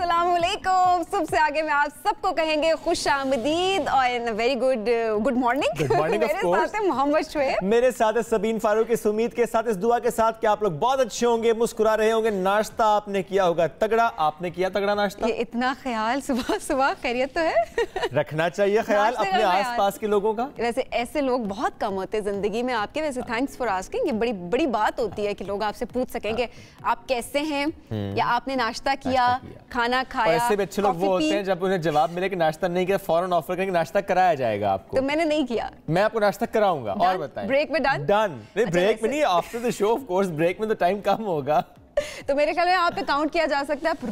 अस्सलामुअलैकुम। सबसे आगे में आप सबको कहेंगे खुश आमदीद और वेरी गुड मॉर्निंग। मेरे साथ है मोहम्मद शुएब, मेरे साथ है सबीन फारूक। इस उम्मीद के साथ, इस दुआ के साथ कि आप लोग बहुत अच्छे होंगे, मुस्कुरा रहे होंगे। नाश्ता आपने किया होगा तगड़ा, आपने किया तगड़ा नाश्ता। ये इतना ख्याल सुबह सुबह खैरियत तो है। रखना चाहिए ख्याल अपने आसपास के लोगों का। वैसे ऐसे लोग बहुत कम होते हैं जिंदगी में आपके। वैसे थैंक्स फॉर आस्किंग। ये बड़ी बड़ी बात होती है कि लोग आपसे पूछ सकेंगे आप कैसे हैं, या आपने नाश्ता किया, खाना खाया। ऐसे भी अच्छे लोग वो होते हैं जब उन्हें जवाब मिले कि नाश्ता नहीं किया, फौरन ऑफर करेंगे नाश्ता कराया जाएगा आपको। तो मैंने नहीं किया, मैं आपको नाश्ता कराऊंगा। और बताएं, ब्रेक में डन नहीं, ब्रेक में नहीं, after the show of course. Break में तो टाइम कम होगा। तो मेरे ख्याल में आप पे काउंट किया जा सकता है। आप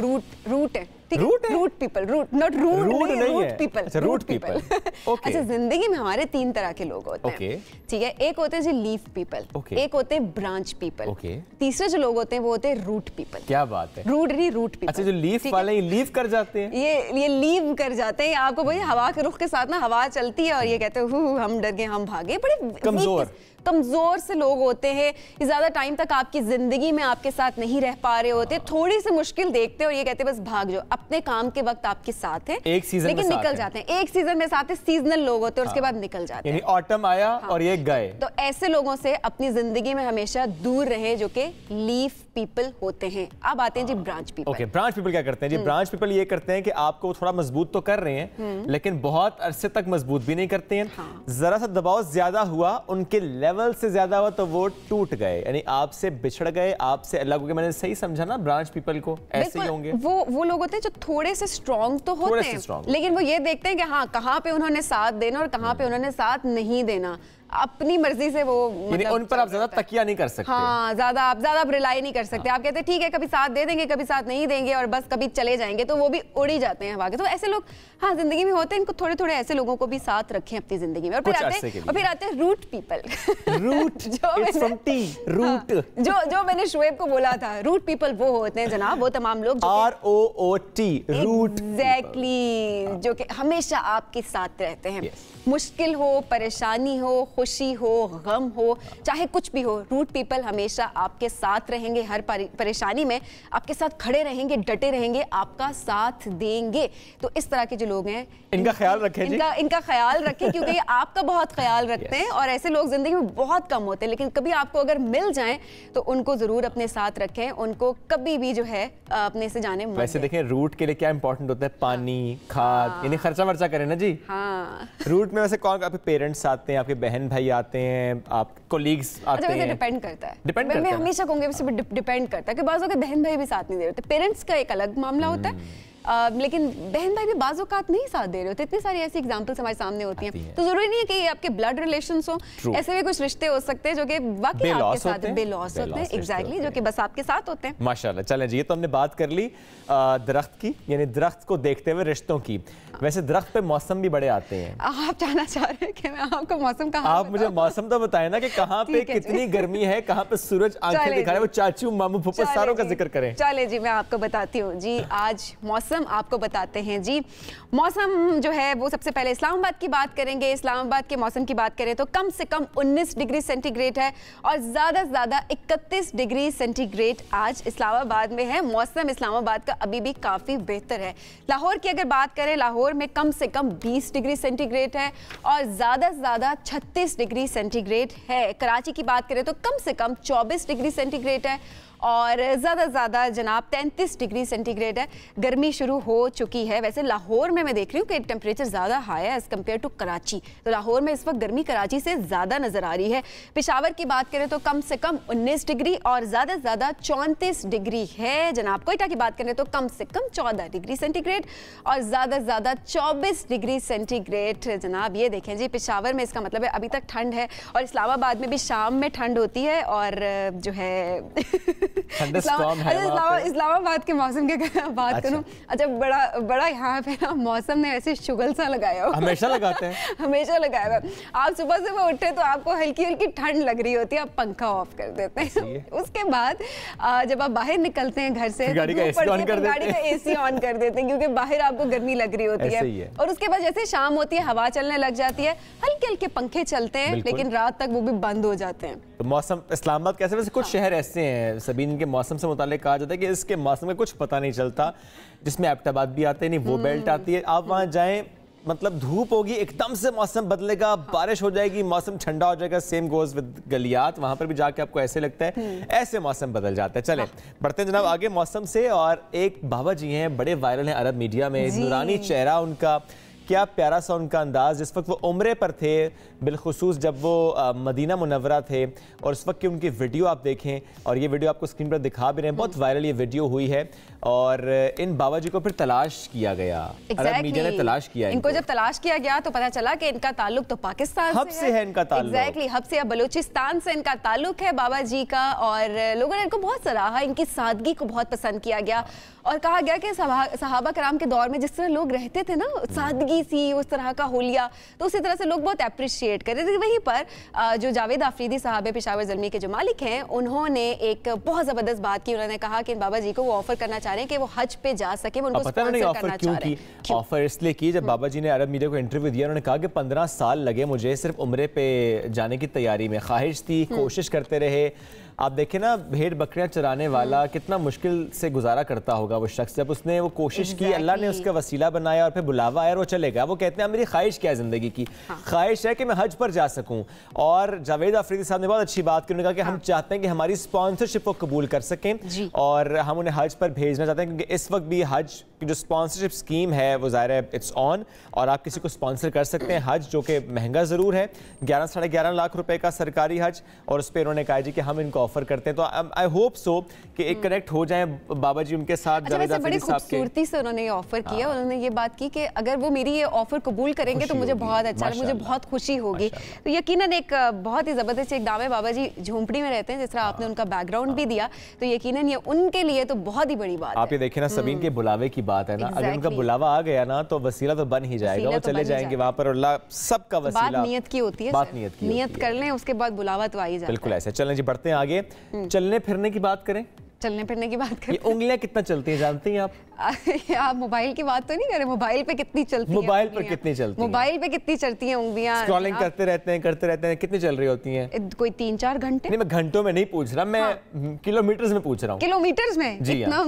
रूट है, root people, root not root people, root people. अच्छा, जिंदगी में हमारे तीन तरह के लोग होते हैं, ठीक है। एक होते हैं जी लीफ पीपल, एक होते हैं ब्रांच पीपल, तीसरे जो लोग होते हैं वो होते हैं रूट पीपल। क्या बात है, रूट नहीं, रूट पीपल। अच्छा, जो लीफ वाले ये लीव कर जाते हैं, ये लीव कर जाते हैं। आपको वही हवा के रुख के साथ ना हवा चलती है और ये कहते हैं हम डर गए, हम भागे। बड़े कमजोर से लोग होते हैं। ये ज्यादा टाइम तक आपकी जिंदगी में आपके साथ नहीं रह पा रहे होते, थोड़ी सी मुश्किल देखते हैं और ये कहते हैं बस भाग जाओ। अपने काम के वक्त आपके साथ है, एक सीजन लेकिन निकल जाते हैं। एक सीजन में साथ है, सीजनल लोग होते हैं और उसके बाद निकल जाते हैं। ऑटम आया और ये गए। तो ऐसे लोगों से अपनी जिंदगी में हमेशा दूर रहे जो कि लीफ पीपल होते हैं। अब आते हैं जी branch people. Okay, branch people क्या करते हैं जी? ब्रांच पीपल ये करते हैं कि आपको थोड़ा मजबूत तो कर रहे हैं, लेकिन बहुत अरसे तक मजबूत भी नहीं करते हैं। जरा सा दबाव ज्यादा हुआ, उनके लेवल से ज्यादा हुआ तो वो टूट गए, यानी आपसे बिछड़ गए, आपसे अलग हो गए। मैंने सही समझा ना? ब्रांच पीपल को ऐसे ही होंगे। वो लोग होते हैं जो थोड़े से स्ट्रॉन्ग तो होते हैं, लेकिन वो ये देखते हैं कि हाँ, कहाँ पे उन्होंने साथ देना और कहाँ पे उन्होंने साथ नहीं देना। अपनी मर्जी से वो मतलब उन पर आप ज्यादा तकिया नहीं कर सकते। हाँ, ज्यादा रिलाई नहीं कर सकते। आप कहते हैं ठीक है, कभी साथ दे देंगे, कभी साथ नहीं देंगे और बस कभी चले जाएंगे, तो वो भी उड़ ही जाते हैं हवा के। तो ऐसे लोग हाँ जिंदगी में होते हैं। इनको थोड़े थोड़े ऐसे लोगों को भी साथ रखें अपनी जिंदगी में। और फिर आते हैं रूट पीपल। रूट रूट जो मैंने शुएब को बोला था, रूट पीपल वो होते हैं जनाब, वो तमाम लोग ROOT, रूट, एग्जैक्टली, जो कि हमेशा आपके साथ रहते हैं। मुश्किल हो, परेशानी हो, खुशी हो, गम हो, चाहे कुछ भी हो, रूट पीपल हमेशा आपके साथ रहेंगे। हर परेशानी में आपके साथ खड़े रहेंगे, डटे रहेंगे, आपका साथ देंगे। तो इस तरह के जो लोग हैं, इनका ख्याल रखें जी। इनका ख्याल रखें, क्योंकि ये आपका बहुत ख्याल रखते हैं। और ऐसे लोग जिंदगी में बहुत कम होते हैं, लेकिन कभी आपको अगर मिल जाएं तो उनको जरूर अपने साथ रखें। उनको कभी भी जो है अपने से जाने मत दें। वैसे देखें, रूट के लिए क्या इंपॉर्टेंट होता है? पानी, खाद, यानी खर्चा वर्चा करें ना जी। हाँ, रूट में वैसे कौन? आपके पेरेंट्स आते हैं, आपके बहन भाई आते हैं, आप कोलीग्स आते हैं। डिपेंड करता है। मैं हमेशा कहूंगी डिपेंड करता है कि बाज़ अगर बहन भाई भी साथ नहीं दे रहे होते। पेरेंट्स का एक अलग मामला होता है, लेकिन बहन भाई भी बाज़ औक़ात नहीं साथ दे रहे होते। इतनी सारी ऐसी एग्जांपल्स हमारे सामने होती हैं। तो जरूरी नहीं है कि ये आपके ब्लड रिलेशंस हो, ऐसे भी कुछ रिश्ते हो सकते हैं जो कि वाकई आपके साथ बेलॉस होते हैं। एग्जैक्टली, जो कि बस आपके साथ होते हैं। माशाल्लाह। चलें जी, ये तो हमने बात कर ली दरख्त की, यानी दरख्त को देखते हुए रिश्तों की। वैसे दरख्त पे मौसम भी बड़े आते हैं। आप जानना चाह रहे हैं कि मैं आपको मौसम का? आप मुझे मौसम तो बताएं ना, कि कहाँ पे कितनी गर्मी है, कहाँ पे सूरज आंखें दिखा रहा है। वो चाचू, मामू, फूफा सारों का जिक्र करें। चले जी, मैं आपको बताती हूँ जी। आज मौसम आपको बताते हैं जी। मौसम जो है वो सबसे पहले इस्लामाबाद की बात करेंगे। इस्लामाबाद के मौसम की बात करें तो कम से कम 19 डिग्री सेंटीग्रेड है और ज़्यादा से ज़्यादा 31 डिग्री सेंटीग्रेड आज इस्लामाबाद में है। मौसम इस्लामाबाद का अभी भी काफ़ी बेहतर है। लाहौर की अगर बात करें, लाहौर में कम से कम 20 डिग्री सेंटीग्रेड है और ज़्यादा से ज़्यादा 36 डिग्री सेंटीग्रेड है। कराची की बात करें तो कम से कम 24 डिग्री सेंटीग्रेड है और ज़्यादा से ज़्यादा जनाब 33 डिग्री सेंटीग्रेड है। गर्मी शुरू हो चुकी है। वैसे लाहौर में मैं देख रही हूँ कि टेम्परेचर ज़्यादा हाई है एज़ कम्पेयर टू कराची। तो लाहौर में इस वक्त गर्मी कराची से ज़्यादा नज़र आ रही है। पेशावर की बात करें तो कम से कम 19 डिग्री और ज़्यादा से ज़्यादा 34 डिग्री है जनाब। कोयटा की बात करें तो कम से कम 14 डिग्री सेंटीग्रेड और ज़्यादा से ज़्यादा 24 डिग्री सेंटीग्रेड जनाब। ये देखें जी, पेशावर में इसका मतलब है अभी तक ठंड है और इस्लामाबाद में भी शाम में ठंड होती है। और जो है इस्लामाबाद के मौसम की बात करूं, अच्छा बड़ा यहाँ पे ना मौसम ने ऐसे शुगल सा लगाया हुआ। हमेशा लगाते हैं, हमेशा लगाया हुआ। आप सुबह उठे तो आपको हल्की हल्की ठंड लग रही होती है, आप पंखा ऑफ कर देते हैं। उसके बाद जब आप बाहर निकलते हैं घर से, गाड़ी का एसी ऑन कर देते हैं क्योंकि बाहर आपको गर्मी लग रही होती है। और उसके बाद जैसे शाम होती है, हवा चलने लग जाती है, हल्के हल्के पंखे चलते हैं, लेकिन रात तक वो भी बंद हो जाते हैं। तो मौसम इस्लामाबाद कैसे, वैसे कुछ शहर ऐसे हैं सबीन के मौसम से मुताल्लिक कहा जाता है कि इसके मौसम में कुछ पता नहीं चलता, जिसमें एबटाबाद भी आते हैं, नहीं वो बेल्ट आती है, आप वहाँ जाएं मतलब धूप होगी, एकदम से मौसम बदलेगा, बारिश हो जाएगी, मौसम ठंडा हो जाएगा, सेम गोज विद गलियात, वहां पर भी जाके आपको ऐसे लगता है, ऐसे मौसम बदल जाता है। चले बढ़ते हैं जनाब आगे मौसम से। और एक बाबा जी हैं, बड़े वायरल हैं अरब मीडिया में, नूरानी चेहरा उनका, क्या प्यारा सा उनका अंदाज। जिस वक्त वो उम्रे पर थे, बिलखुसूस जब वो मदीना मुनव्वरा थे, और उस वक्त की उनकी वीडियो आप देखें, और ये वीडियो आपको स्क्रीन पर दिखा भी रहे हैं, बहुत वायरल ये वीडियो हुई है। और इन बाबा जी को फिर तलाश किया गया, अरब मीडिया ने तलाश किया इनको जब तलाश किया गया तो पता चला कि इनका ताल्लुक तो पाकिस्तान हब से है इनका ताल्लुक। एग्जैक्टली, हब से या बलूचिस्तान से इनका ताल्लुक है बाबा जी का। और लोगों ने इनको बहुत सराहा, इनकी सादगी को बहुत पसंद किया गया, और कहा गया कि सहाबा कराम के दौर में जिस तरह लोग रहते थे ना, सादगी सी, उस तरह का होलिया, तो उसी तरह से लोग बहुत अप्रिशिएट कर रहे थे। वहीं पर जो जावेद आफरीदी साहब पेशावर ज़ल्मी के जो मालिक हैं, उन्होंने एक बहुत ज़बरदस्त बात की। उन्होंने कहा कि इन बाबा जी को वो ऑफर करना चाह रहे हैं कि वो हज पे जा सके, उनको स्पॉन्सर करना चाह रहे हैं। ऑफर इसलिए की, जब बाबा जी ने अरब मीडिया को इंटरव्यू दिया, उन्होंने कहा कि 15 साल लगे मुझे सिर्फ उम्रे पे जाने की तैयारी में, ख्वाहिश थी, कोशिश करते रहे। आप देखें ना, भेड़ बकरियां चराने वाला कितना मुश्किल से गुजारा करता होगा वो शख्स, जब उसने वो कोशिश की, अल्लाह ने उसका वसीला बनाया और फिर बुलावा आया और वो चलेगा। वो कहते हैं मेरी ख्वाहिश क्या है ज़िंदगी की, ख्वाहिश है कि मैं हज पर जा सकूं। और जावेद आफरीदी साहब ने बहुत अच्छी बात की, उन्होंने कहा कि हम चाहते हैं कि हमारी स्पॉन्सरशिप को कबूल कर सकें और हम उन्हें हज पर भेजना चाहते हैं, क्योंकि इस वक्त भी हज की जो स्पॉन्सरशिप स्कीम है वो ज़ाहिर है इट्स ऑन, और आप किसी को स्पॉन्सर कर सकते हैं हज, जो कि महंगा ज़रूर है, 11-11.5 लाख रुपए का सरकारी हज। और उस पर उन्होंने कहा जी कि हम इनको ऑफर करते हैं। तो आई होप सो कि एक कनेक्ट हो जाए बाबा जी उनके साथ। अच्छा, बड़ी खूबसूरती से उन्होंने ये ऑफर किया, उन्होंने ये बात की कि अगर वो मेरी ये ऑफर कबूल करेंगे तो मुझे बहुत अच्छा, मुझे बहुत खुशी होगी। तो यकीनन एक बहुत ही ज़बरदस्त एक दाम है। बाबा जी झोंपड़ी में रहते हैं, जिस तरह आपने उनका बैकग्राउंड भी दिया, तो यकीनन ये उनके लिए तो बहुत ही बड़ी बात है। आप ये देखें ना, सबीन के बुलावे की बात है ना, अगर उनका बुलावा आ गया ना तो वसीला तो बन ही जाएगा, वो चले जाएंगे वहाँ पर, अल्लाह सबका वसीला। बात नियत की होती है, बात नियत कर लें, उसके बाद बुलावा तो आ ही जाता है। बिल्कुल ऐसे। चलें जी बढ़ते हैं आगे, चलने फिरने की बात करें। चलने फिरने की बात करें, ये उंगलियां कितना चलती हैं जानती हैं आप? आप मोबाइल की बात तो नहीं करें, मोबाइल पे कितनी चलती हैं? मोबाइल पर कितनी चलती हैं? मोबाइल पे कितनी चलती हैं उंगलियां? स्क्रॉलिंग करते रहते हैं, कितनी चल रही होती हैं? कोई 3-4 घंटे। नहीं, मैं घंटों में नहीं पूछ रहा, मैं किलोमीटर्स में पूछ रहा हूँ। किलोमीटर्स में? जी इतना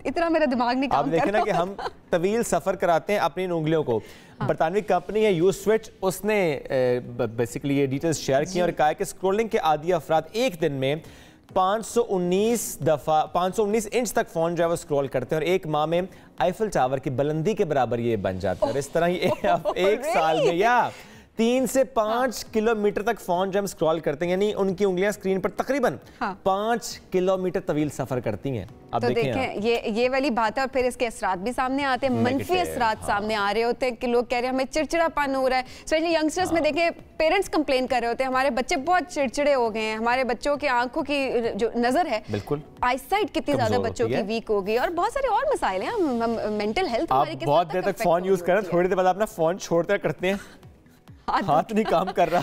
इतना मेरा दिमाग नहीं काम कर रहा। आप देखें ना कि हम तवील सफर कराते हैं अपनी उंगलियों को। बरतानवी कंपनी है यू स्विच, उसने बेसिकली ये डिटेल्स शेयर की और कहा कि स्क्रॉलिंग के आदी अफराद एक दिन में 519 इंच तक फोन जो है वो स्क्रॉल करते हैं, और एक माह में आईफल टावर की बुलंदी के बराबर ये बन जाता है। इस तरह एक साल में या 3 से 5 किलोमीटर तक फोन जब स्क्रॉल करते हैं, यानी उनकी उंगलियां स्क्रीन पर तकरीबन 5 किलोमीटर तवील सफर करती हैं। आप तो देखें ये वाली बात है। और फिर इसके असरात भी सामने आते हैं, मनफी असरात सामने आ रहे होते हैं कि लोग कह रहे हैं हमें चिड़चिड़ापन हो रहा है। स्पेशली यंगस्टर्स में देखें, पेरेंट्स कंप्लेन कर रहे होते हैं हमारे बच्चे बहुत चिड़चिड़े हो गए हैं, हमारे बच्चों की आंखों की जो नजर है, बिल्कुल आईसाइट कितनी ज्यादा बच्चों की वीक हो गई, और बहुत सारे और मसाइल हैं। मेंटल हेल्थ आप बहुत देर तक फोन यूज कर रहे हैं, थोड़ी देर बाद अपना फोन छोड़कर करते हैं, हाथ नहीं काम कर रहा,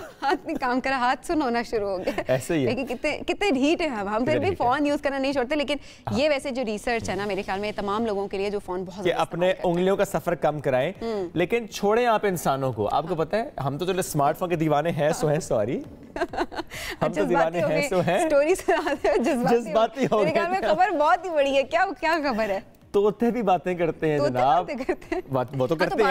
हाथ सुन होना शुरू हो गया। ऐसे ही है। लेकिन कितने ढीठ है हम फिर भी फोन यूज करना नहीं छोड़ते। लेकिन ये वैसे जो रिसर्च है ना, मेरे ख्याल में तमाम लोगों के लिए जो फोन बहुत अपने उंगलियों का सफर कम कराएं, लेकिन छोड़ें आप इंसानों को। आपको पता है हम तो चलो स्मार्टफोन के दीवाने हैं सो हैं, सॉरी हम तो दीवाने हैं सो हैं। स्टोरी सुनाते हो, जज्बाती हो गए। मेरे ख्याल में खबर बहुत ही बड़ी है। क्या खबर है? तोते भी बातें करते हैं जनाब, वो तो करते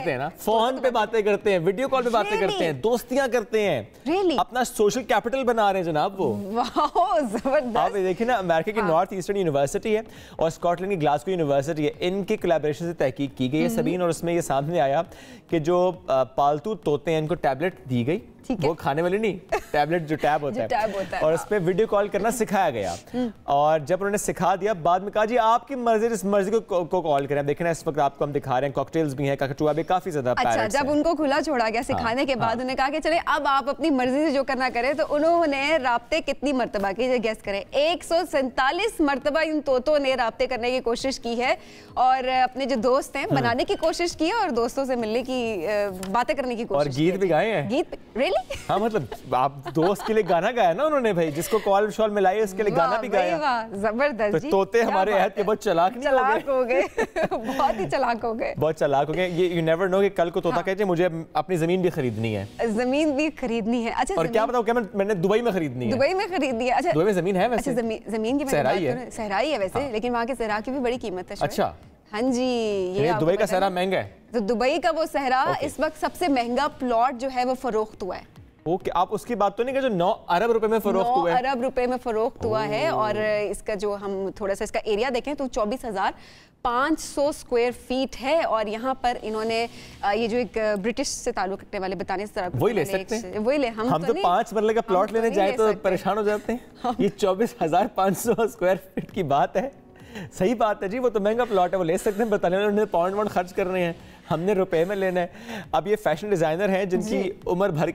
हैं ना, फोन पे बातें करते हैं, वीडियो कॉल पे बातें करते हैं, दोस्तियां करते हैं, अपना सोशल कैपिटल बना रहे हैं जनाब वो। जबरदस्त। आप देखिए ना, अमेरिका की नॉर्थ ईस्टर्न यूनिवर्सिटी है और स्कॉटलैंड की ग्लासगो यूनिवर्सिटी है, इनके कोलैबोरेशन से तहकीक की गई है सबीन, और उसमें ये सामने आया कि जो पालतू तोते हैं इनको टैबलेट दी गई, वो खाने वाली नहीं, टैबलेट जो टैब होता है, और उसमें वीडियो कॉल करना सिखाया गया। और जब उन्होंने सिखा दिया, बाद में कहा जी आपकी मर्जी, जिस मर्जी को कॉल करें। देखना इस वक्त आपको हम दिखा रहे हैं, कॉकटेल्स भी हैं, काकटुआ भी, काफी ज्यादा। अच्छा, जब उनको खुला छोड़ा गया सिखाने के बाद, उन्होंने कहा कि चले अब आप अपनी मर्जी से जो करना करें, तो उन्होंने राब्ते कितनी मरतबा की, गेस करें, 147 मरतबा इन तोतों ने राब्ते करने की कोशिश की है, और अपने जो दोस्त हैं बनाने की कोशिश की है, और दोस्तों से मिलने की बातें करने की कोशिश, और गीत भी गाए हैं। गीत रियली? हाँ मतलब आप दोस्त के लिए गाना गाया ना उन्होंने भाई, जिसको कॉल शॉल मिलाई उसके लिए गाना भी गाया। वाह जबरदस्त जी। तो तोते हमारे अहद के बहुत चलाक हो गए बहुत ही चलाक हो गए, बहुत चलाक हो गए। ये यू नेवर नो कि कल को तोता कहते हैं मुझे अपनी जमीन भी खरीदनी है। जमीन भी खरीदनी है? अच्छा और क्या बताऊं, क्या मैंने दुबई में खरीदनी है। दुबई में खरीदनी है? अच्छा दुबई में जमीन है वैसे? अच्छा जमीन की सहराई है, सहराई है वैसे, लेकिन वहाँ के सहरा की भी बड़ी कीमत है। अच्छा हाँ जी, ये दुबई का सहरा महंगा है? तो दुबई का वो सहरा इस वक्त सबसे महंगा प्लॉट जो है वो फरोख्त हुआ है। ओके, आप उसकी बात तो नहीं कर जो 9 अरब रुपए में फरोख्त हुआ है? 9 अरब रुपए में फरोख्त हुआ है। और इसका जो हम थोड़ा सा इसका एरिया देखें तो 24,500 स्क्वायर फीट है। और यहाँ पर इन्होंने ये जो एक ब्रिटिश से ताल्लुक रखने वाले बताने से वही ले सकते हैं, वही ले। हम तो 5 मरले का प्लॉट लेने जाए तो परेशान हो जाते हैं। ये 24,500 स्क्वायर फीट की बात है। सही बात है जी, वो तो महंगा प्लॉट है, वो ले सकते हैं। बताने वाले उन्हें पाउंड खर्च करने हैं, हमने रुपए में लेना है। अब ये फैशन डिजाइनर हैं जिनकी उम्र भर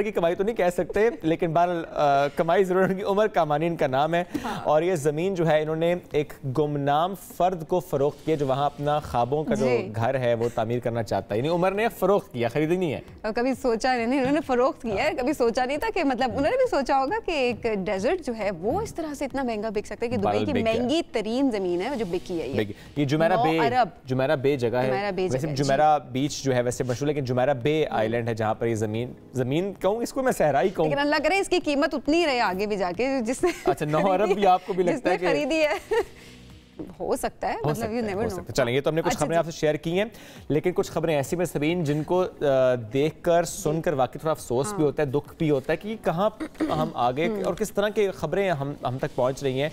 की कमाई तो नहीं कह सकते, लेकिन बहरहाल कमाई जरूर, उनकी उम्र कामानी इनका नाम है। हाँ। और ये जमीन जो है इन्होंने एक गुमनाम फर्द को फरोख्त किया जो वहाँ अपना ख्वाबों का जो घर है वो तामीर करना चाहता है। यानी उमर ने फरोख्त किया, खरीदी नहीं है। और कभी सोचा नहीं, उन्होंने फरोख्त किया है। कभी सोचा नहीं था कि मतलब उन्होंने भी सोचा होगा कि एक डेजर्ट जो है वो इस तरह से इतना महंगा बिक सकता है कि दुबई की महंगी तरीन जमीन है जो बिकी है। ये जुमेरा बे जगह है, वैसे जुमेरा बीच जो है वैसे मशहूर, लेकिन जुमेरा बे आइलैंड है जहाँ पर ये जमीन कहूँ, इसको मैं सहराई कहूँ, लेकिन अल्लाह करे इसकी कीमत उतनी ही रहे आगे भी जाके जिसने अच्छा 9 अरब भी आपको भी लगता है कि खरीदी है। हो सकता है, मतलब यू नेवर नो। चलें, ये तो हमने कुछ खबरें आपसे शेयर की हैं, लेकिन कुछ खबरें ऐसी में सबीन जिनको देखकर सुनकर वाकई थोड़ा अफसोस भी होता है, दुख भी होता है कि कहाँ हम आगे और किस तरह की खबरें हम तक पहुँच रही हैं।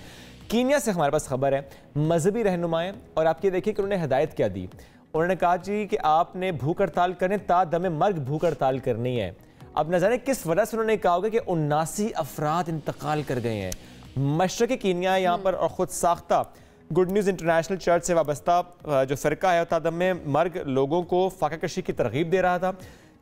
कीनिया से हमारे पास खबर है, मजहबी रहनुमाएं, और आप ये देखिए कि उन्होंने हिदायत क्या दी। उन्होंने कहा जी कि आपने भूख हड़ताल करें, ता दमे मर्ग भूख हड़ताल करनी है। अब न जाने किस वजह से उन्होंने कहा होगा कि 79 अफराद इंतकाल कर गए हैं। मशरक़ी कीनिया यहाँ पर और ख़ुद साख्ता गुड न्यूज़ इंटरनेशनल चर्च से वाबस्ता जो फ़िरका है ता दमे मर्ग लोगों को फाका कशी की तरगीब दे रहा था,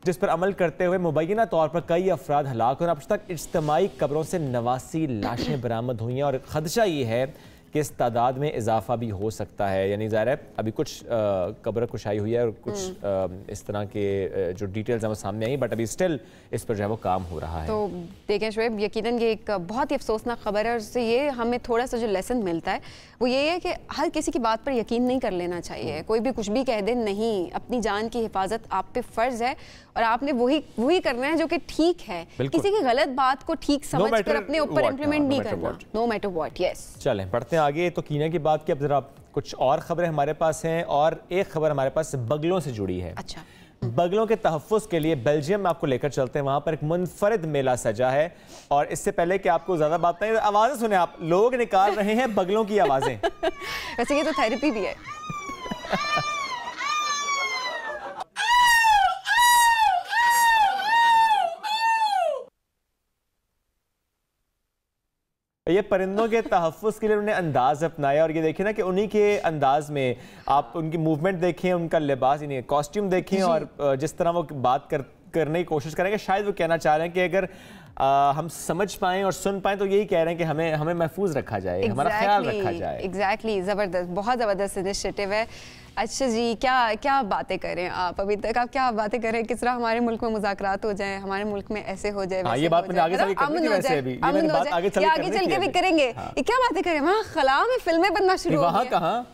जिस पर अमल करते हुए मुबैना तौर पर कई अफराद हलाक और अब तक इज्तिमाई कब्रों से 89 लाशें बरामद हुई हैं। और ख़दशा ये है कि इस तादाद में इजाफा भी हो सकता है। यानी ज़ाहिर है अभी कुछ कब्र कुशाई हुई है और कुछ इस तरह के जो डिटेल्स हैं वो सामने आई, बट अभी स्टिल इस पर जो है वो काम हो रहा है। तो देखें शुएब, यकीनन ये एक बहुत ही अफसोसनाक खबर है और उससे ये हमें थोड़ा सा जो लेसन मिलता है वो ये है कि हर किसी की बात पर यकीन नहीं कर लेना चाहिए। कोई भी कुछ भी कह दे, नहीं, अपनी जान की हिफाजत आप पे फ़र्ज़ है और आपने वही करना है जो कि ठीक है। किसी की गलत बात को ठीक समझ कर अपने ऊपर इम्प्लीमेंट नहीं करना, नो मैटर व्हाट। यस, चलें बढ़ते हैं आगे। तो कीनिया की बात की, अब जरा कुछ और खबरें हमारे पास हैं और एक खबर हमारे पास बगलों से जुड़ी है। अच्छा, बगलों के तहफ़्फ़ुज़ के लिए बेल्जियम में आपको लेकर चलते हैं। वहाँ पर एक मुनफरिद मेला सजा है और इससे पहले कि आपको ज़्यादा बात नहीं, आवाज़ें सुने आप, लोग निकाल रहे हैं बगलों की आवाज़ें। वैसे ये तो थेरेपी भी है। ये परिंदों के तहफ़्फ़ुज़ के लिए उन्होंने अंदाज़ अपनाया और ये देखिए ना कि उन्हीं के अंदाज में आप उनकी मूवमेंट देखें, उनका लिबास यानी कॉस्ट्यूम देखें और जिस तरह वो बात करने की कोशिश करेंगे, शायद वो कहना चाह रहे हैं कि अगर हम समझ पाएं और सुन पाएं तो यही कह रहे हैं कि हमें महफूज रखा जाए, हमारा ख्याल रखा जाए। एग्जैक्टली, ज़बरदस्त, बहुत ज़बरदस्त इनिशिएटिव है। अच्छा जी, क्या बातें करें आप, अभी तक आप क्या बातें करें, किस तरह हमारे मुल्क में मुज़ाकरात हो जाए, हमारे मुल्क में ऐसे हो जाए, ये बात मैंने आगे चल के भी करेंगे। ये क्या बातें करें, वहाँ खला में फिल्में बनना शुरू हो गई,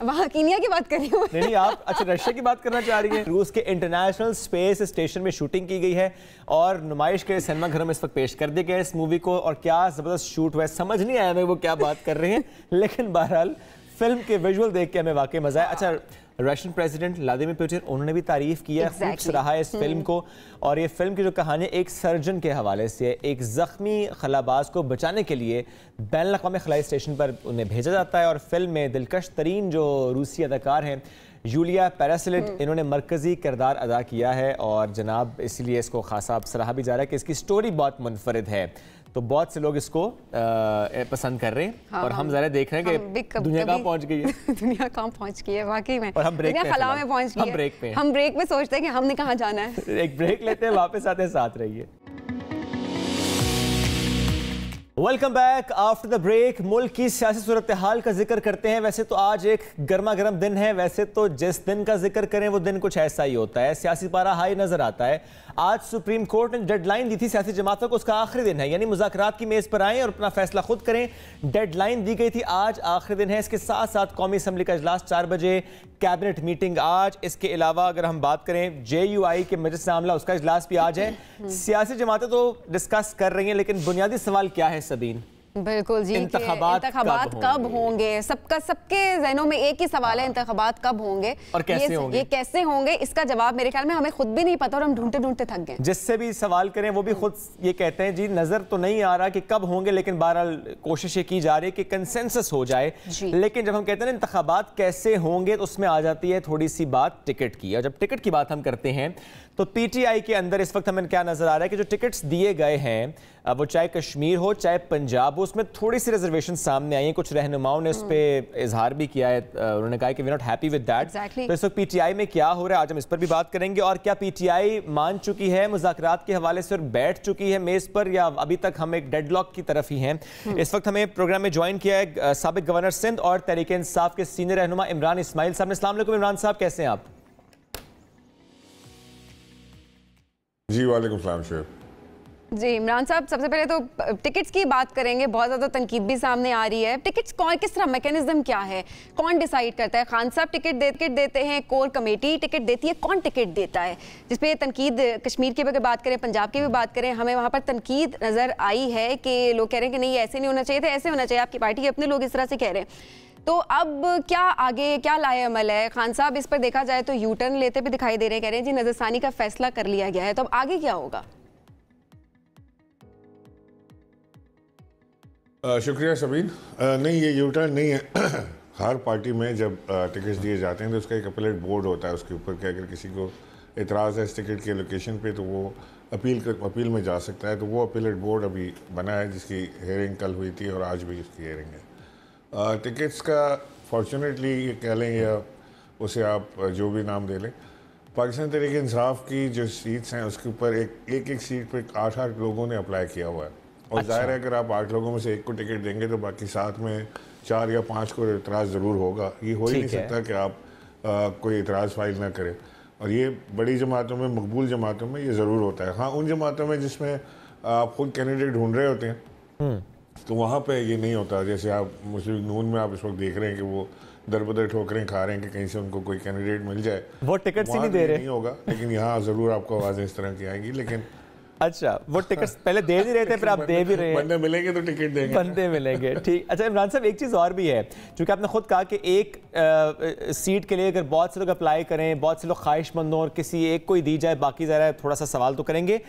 वहाँ कीनिया की बात करी हूँ। नहीं, आप अच्छा रशिया की बात करना चाह रही हैं। रूस के इंटरनेशनल स्पेस स्टेशन में शूटिंग की गई है और नुमाइश के सिनेमा घरों में इस वक्त पेश कर दिया गया इस मूवी को, और क्या ज़बरदस्त शूट हुआ है। समझ नहीं आया हमें वो क्या बात कर रहे हैं, लेकिन बहरहाल फिल्म के विजुअल देख के हमें वाकई मजा आया। अच्छा, रशियन प्रेसिडेंट व्लादिमीर पुतिन, उन्होंने भी तारीफ की है, खूब सराहा है इस फिल्म को। और ये फिल्म की जो कहानी एक सर्जन के हवाले से है, एक ज़ख्मी खलाबाज को बचाने के लिए बैनुल अक़वामी खलाई स्टेशन पर उन्हें भेजा जाता है और फिल्म में दिलकश तरीन जो रूसी अदाकार हैं यूलिया पेरेसिलिट, इन्होंने मरकज़ी किरदार अदा किया है और जनाब इसीलिए इसको खासा सराहा भी जा रहा है कि इसकी स्टोरी बहुत मुनफरिद है। तो बहुत से लोग इसको पसंद कर रहे हैं। हाँ, और हम ज़रा देख रहे हैं कि दुनिया कहाँ पहुंच गई है। दुनिया कहाँ पहुंच गई है वाकई में, और हम ब्रेक में खला में पहुंच गए। हम ब्रेक में सोचते हैं कि हमने कहाँ जाना है। एक ब्रेक लेते हैं, वापस आते हैं, साथ रहिए। Welcome back after the break. मुल्क की सियासी सूरत हाल का जिक्र करते हैं। वैसे तो आज एक गर्मा गर्म दिन है, वैसे तो जिस दिन का जिक्र करें वो दिन कुछ ऐसा ही होता है, सियासी पारा हाई नजर आता है। आज सुप्रीम कोर्ट ने डेडलाइन दी थी सियासी जमातों को, उसका आखिरी दिन है, यानी मुज़ाकरात की मेज पर आएं और अपना फैसला खुद करें। डेडलाइन दी गई थी, आज आखिरी दिन है। इसके साथ साथ कौमी असम्बली का इजलास 4 बजे, कैबिनेट मीटिंग आज। इसके अलावा अगर हम बात करें JUI के मजलिस आमला, उसका इजलास भी आज है। सियासी जमातें तो डिस्कस कर रही हैं, लेकिन बुनियादी सवाल क्या है सबीन? बिल्कुल जी, इंतखाबात कब होंगे? सबके ज़हनों में एक ही सवाल है, इंतखाबात कब होंगे और कैसे होंगे? ये कैसे होंगे, इसका जवाब मेरे ख्याल में हमें खुद भी नहीं पता और हम ढूंढते ढूंढते थक गए। जिससे भी सवाल करें वो भी खुद ये कहते हैं जी नजर तो नहीं आ रहा कि कब होंगे, लेकिन बहरहाल कोशिशें की जा रही है कि कंसेंसस हो जाए। लेकिन जब हम कहते हैं इंतखाबात कैसे होंगे तो उसमें आ जाती है थोड़ी सी बात टिकट की। और जब टिकट की बात हम करते हैं तो PTI के अंदर इस वक्त हमें क्या नजर आ रहा है कि जो टिकट्स दिए गए हैं, वो चाहे कश्मीर हो चाहे पंजाब हो, उसमें थोड़ी सी रिजर्वेशन सामने आई है। कुछ रहनुमाओं ने उस पर इजहार भी किया है, उन्होंने कहा कि we not happy with that. तो इस वक्त PTI में क्या हो रहा है आज हम इस पर भी बात करेंगे। और क्या PTI मान चुकी है मुज़ाकरात के हवाले से और बैठ चुकी है मेज पर, या अभी तक हम एक डेडलॉक की तरफ ही हैं? इस वक्त हमें प्रोग्राम में ज्वाइन किया है साबिक गवर्नर सिंध और तहरीक इंसाफ के सीनियर रहनुमा इमरान इस्माइल साहब ने। अस्सलाम वालेकुम इमरान साहब, कैसे हैं आप? जी वालेकुम सलाम शेख। जी इमरान साहब, सबसे पहले तो टिकट्स की बात करेंगे। बहुत ज़्यादा तनकीद भी सामने आ रही है। टिकट्स कौन, किस तरह मैकेनिज्म क्या है, कौन डिसाइड करता है? खान साहब टिकट देते हैं, कोर कमेटी टिकट देती है, कौन टिकट देता है? जिस पे तनकीद कश्मीर की अगर बात करें, पंजाब की भी बात करें, हमें वहाँ पर तनकीद नज़र आई है कि लोग कह रहे हैं कि नहीं ऐसे नहीं होना चाहिए था, ऐसे होना चाहिए। आपकी पार्टी के अपने लोग इस तरह से कह रहे हैं। तो अब क्या आगे, क्या लाए अमल है? खान साहब इस पर देखा जाए तो यू टर्न लेते भी दिखाई दे रहे हैं, कह रहे हैं जी नजरसानी का फैसला कर लिया गया है। तो अब आगे क्या होगा? शुक्रिया सबीन। नहीं, ये यू टर्न नहीं है। हर पार्टी में जब टिकट्स दिए जाते हैं तो उसका एक अपीलेट बोर्ड होता है उसके ऊपर कि अगर किसी को एतराज़ है इस टिकट के लोकेशन पे तो वो अपील में जा सकता है। तो वो अपीलेट बोर्ड अभी बना है, जिसकी हेयरिंग कल हुई थी और आज भी उसकी हेयरिंग है। टिकट्स का फॉर्चुनेटली ये कह लें या उसे आप जो भी नाम दे लें, पाकिस्तान तहरीक इंसाफ की जो सीट्स हैं उसके ऊपर एक सीट पर 8 लोगों ने अप्लाई किया हुआ है। और अच्छा। जाहिर है अगर आप 8 लोगों में से एक को टिकट देंगे तो बाकी 7 में 4 या 5 को इतराज़ ज़रूर होगा। ये हो ही नहीं सकता कि आप कोई इतराज़ फाइल ना करें। और ये बड़ी जमातों में, मकबूल जमातों में ये ज़रूर होता है। हाँ, उन जमातों में जिसमें आप खुद कैंडिडेट ढूंढ रहे होते हैं तो वहाँ पे ये नहीं होता। जैसे आप मुस्लिम नून में आप इस वक्त देख रहे हैं कि वो दर बदर ठोकरें खा रहे हैं कि कहीं से उनको कोई कैंडिडेट मिल जाए, वो टिकट ही नहीं दे रहे। नहीं होगा, लेकिन यहाँ ज़रूर आपको आवाज़ें इस तरह की आएंगी। लेकिन अच्छा, वो टिकट्स पहले दे नहीं रहे थे, फिर आप दे भी रहे हैं। बंदे मिलेंगे तो टिकट देंगे, बंदे मिलेंगे। ठीक। अच्छा इमरान साहब, एक चीज़ और भी है, क्योंकि आपने खुद कहा कि एक सीट के लिए अगर बहुत से लोग अप्लाई करें, बहुत से लोग ख्वाहिशमंद हों और किसी एक को ही दी जाए, बाकी ज़रा थोड़ा सा सवाल तो करेंगे।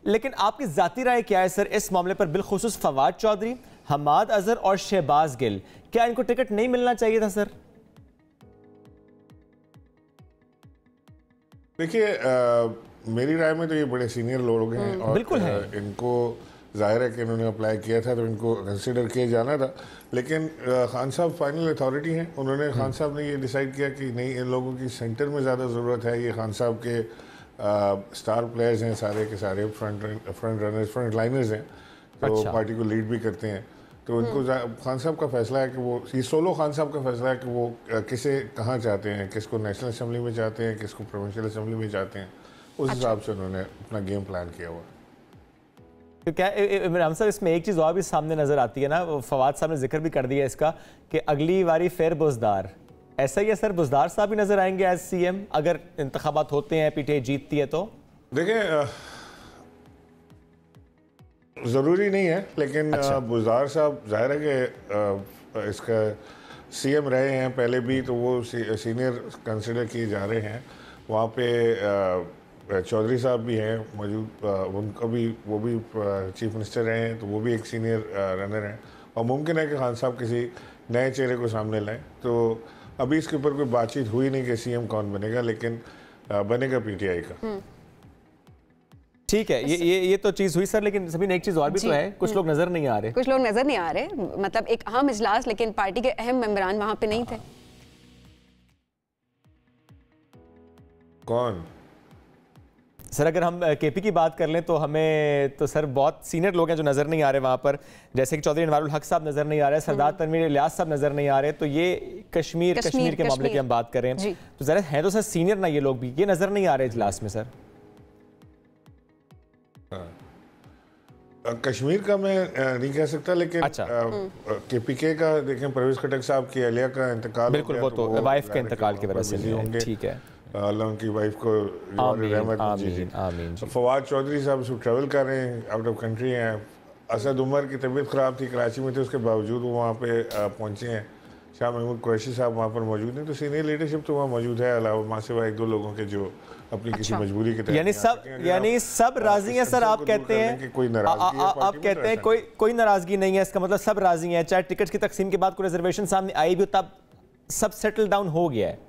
लेकिन आपकी ज़ाती राय क्या है सर इस मामले पर? बिलखुसूस फवाद चौधरी, हमाद अजहर और शहबाज गिल, क्या इनको टिकट नहीं मिलना चाहिए था सर? देखिए, मेरी राय में तो ये बड़े सीनियर लोग हैं और बिल्कुल है। इनको जाहिर है कि इन्होंने अप्लाई किया था तो इनको कंसिडर किया जाना था। लेकिन खान साहब फाइनल अथॉरिटी हैं, उन्होंने खान साहब ने ये डिसाइड किया कि नहीं, इन लोगों की सेंटर में ज़्यादा ज़रूरत है। ये खान साहब के स्टार प्लेयर्स हैं, सारे के सारे फ्रंट लाइनर्स हैं, तो अच्छा। पार्टी को लीड भी करते हैं। तो उनको खान साहब का फैसला है कि वो, ये सोलो खान साहब का फैसला है कि वो किसे कहाँ चाहते हैं, किसको नेशनल असम्बली में चाहते हैं, किसको प्रोविंशियल असम्बली में चाहते हैं। उस हिसाब से उन्होंने अपना गेम प्लान किया हुआ। तो क्या इमरान साहब, इसमें एक चीज़ और भी सामने नज़र आती है ना, फवाद साहब ने जिक्र भी कर दिया इसका कि अगली बारी फिर बुज़दार, ऐसा ही है सर? बुज़दार साहब भी नज़र आएंगे एज CM अगर इंतखाबात होते हैं, PTI जीतती है तो? देखिए, ज़रूरी नहीं है, लेकिन अच्छा। बुज़दार साहब जाहिर है कि इसका CM रहे हैं पहले भी, तो वो सीनियर कंसिडर किए जा रहे हैं। वहाँ पे चौधरी साहब भी हैं मौजूद, उनका भी, वो भी चीफ मिनिस्टर रहे हैं, तो वो भी एक सीनियर रनर हैं। और मुमकिन है कि खान साहब किसी नए चेहरे को सामने लाएं। तो अभी इसके ऊपर कोई बातचीत हुई नहीं कि CM कौन बनेगा, लेकिन बनेगा PTI का। ठीक है, ये तो चीज़ हुई सर, लेकिन सभी ने एक चीज़ और भी तो है, कुछ लोग नज़र नहीं आ रहे। कुछ लोग नजर नहीं आ रहे, मतलब एक अहम इजलास, लेकिन पार्टी के अहम मेंबरान वहां पे नहीं थे। कौन? सर अगर हम केपी की बात कर लें तो हमें तो सर बहुत सीनियर लोग हैं जो नज़र नहीं आ रहे वहाँ पर, जैसे कि चौधरी अनवारुल हक साहब नज़र नहीं आ रहे, सरदार तनवीर इलियास साहब नज़र नहीं आ रहे। तो ये कश्मीर के मामले की हम बात करें तो ज़रा है तो सर सीनियर ना ये लोग भी, ये नज़र नहीं आ रहे इजलास में सर। कश्मीर का मैं नहीं कह सकता, लेकिन अच्छा। केपीके का देखें, परवेज खटक साहब की अलिया का इंतकाल, बिल्कुल वो तो वाइफ के इंतकाल की वजह से होंगे, ठीक है, अल्लाह उनकी वाइफ को रहमत नसीब। फवाद चौधरी साहब सब ट्रैवल कर रहे हैं, आउट ऑफ कंट्री हैं। असद उमर की तबीयत ख़राब थी, कराची में थे, उसके बावजूद वो वहाँ पे पहुँचे हैं। शाह महमूद कुरैशी साहब वहाँ पर मौजूद हैं, तो सीनियर लीडरशिप तो वहाँ मौजूद है, अलावा वहाँ से एक दो लोगों के जो अपनी किसी मजबूरी के तहत यानी सब राजी हैं सर। आप कहते हैं कोई नाराजगी, आप कहते हैं कोई नाराजगी नहीं है, इसका मतलब सब राजी हैं, चाहे टिकट की तकसीम के बाद कोई रिजर्वेशन सामने आई भी तब सब सेटल डाउन हो गया है।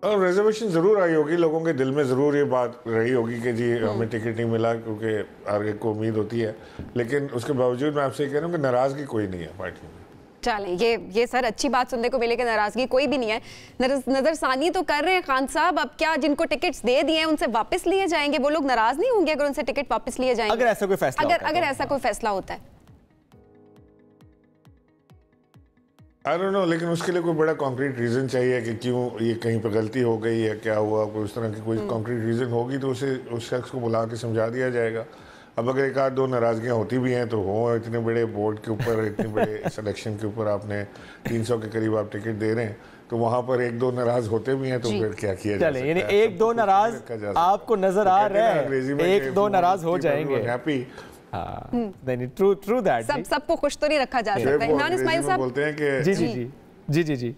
और रिजर्वेशन ज़रूर आई होगी, लोगों के दिल में ज़रूर ये बात रही होगी कि जी हमें टिकट नहीं मिला, क्योंकि आगे को उम्मीद होती है, लेकिन उसके बावजूद मैं आपसे कह रहा हूँ कि नाराज़गी कोई नहीं है पार्टी में। चलें, ये सर अच्छी बात सुनने को मिले कि नाराजगी कोई भी नहीं है। नजरसानी तो कर रहे हैं खान साहब, अब क्या जिनको टिकट्स दे दिए हैं उनसे वापस लिए जाएंगे? वो लोग नाराज नहीं होंगे अगर उनसे टिकट वापस लिए जाएंगे? अगर ऐसा कोई फैसला अगर ऐसा कोई फैसला होता है, आई डोंट नो, लेकिन उसके लिए कोई बड़ा कॉन्क्रीट रीज़न चाहिए कि क्यों ये कहीं पर गलती हो गई है, क्या हुआ, कोई उस तरह की कोई कॉन्क्रीट रीज़न होगी तो उसे उस शख्स को बुला के समझा दिया जाएगा। अब अगर एक आध दो नाराज़गियाँ होती भी हैं तो हो, इतने बड़े बोर्ड के ऊपर, इतने बड़े सिलेक्शन के ऊपर आपने 300 के करीब आप टिकट दे रहे हैं, तो वहाँ पर एक दो नाराज़ होते भी हैं तो फिर क्या किया जाए? यानी एक दो नाराज़ आपको नज़र आ रहा है, एक दो नाराज़ हो जाएंगे, हैप्पी। नहीं, ट्रू दैट। सबको खुश तो नहीं रखा जा सकता। इमरान इस्माइल साहब बोलते हैं कि जी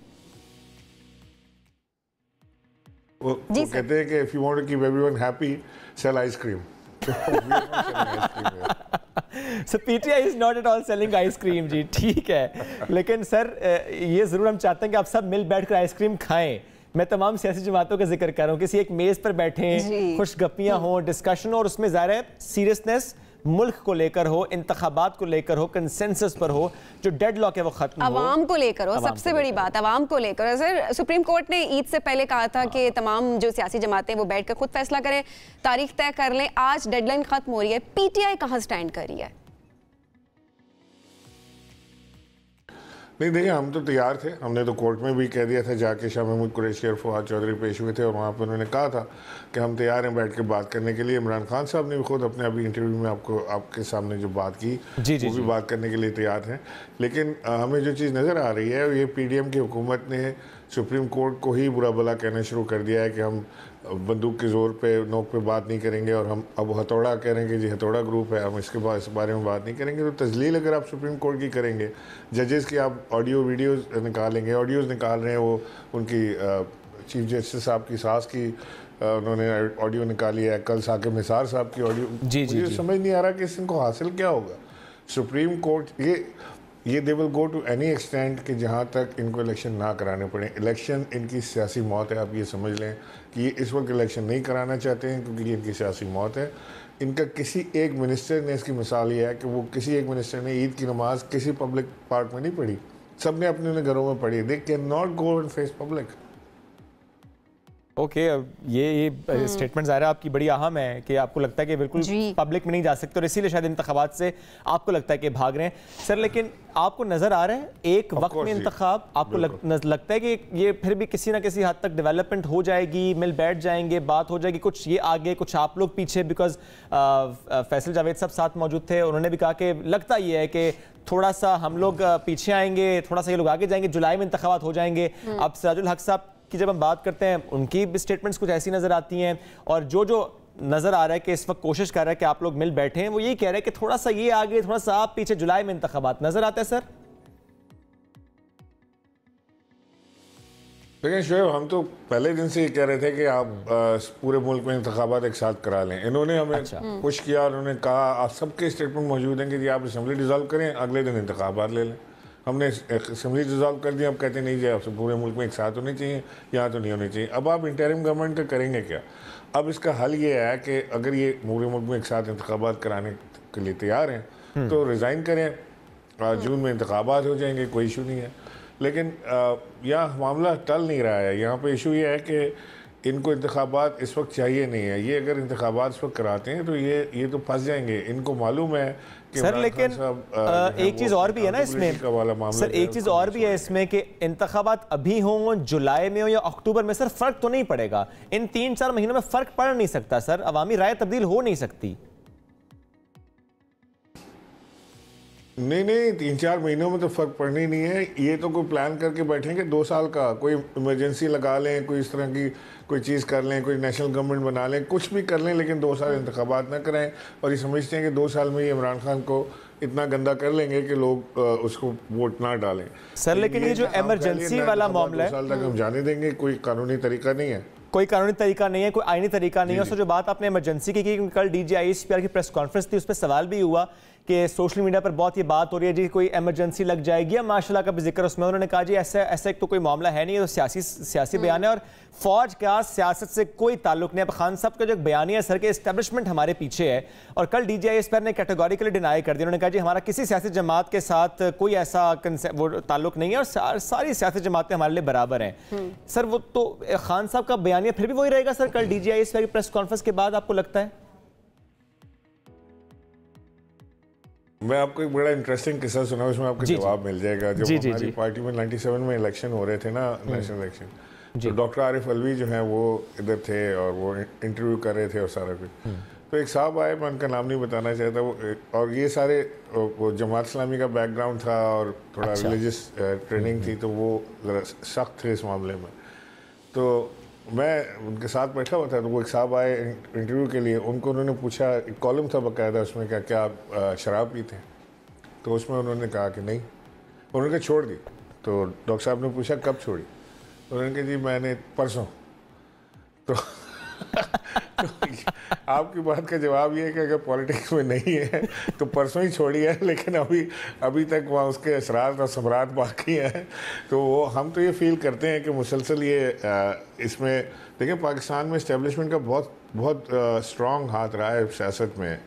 वो कहते हैं कि if you want to keep everyone happy, sell ice cream. So PTI is not at all selling ice cream जी, ठीक है, लेकिन सर ये ज़रूर हम चाहते हैं कि आप सब मिल बैठकर आइसक्रीम खाएं। मैं तमाम सियासी जमातों का जिक्र कर रहा हूँ, किसी एक मेज़ पर बैठें, खुश गप्पियाँ हों, डिस्कशन, और उसमें ज़ाहिर है सीरियसनेस मुल्क को लेकर हो, इंतखाबात को लेकर हो, कंसेंसस पर हो, जो डेडलॉक है वो खत्म हो, अवाम को लेकर हो, सबसे बड़ी बात अवाम को लेकर। सर सुप्रीम कोर्ट ने ईद से पहले कहा था कि तमाम जो सियासी जमातें वो बैठकर खुद फैसला करें, तारीख तय कर लें। आज डेडलाइन खत्म हो रही है, पीटीआई कहाँ स्टैंड कर रही है? नहीं, देखिए हम तो तैयार थे, हमने तो कोर्ट में भी कह दिया था जाके, शाह महमूद कुरैशी और फवाद चौधरी पेश हुए थे और वहाँ पर उन्होंने कहा था कि हम तैयार हैं बैठ के बात करने के लिए। इमरान खान साहब ने भी खुद अपने अभी इंटरव्यू में आपके सामने जो बात की वो भी बात करने के लिए तैयार हैं। लेकिन हमें जो चीज़ नज़र आ रही है, ये PDM की हुकूमत ने सुप्रीम कोर्ट को ही बुरा भला कहना शुरू कर दिया है कि हम बंदूक के ज़ोर पे नोक पे बात नहीं करेंगे, और हम अब हथौड़ा कह रहे हैं कि जी हथौड़ा ग्रुप है, हम इसके बाद इस बारे में बात नहीं करेंगे। तो तजलील अगर आप सुप्रीम कोर्ट की करेंगे, जजेस की आप ऑडियो वीडियोस निकालेंगे, ऑडियोज़ निकाल रहे हैं, वो उनकी चीफ जस्टिस साहब की सास की उन्होंने ऑडियो निकाली है, कल साकिब निसार साहब की ऑडियो। मुझे समझ नहीं आ रहा कि इनको हासिल क्या होगा। सुप्रीम कोर्ट ये they will go to any extent कि जहाँ तक इनको इलेक्शन ना कराने पड़े। इलेक्शन इनकी सियासी मौत है, आप ये समझ लें कि ये इस वक्त इलेक्शन नहीं कराना चाहते हैं क्योंकि ये इनकी सियासी मौत है। इनका किसी एक मिनिस्टर ने, इसकी मिसाल ये है कि वो किसी एक मिनिस्टर ने ईद की नमाज किसी पब्लिक पार्क में नहीं पढ़ी, सब ने अपने घरों में पढ़ी। They can not go and face public. Okay, ये स्टेटमेंट ज़ाहिर है आपकी बड़ी अहम है कि आपको लगता है कि बिल्कुल पब्लिक में नहीं जा सकते और इसीलिए शायद इंतखाबात से आपको लगता है कि भाग रहे हैं। सर लेकिन आपको नज़र आ रहा है एक वक्त में इंतखाब, आपको लगता है कि ये फिर भी किसी ना किसी हद तक डेवलपमेंट हो जाएगी, मिल बैठ जाएंगे, बात हो जाएगी, कुछ ये आगे कुछ आप लोग पीछे? बिकॉज फैसल जावेद साहब साथ मौजूद थे, उन्होंने भी कहा कि लगता ये है कि थोड़ा सा हम लोग पीछे आएंगे, थोड़ा सा ये लोग आगे जाएंगे, जुलाई में इंतखाबात हो जाएंगे। अब सिराजुल हक साहब की जब हम बात करते हैं, उनकी भी स्टेटमेंट्स कुछ ऐसी नज़र आती हैं, और जो नज़र आ रहा है कि इस वक्त कोशिश कर रहा है कि आप लोग मिल बैठे हैं, वो यही कह रहे हैं कि थोड़ा सा ये आगे, थोड़ा सा आप पीछे, जुलाई में इंतखाबात नज़र आता है। सर लेकिन शोएब, हम तो पहले दिन से ये कह रहे थे कि आप पूरे मुल्क में इंतखाबात एक साथ करा लें। इन्होंने हमें पुश किया और उन्होंने कहा, आप सबके स्टेटमेंट मौजूद हैं कि जी आप असम्बली डिज़ोल्व करें, अगले दिन इंतखाबात ले लें। हमने असम्बली डिज़ोल्व कर दिया, अब कहते नहीं जी आपसे पूरे मुल्क में एक साथ होनी चाहिए, यहाँ तो नहीं होनी चाहिए। अब आप इंटरिम गवर्नमेंट का करेंगे क्या? अब इसका हल ये है कि अगर ये पूरे मुल्क में एक साथ इंतखाबात कराने के लिए तैयार हैं तो रिज़ाइन करें, जून में इंतखाबात हो जाएंगे, कोई इशू नहीं है। लेकिन यहाँ मामला टल नहीं रहा है। यहाँ पे इशू ये है कि इनको इंतखाबात इस वक्त चाहिए नहीं है। ये अगर इंतखाबात इस वक्त कराते हैं तो ये तो फंस जाएंगे। इनको मालूम है कि सर लेकिन एक चीज़ और भी है ना इसमें सर, एक चीज़ और भी है इसमें कि इंतखाबात अभी हों, जुलाई में हो या अक्टूबर में, सर फ़र्क तो नहीं पड़ेगा। इन 3-4 महीनों में फ़र्क पड़ नहीं सकता सर, अवामी राय तब्दील हो नहीं सकती। नहीं 3-4 महीनों में तो फ़र्क पड़ना ही नहीं है। ये तो कोई प्लान करके बैठेंगे 2 साल का, कोई इमरजेंसी लगा लें, कोई इस तरह की कोई चीज़ कर लें, कोई नेशनल गवर्नमेंट बना लें, कुछ भी कर लें, लेकिन 2 साल इंतखाबात ना कराएं। और ये समझते हैं कि 2 साल में ये इमरान खान को इतना गंदा कर लेंगे कि लोग उसको वोट ना डालें। सर लेकिन ये जो इमरजेंसी वाला मामला है, 2 साल तक हम जाने देंगे, कोई कानूनी तरीका नहीं है, कोई कानूनी तरीका नहीं है, कोई आईनी तरीका नहीं है। और जो बात आपने इमरजेंसी की कल DGISPR की प्रेस कॉन्फ्रेंस थी, उस पर सवाल भी हुआ कि सोशल मीडिया पर बहुत ये बात हो रही है जी कोई इमरजेंसी लग जाएगी या माशाल्लाह का भी जिक्र, उसमें उन्होंने कहा जी ऐसा एक तो कोई मामला है नहीं, ये तो सियासी बयान है और फौज का सियासत से कोई ताल्लुक नहीं। अब खान साहब का जो बयान है सर के इस्टेब्लिशमेंट हमारे पीछे है, और कल DGISPR ने कैटेगोरिकली डिनाई कर दिया। उन्होंने कहा जी हमारा किसी सियासी जमात के साथ कोई ऐसा वो ताल्लुक नहीं है और सारी सियासी जमातें हमारे लिए बराबर हैं। सर वो तो खान साहब का बयान फिर भी वही रहेगा सर कल DGISPR की प्रेस कॉन्फ्रेंस के बाद, आपको लगता है? मैं आपको एक बड़ा इंटरेस्टिंग किस्सा सुना, उसमें आपको जवाब मिल जाएगा। जब हमारी पार्टी में 97 में इलेक्शन हो रहे थे ना, नेशनल इलेक्शन, तो डॉक्टर आरिफ अलवी जो हैं वो इधर थे और वो इंटरव्यू कर रहे थे और सारा कुछ। तो एक साहब आए, मैं उनका नाम नहीं बताना चाहता, वो और ये सारे वो जमात इस्लामी का बैकग्राउंड था और थोड़ा रिलीजियस ट्रेनिंग थी, तो वो ज़रा सख्त थे इस मामले में। तो मैं उनके साथ बैठा हुआ था, तो वो एक साहब आए इंटरव्यू के लिए। उनको उन्होंने पूछा, एक कॉलम था बाकायदा उसमें, क्या आप शराब पीते हैं? तो उसमें उन्होंने कहा कि नहीं, उन्होंने कहा छोड़ दी। तो डॉक्टर साहब ने पूछा कब छोड़ी? उन्होंने कहा जी मैंने परसों। तो आपकी बात का जवाब ये है कि अगर पॉलिटिक्स में नहीं है तो परसों ही छोड़ी है, लेकिन अभी तक वहाँ उसके असरात और समरात बाकी हैं। तो वो हम तो ये फील करते हैं कि मुसलसल ये इसमें देखिए पाकिस्तान में इस्टेब्लिशमेंट का बहुत स्ट्रॉन्ग हाथ रहा है सियासत में,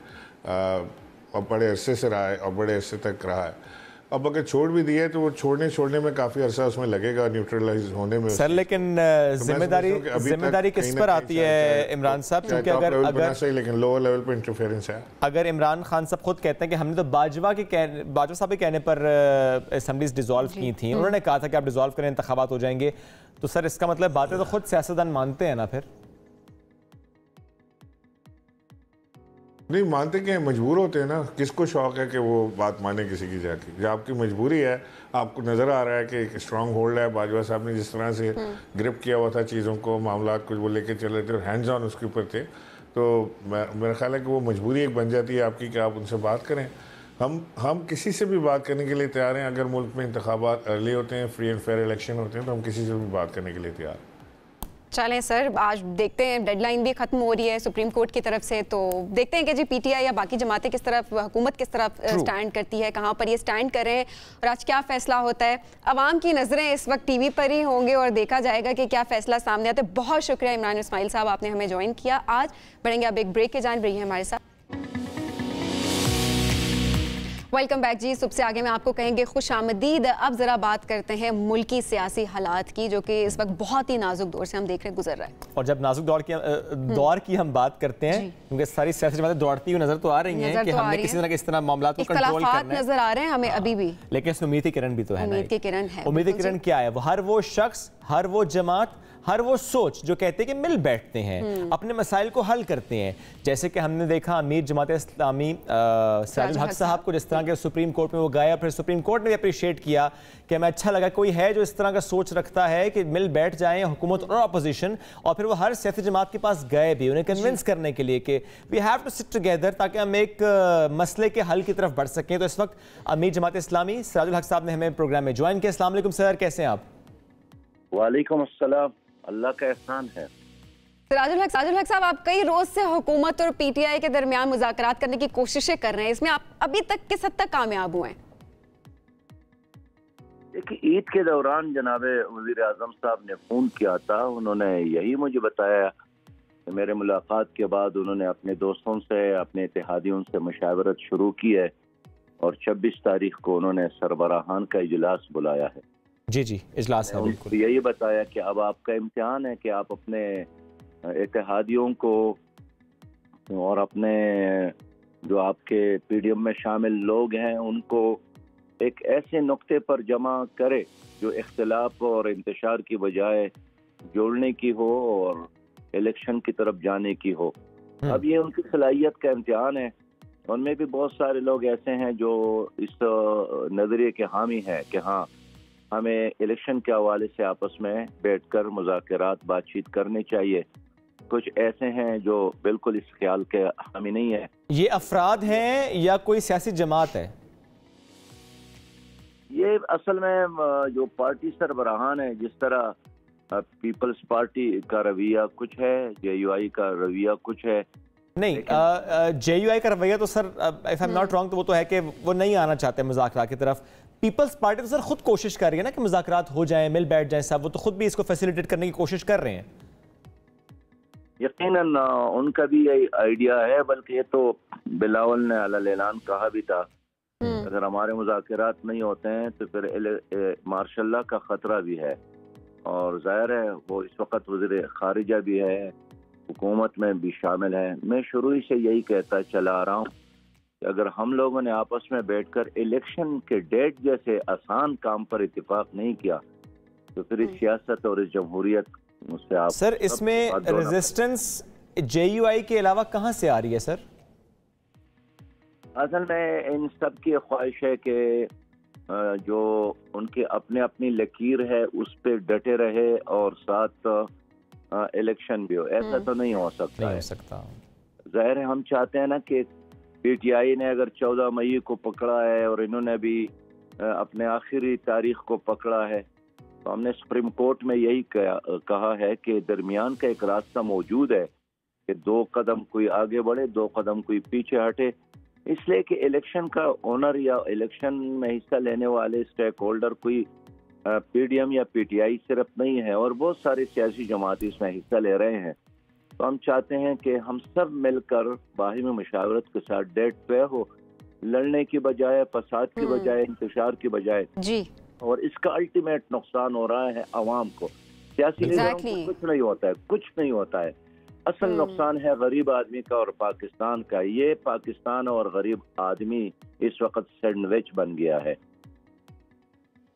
और बड़े अरसे से रहा है और बड़े अरसे तक रहा है। अब अगर छोड़ भी दिया है तो वो छोड़ने में काफ़ी अरसा उसमें लगेगा न्यूट्रलाइज होने में सर। लेकिन जिम्मेदारी किस पर आती है इमरान साहब? क्योंकि अगर सही, लेकिन लोअर लेवल पे इंटरफेरेंस है। अगर इमरान खान साहब खुद कहते हैं कि हमने तो बाजवा साहब के कहने पर असेंबलीज डिसॉल्व की थी, उन्होंने कहा था कि आप डिसॉल्व करें इंतखाबात हो जाएंगे, तो सर इसका मतलब बातें तो खुद सियासतदान मानते हैं ना फिर? नहीं मानते क्या, मजबूर होते हैं ना। किसको शौक है कि वो बात माने किसी की जाके? जब आपकी मजबूरी है, आपको नज़र आ रहा है कि एक स्ट्रॉन्ग होल्ड है, बाजवा साहब ने जिस तरह से ग्रिप किया हुआ था चीज़ों को, मामला कुछ वो लेके चल रहे थे और हैंड्स ऑन उसके ऊपर थे, तो मेरा ख्याल है कि वो मजबूरी एक बन जाती है आपकी कि आप उनसे बात करें। हम किसी से भी बात करने के लिए तैयार हैं। अगर मुल्क में इंतखाबात अर्ली होते हैं, फ्री एंड फेयर इलेक्शन होते हैं, तो हम किसी से भी बात करने के लिए तैयार हैं। चलें सर, आज देखते हैं डेडलाइन भी खत्म हो रही है सुप्रीम कोर्ट की तरफ से, तो देखते हैं कि जी PTI या बाकी जमातें किस तरफ, हुकूमत किस तरफ स्टैंड करती है, कहाँ पर ये स्टैंड कर रहे हैं और आज क्या फैसला होता है। अवाम की नज़रें इस वक्त TV पर ही होंगे और देखा जाएगा कि क्या फैसला सामने आता है। बहुत शुक्रिया इमरान इस्माइल साहब, आपने हमें ज्वाइन किया। आज बढ़ेंगे अब एक ब्रेक के जान, रहिए हमारे साथ। वेलकम बैक जी। सुबह से आगे में आपको कहेंगे खुश आमदीद। अब जरा बात करते हैं मुल्की सियासी हालात की, जो कि इस वक्त बहुत ही नाजुक दौर से हम देख रहे हैं गुजर रहा है। और जब नाजुक दौर की हम बात करते हैं, क्योंकि सारी सियासी जमातें दौड़ती हुई नजर तो आ रही हैं कि हमने किसी तरह इस तरह मामला को कंट्रोल करना है, नजर आ रहे हैं हमें अभी भी, लेकिन इसमें उम्मीद की किरण भी तो है। उम्मीद की किरण है। उम्मीद की किरण क्या है? हर वो शख्स, हर वो जमात, हर वो सोच जो कहते हैं कि मिल बैठते हैं, अपने मसाइल को हल करते हैं। जैसे कि हमने देखा अमीर जमात इस्लामी सिराजुल हक साहब को जिस तरह के सुप्रीम कोर्ट में वो गए, फिर सुप्रीम कोर्ट ने भी अप्रिशिएट किया कि हमें अच्छा लगा कोई है जो इस तरह का सोच रखता है कि मिल बैठ जाएं हुकूमत और अपोजिशन। और फिर वो हर सियासी जमात के पास गए भी उन्हें कन्विंस करने के लिए कि we have to sit together, ताकि हम एक मसले के हल की तरफ बढ़ सकें। तो इस वक्त अमीर जमात इस्लामी सिराजुल हक साहब ने हमें प्रोग्राम में ज्वाइन किया। अस्सलाम वालेकुम सर, कैसे हैं आप? वालेकुम अस्सलाम, अल्लाह का एहसान है। सिराजुल हक साहब, आप कई रोज से हुकूमत और PTI के दरमियान मुज़ाकरात करने की कोशिशें कर रहे हैं, इसमें आप अभी तक किस हद तक कामयाब हुए हैं? देखिए, ईद के दौरान जनाबे वज़ीर आज़म साहब ने फ़ोन किया था, उन्होंने यही मुझे बताया कि मेरे मुलाकात के बाद उन्होंने अपने दोस्तों से, अपने इत्तेहादियों से मुशावरत शुरू की है और 26 तारीख को उन्होंने सरबराहान का इजलास बुलाया है। जी जी, इजलास है बिल्कुल। यही बताया कि अब आपका इम्तिहान है कि आप अपने इत्तेहादियों को और अपने जो आपके पीडीएम में शामिल लोग हैं उनको एक ऐसे नुक्ते पर जमा करे जो इख्तिलाफ और इंतशार की बजाय जोड़ने की हो और इलेक्शन की तरफ जाने की हो। अब ये उनकी सलाहियत का इम्तिहान है। उनमें भी बहुत सारे लोग ऐसे हैं जो इस नजरिए के हामी हैं कि हाँ, हमें इलेक्शन के हवाले से आपस में बैठकर मुज़ाकरात बातचीत करनी चाहिए। कुछ ऐसे हैं जो बिल्कुल इस ख्याल के हामी नहीं है। ये अफराद हैं या कोई सियासी जमात है? ये असल में जो पार्टी सरबराहान है, जिस तरह पीपल्स पार्टी का रवैया कुछ है, JUI का रवैया कुछ है। नहीं, JUI का रवैया तो sir, if I am not wrong, तो वो तो है कि वो नहीं आना चाहते मुज़ाकरात की तरफ। पीपल्स पार्टी तो सर खुद कोशिश कर रही है ना कि मुज़ाकरात हो जाएं, मिल बैठ जाएं सब। वो तो खुद भी इसको फैसिलिटेट करने की कोशिश कर रहे हैं। यकीनन उनका भी यही आइडिया है, बल्कि ये तो बिलावल ने अलल ऐलान कहा भी था, अगर हमारे मुज़ाकरात नहीं होते हैं तो फिर मार्शल लॉ का खतरा भी है। और जाहिर है वो इस वक्त वज़ीर खारिजा भी है, हुकूमत में भी शामिल है। मैं शुरू ही से यही कहता चला आ रहा हूँ कि अगर हम लोगों ने आपस में बैठकर इलेक्शन के डेट जैसे आसान काम पर इत्तेफाक नहीं किया तो फिर इस सियासत और इस जमहूरियत से आप सर, इसमें रेजिस्टेंस JUI के अलावा कहाँ से आ रही है सर? असल में इन सब की ख्वाहिश है कि जो उनकी अपने अपनी लकीर है उस पर डटे रहे और साथ इलेक्शन भी हो। ऐसा तो नहीं हो सकता, नहीं हो सकता। जाहिर है हम चाहते हैं ना कि PTI ने अगर 14 मई को पकड़ा है और इन्होंने भी अपने आखिरी तारीख को पकड़ा है, तो हमने सुप्रीम कोर्ट में यही कहा है कि दरमियान का एक रास्ता मौजूद है कि 2 कदम कोई आगे बढ़े, 2 कदम कोई पीछे हटे। इसलिए कि इलेक्शन का ओनर या इलेक्शन में हिस्सा लेने वाले स्टेक होल्डर कोई PDM या PTI सिर्फ नहीं है, और बहुत सारी सियासी जमात इसमें हिस्सा ले रहे हैं। तो हम चाहते हैं कि हम सब मिलकर बाहिमी मुशावरत के साथ डेट पे हो, लड़ने की बजाय, फसाद की बजाय, इंतशार की बजाय जी। और इसका अल्टीमेट नुकसान हो रहा है आवाम को। सियासी लीडरों को कुछ नहीं होता है, कुछ नहीं होता है। असल नुकसान है गरीब आदमी का और पाकिस्तान का। ये पाकिस्तान और गरीब आदमी इस वक्त सैंडविच बन गया है।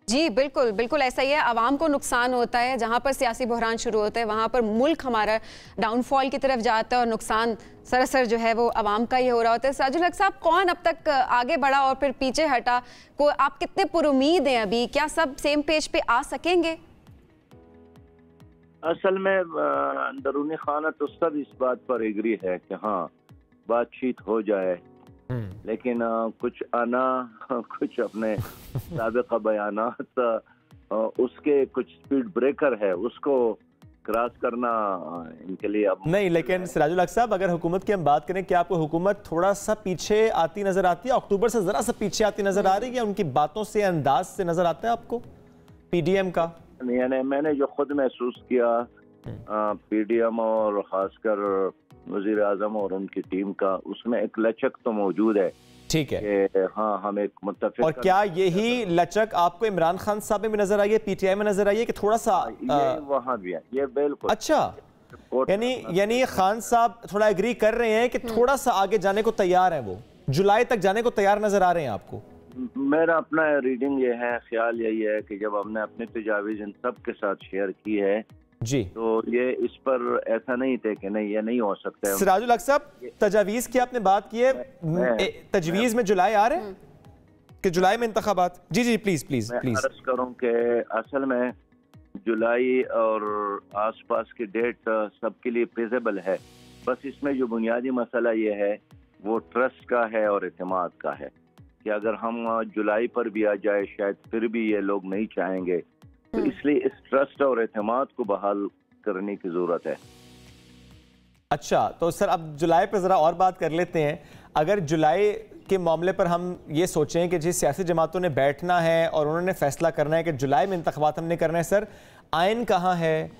जी बिल्कुल बिल्कुल ऐसा ही है। आवाम को नुकसान होता है, जहाँ पर सियासी बहरान शुरू होता है वहाँ पर मुल्क हमारा डाउनफॉल की तरफ जाता है और नुकसान सरासर जो है वो आवाम का ही हो रहा होता है। सिराजुल हक साहब, कौन अब तक आगे बढ़ा और फिर पीछे हटा, को आप कितने पुरुमीद हैं अभी? क्या सब सेम पेज पे आ सकेंगे? असल में अंदरूनी खाना तो सब इस बात पर एग्री है कि हाँ बातचीत हो जाए, लेकिन कुछ कुछ अपने साबिक़ा बयानात उसके कुछ स्पीड ब्रेकर है, उसको क्रॉस करना इनके लिए अब नहीं। लेकिन सिराजुल हक साहब, अगर हुकूमत की हम बात करें, क्या आपको हुकूमत थोड़ा सा पीछे आती नजर आती है? अक्टूबर से जरा सा पीछे आती नजर आ रही है? उनकी बातों से, अंदाज से नजर आता है आपको PDM का? यानी मैंने जो खुद महसूस किया PDM और खासकर वजीर आजम और उनकी टीम का, उसमें एक लचक तो मौजूद है। ठीक है, हाँ, हम एक मुत्तफिक। और क्या यही लचक आपको इमरान खान साहब में भी नजर आई है, PTI में नजर आई है कि थोड़ा सा ये वहाँ भी है? ये बिल्कुल अच्छा। यानी खान साहब थोड़ा एग्री कर रहे हैं कि थोड़ा सा आगे जाने को तैयार है, वो जुलाई तक जाने को तैयार नजर आ रहे हैं आपको? मेरा अपना रीडिंग ये है, ख्याल यही है कि जब हमने अपनी तजावीज़ इन सब के साथ शेयर की है जी, तो ये इस पर ऐसा नहीं थे कि नहीं ये नहीं हो सकता है। सिराजुल हक साहब, तजावीज़ की आपने बात की है, तजवीज़ में जुलाई आ रहे हैं कि जुलाई में इंतखाबात? जी जी, प्लीज प्लीज प्लीज अर्ज करूं कि असल में जुलाई और आसपास की डेट सबके लिए फिजिबल है, बस इसमें जो बुनियादी मसला ये है वो ट्रस्ट का है और एतमाद का है कि अगर हम जुलाई पर भी आ जाए शायद फिर भी ये लोग नहीं चाहेंगे, तो इसलिए इस ट्रस्ट और एतमाद को बहाल करने की जरूरत है। अच्छा, तो सर अब जुलाई पर जरा और बात कर लेते हैं। अगर जुलाई के मामले पर हम ये सोचें कि जिस सियासी जमातों ने बैठना है और उन्होंने फैसला करना है कि जुलाई में इंतखाबात हमने करना है, सर आइन कहाँ है,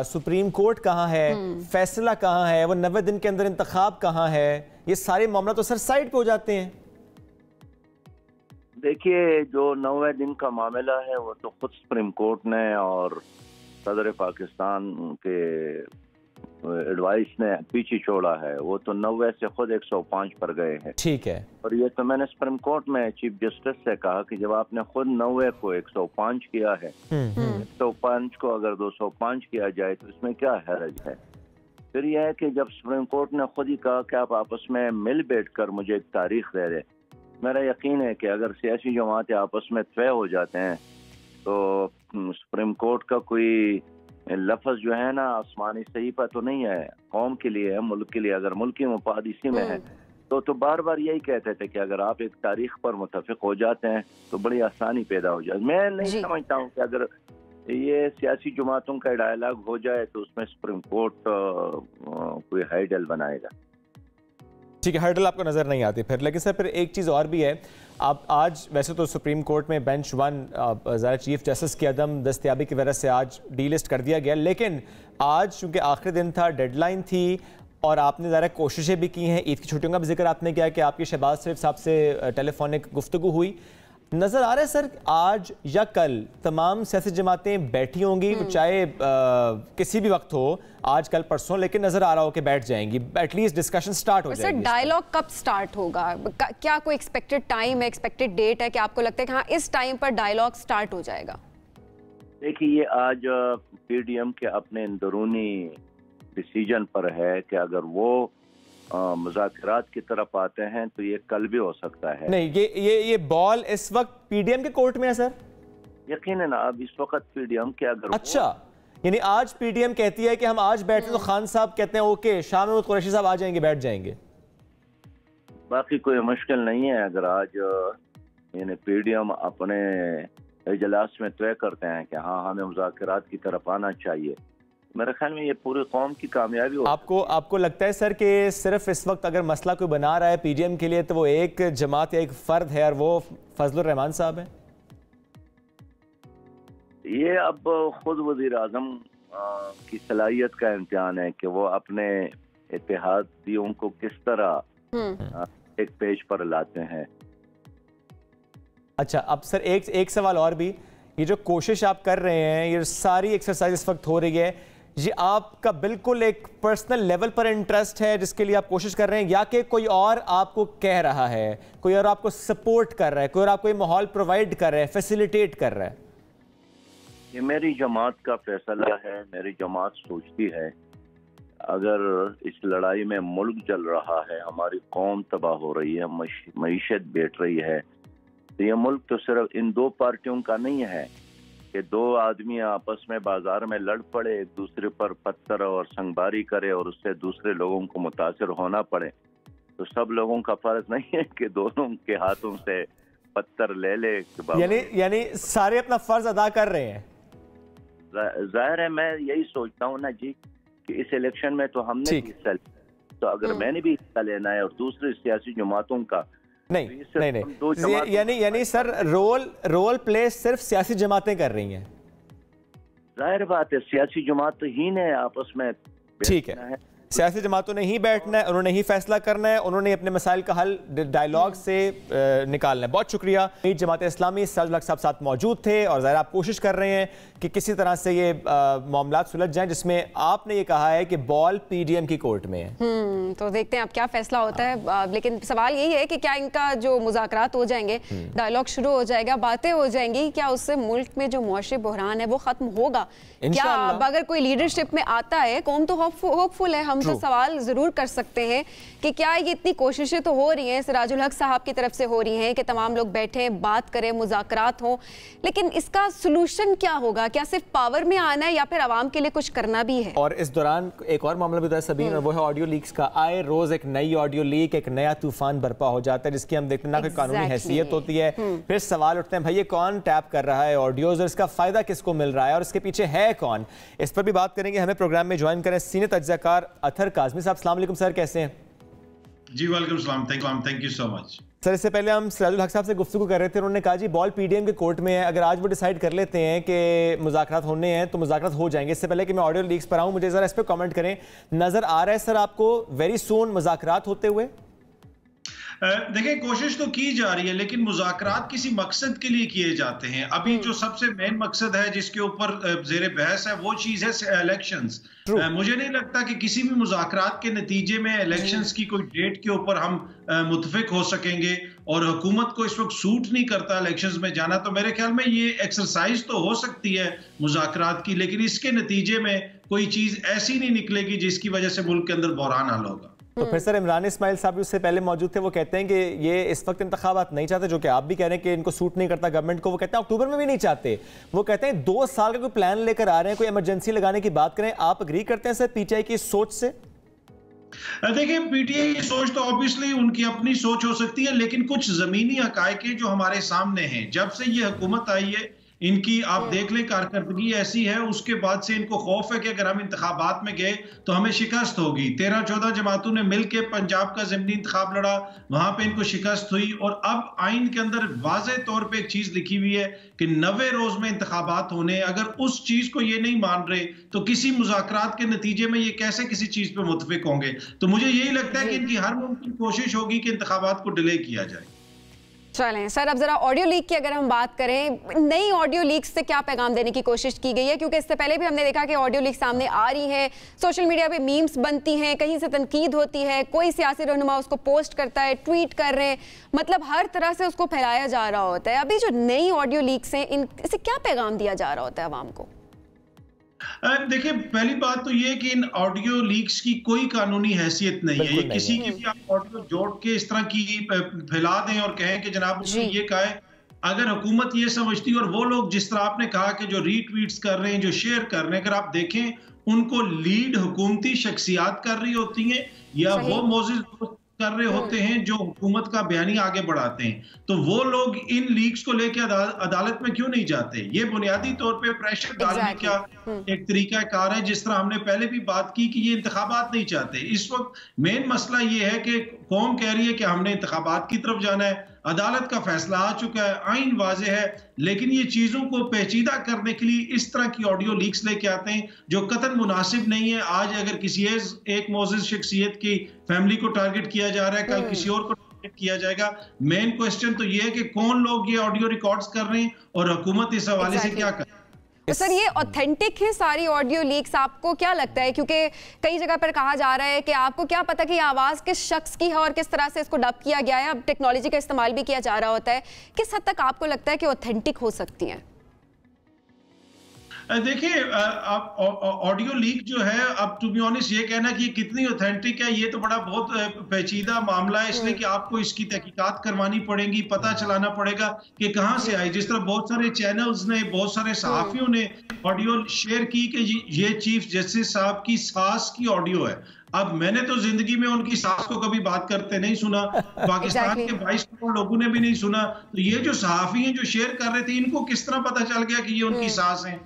सुप्रीम कोर्ट कहाँ है, फैसला कहाँ है, वो 90 दिन के अंदर इंतखाब कहाँ है, ये सारे मामला तो सर साइड पे हो जाते हैं। देखिए, जो 9वें दिन का मामला है वो तो खुद सुप्रीम कोर्ट ने और सदर पाकिस्तान के एडवाइस ने पीछे छोड़ा है। वो तो 90 से खुद 105 पर गए हैं। ठीक है। और ये तो मैंने सुप्रीम कोर्ट में चीफ जस्टिस से कहा कि जब आपने खुद 90 को 105 किया है, 105 को अगर 205 किया जाए तो इसमें क्या हर्ज है। फिर यह है कि जब सुप्रीम कोर्ट ने खुद ही कहा कि आप आपस में मिल बैठ कर मुझे एक तारीख दे रहे, मेरा यकीन है कि अगर सियासी जमातें आपस में तय हो जाते हैं तो सुप्रीम कोर्ट का कोई लफ्ज जो है ना आसमानी सहीफा तो नहीं है, कौम के लिए है, मुल्क के लिए। अगर मुल्क की मुफाद इसी में है तो बार बार यही कहते थे कि अगर आप एक तारीख पर मुतफिक हो जाते हैं तो बड़ी आसानी पैदा हो जाए। मैं नहीं समझता हूँ कि अगर ये सियासी जमातों का डायलॉग हो जाए तो उसमें सुप्रीम कोर्ट कोई हाइडल बनाएगा। ठीक है, हर्डल आपको नज़र नहीं आती फिर। लेकिन सर फिर एक चीज़ और भी है, आप आज वैसे तो सुप्रीम कोर्ट में बेंच 1 ज़रा चीफ जस्टिस की अदम दस्तयाबी की वजह से आज डीलिस्ट कर दिया गया, लेकिन आज चूँकि आखिरी दिन था, डेडलाइन थी और आपने ज़रा कोशिशें भी की हैं, ईद की छुट्टियों का भी जिक्र आपने किया कि आपकी शहबाज शरीफ साहब से टेलीफोनिक गुफ्तगू हुई। नज़र आ रहा है सर आज या कल तमाम सियासी जमातें बैठी होंगी, चाहे किसी भी वक्त हो, आज कल परसों, लेकिन नज़र आ रहा हो कि बैठ जाएंगी, एटलीस्ट डिस्कशन स्टार्ट हो जाएगी। सर डायलॉग कब स्टार्ट होगा? क्या कोई एक्सपेक्टेड टाइम है, एक्सपेक्टेड डेट है कि आपको लगता है कि हाँ इस टाइम पर डायलॉग स्टार्ट हो जाएगा? देखिए, ये आज पीडीएम के अपने अंदरूनी डिसीजन पर है कि अगर वो मुज़ाकरात की तरफ आते हैं तो ये कल भी हो सकता है। नहीं, ये बॉल इस वक्त पीडीएम के कोर्ट में है सर? यकीनन अब इस वक्त पीडीएम के अगर अच्छा, यानी आज पीडीएम कहती है कि हम आज बैठे तो खान साहब कहते हैं ओके, शाह महमूद कुरैशी साहब आ जाएंगे, बैठ जाएंगे। बाकी कोई मुश्किल नहीं है। अगर आज यानी पीडीएम अपने इजलास में तय करते हैं कि हाँ हमें मुज़ाकरात की तरफ आना चाहिए, मेरे ख्याल में ये पूरी कौम की कामयाबी हो। आपको लगता है सर कि सिर्फ इस वक्त अगर मसला कोई बना रहा है पीडीएम के लिए तो वो एक जमात या एक फर्द है और वो फजलुर रहमान साहब है? ये अब खुद वजीर आजम की सलाहियत का इम्तिहान है कि वो अपने इत्तेहादियों को किस तरह एक पेज पर लाते हैं। अच्छा, अब सर एक सवाल और भी, ये जो कोशिश आप कर रहे हैं, ये सारी एक्सरसाइज इस वक्त हो रही है, ये आपका बिल्कुल एक पर्सनल लेवल पर इंटरेस्ट है जिसके लिए आप कोशिश कर रहे हैं, या कि कोई और आपको कह रहा है, कोई और आपको सपोर्ट कर रहा है, कोई और आपको ये माहौल प्रोवाइड कर रहा है, फैसिलिटेट कर रहा है? ये मेरी जमात का फैसला है। मेरी जमात सोचती है अगर इस लड़ाई में मुल्क जल रहा है, हमारी कौम तबाह हो रही है, मईशत बैठ रही है, तो ये मुल्क तो सिर्फ इन दो पार्टियों का नहीं है कि दो आदमी आपस में बाजार में लड़ पड़े, एक दूसरे पर पत्थर और संगबारी करे और उससे दूसरे लोगों को मुतासिर होना पड़े। तो सब लोगों का फर्ज नहीं है कि दोनों के हाथों से पत्थर ले ले। यानी सारे अपना फर्ज अदा कर रहे हैं। जाहिर है, मैं यही सोचता हूँ ना जी कि इस इलेक्शन में तो हमने भी हिस्सा लिया, तो अगर मैंने भी हिस्सा लेना है और दूसरी सियासी जमातों का नहीं, यानी सर रोल प्ले सिर्फ सियासी जमातें कर रही हैं। जाहिर बात है, सियासी जमात ही ने आपस में, ठीक है, सियासी जमातों ने ही बैठना है, उन्होंने ही फैसला करना है, उन्होंने अपने मसाइल का हल डायलॉग से निकालना है। बहुत शुक्रिया। जमात इस्लामी सराजुल हक साहब साथ मौजूद थे और ज़ाहिर आप कोशिश कर रहे हैं कि किसी तरह से ये मामला सुलझ जाएं, जिसमें आपने ये कहा है कि बॉल पीडीएम की कोर्ट में है। तो देखते हैं अब क्या फैसला होता है। लेकिन सवाल यही है कि क्या इनका जो मुज़ाकरात हो जाएंगे, डायलॉग शुरू हो जाएगा, बातें हो जाएंगी, क्या उससे मुल्क में जो मुआशी बहरान है वो खत्म होगा? क्या अगर कोई लीडरशिप में आता है, कौम तो होपफुल है, हम तो सवाल जरूर कर सकते हैं कि क्या ये इतनी कोशिशें तो हो रही हैं, सराजुल हक साहब की तरफ से हो रही हैं कि तमाम लोग बैठे बात करें, मुज़ाकरात हो, लेकिन इसका सोल्यूशन क्या होगा? क्या सिर्फ पावर में आना है या फिर आवाम के लिए कुछ करना भी है? और इस दौरान एक और मामला भी होता है सबीन, और वो है ऑडियो लीक्स का। आए रोज एक नई ऑडियो लीक, एक नया तूफान बर्पा हो जाता है जिसकी हम देखते हैं ना कोई कानूनी हैसियत होती है। फिर सवाल उठते हैं भाई ये कौन टैप कर रहा है ऑडियोज और इसका फायदा किसको मिल रहा है और इसके पीछे है कौन? इस पर भी बात करेंगे। हमें प्रोग्राम में ज्वाइन करें सीनियर तज्ज़ियाकार अतहर काज़मी साहब। अस्सलाम वालेकुम सर, कैसे हैं? जी वालेकुम सलाम, thank you so much. Sir, इससे पहले हम सराजुल हक साहब से गुफ्तगू कर रहे थे, उन्होंने कहा जी बॉल पीडीएम के कोर्ट में है, अगर आज वो डिसाइड कर लेते हैं कि मुज़ाकरात होने हैं तो मुज़ाकरात हो जाएंगे। इससे पहले कि मैं ऑडियो लीक्स पर आऊँ, मुझे ज़रा इस पर कमेंट करें, नज़र आ रहा है सर आपको वेरी सून मुज़ाकरात होते हुए? देखिए, कोशिश तो की जा रही है, लेकिन मुज़ाकरात किसी मकसद के लिए किए जाते हैं। अभी जो सबसे मेन मकसद है जिसके ऊपर ज़ेरे बहस है वो चीज़ है इलेक्शंस। मुझे नहीं लगता कि किसी भी मुज़ाकरात के नतीजे में इलेक्शंस की कोई डेट के ऊपर हम मुत्तफिक हो सकेंगे, और हुकूमत को इस वक्त सूट नहीं करता इलेक्शंस में जाना। तो मेरे ख्याल में ये एक्सरसाइज तो हो सकती है मुज़ाकरात की, लेकिन इसके नतीजे में कोई चीज़ ऐसी नहीं निकलेगी जिसकी वजह से मुल्क के अंदर बहरान हाल होगा। प्रोफेसर इमरान इस्माइल साहब उससे पहले मौजूद थे, वो कहते हैं कि ये इस वक्त इंतखाबात नहीं चाहते, जो कि आप भी कह रहे हैं कि इनको सूट नहीं करता गवर्नमेंट को। वो कहते हैं अक्टूबर में भी नहीं चाहते। वो कहते हैं 2 साल का कोई प्लान लेकर आ रहे हैं, कोई इमरजेंसी लगाने की बात करें। आप एग्री करते हैं सर पीटीआई की सोच से? देखिए, पीटीआई की सोच तो ऑब्वियसली उनकी अपनी सोच हो सकती है, लेकिन कुछ जमीनी हकायक जो हमारे सामने हैं, जब से ये हुकूमत आई है इनकी आप देख लें कारकर्दगी ऐसी है, उसके बाद से इनको खौफ है कि अगर हम इंतखाबात में गए तो हमें शिकस्त होगी। 13-14 जमातों ने मिलकर पंजाब का ज़मीनी इंतखाब लड़ा, वहां पे इनको शिकस्त हुई, और अब आइन के अंदर वाज़े तौर पे एक चीज लिखी हुई है कि 90 रोज में इंतखाबात होने। अगर उस चीज को ये नहीं मान रहे तो किसी मुज़ाकरात के नतीजे में ये कैसे किसी चीज पे मुत्तफिक होंगे? तो मुझे यही लगता है कि इनकी हर मुमकिन कोशिश होगी कि इंतखाबात को डिले किया जाए। चलें सर, अब जरा ऑडियो लीक की अगर हम बात करें, नई ऑडियो लीक से क्या पैगाम देने की कोशिश की गई है? क्योंकि इससे पहले भी हमने देखा कि ऑडियो लीक सामने आ रही है, सोशल मीडिया पे मीम्स बनती हैं, कहीं से तनकीद होती है, कोई सियासी रहनुमा उसको पोस्ट करता है, ट्वीट कर रहे हैं, मतलब हर तरह से उसको फैलाया जा रहा होता है। अभी जो नई ऑडियो लीक्स हैं, इनसे क्या पैगाम दिया जा रहा होता है आवाम को? देखिए, पहली बात तो ये कि इन ऑडियो लीक्स की कोई कानूनी हैसियत नहीं है। ये किसी की भी आप ऑडियो जोड़ के इस तरह की फैला दें और कहें कि जनाब उसने ये कहा है। अगर हुकूमत ये समझती है, और वो लोग जिस तरह आपने कहा कि जो रीट्वीट्स कर रहे हैं, जो शेयर कर रहे हैं, अगर आप देखें उनको लीड हुकूमती शख्सियात कर रही होती हैं, या वो मोजिज़ कर रहे होते हैं जो हुकूमत का बयानी आगे बढ़ाते हैं, तो वो लोग इन लीक्स को लेकर अदालत में क्यों नहीं जाते? ये बुनियादी तौर पे प्रेशर डालने का एक तरीका कार है, जिस तरह हमने पहले भी बात की कि ये इंतखाबात नहीं चाहते। इस वक्त मेन मसला ये है कि कौम कह रही है कि हमने इंतखाबात की तरफ जाना है, अदालत का फैसला आ चुका है, आइन वाज़े है, लेकिन ये चीजों को पेचीदा करने के लिए इस तरह की ऑडियो लीक्स लेके आते हैं जो कतन मुनासिब नहीं है। आज अगर किसी एक मोअज़्ज़िज़ शख्सियत की फैमिली को टारगेट किया जा रहा है, कल किसी और को टारगेट किया जाएगा। मेन क्वेश्चन तो ये है कि कौन लोग ये ऑडियो रिकॉर्ड्स कर रहे हैं और हुकूमत इस हवाले से क्या कर रही है। तो सर, ये ऑथेंटिक है सारी ऑडियो लीक्स? आपको क्या लगता है? क्योंकि कई जगह पर कहा जा रहा है कि आपको क्या पता कि आवाज़ किस शख्स की है और किस तरह से इसको डब किया गया है। अब टेक्नोलॉजी का इस्तेमाल भी किया जा रहा होता है। किस हद तक आपको लगता है कि ऑथेंटिक हो सकती हैं? देखिए, ऑडियो लीक जो है, अब टू बी ऑनेस्ट ये कहना कि कितनी ऑथेंटिक है, ये तो बड़ा बहुत पेचीदा मामला है, इसलिए कि आपको इसकी तहकीकात करवानी पड़ेगी, पता चलाना पड़ेगा कि कहां से आई। जिस तरह बहुत सारे चैनल्स ने, बहुत सारे सहाफियों ने ऑडियो शेयर की कि ये चीफ जस्टिस साहब की सास की ऑडियो है। अब मैंने तो जिंदगी में उनकी सास को कभी बात करते नहीं सुना, पाकिस्तान के 22 करोड़ लोगों ने भी नहीं सुना, तो ये जो सहाफी हैं जो शेयर कर रहे थे, इनको किस तरह पता चल गया कि ये उनकी सास है?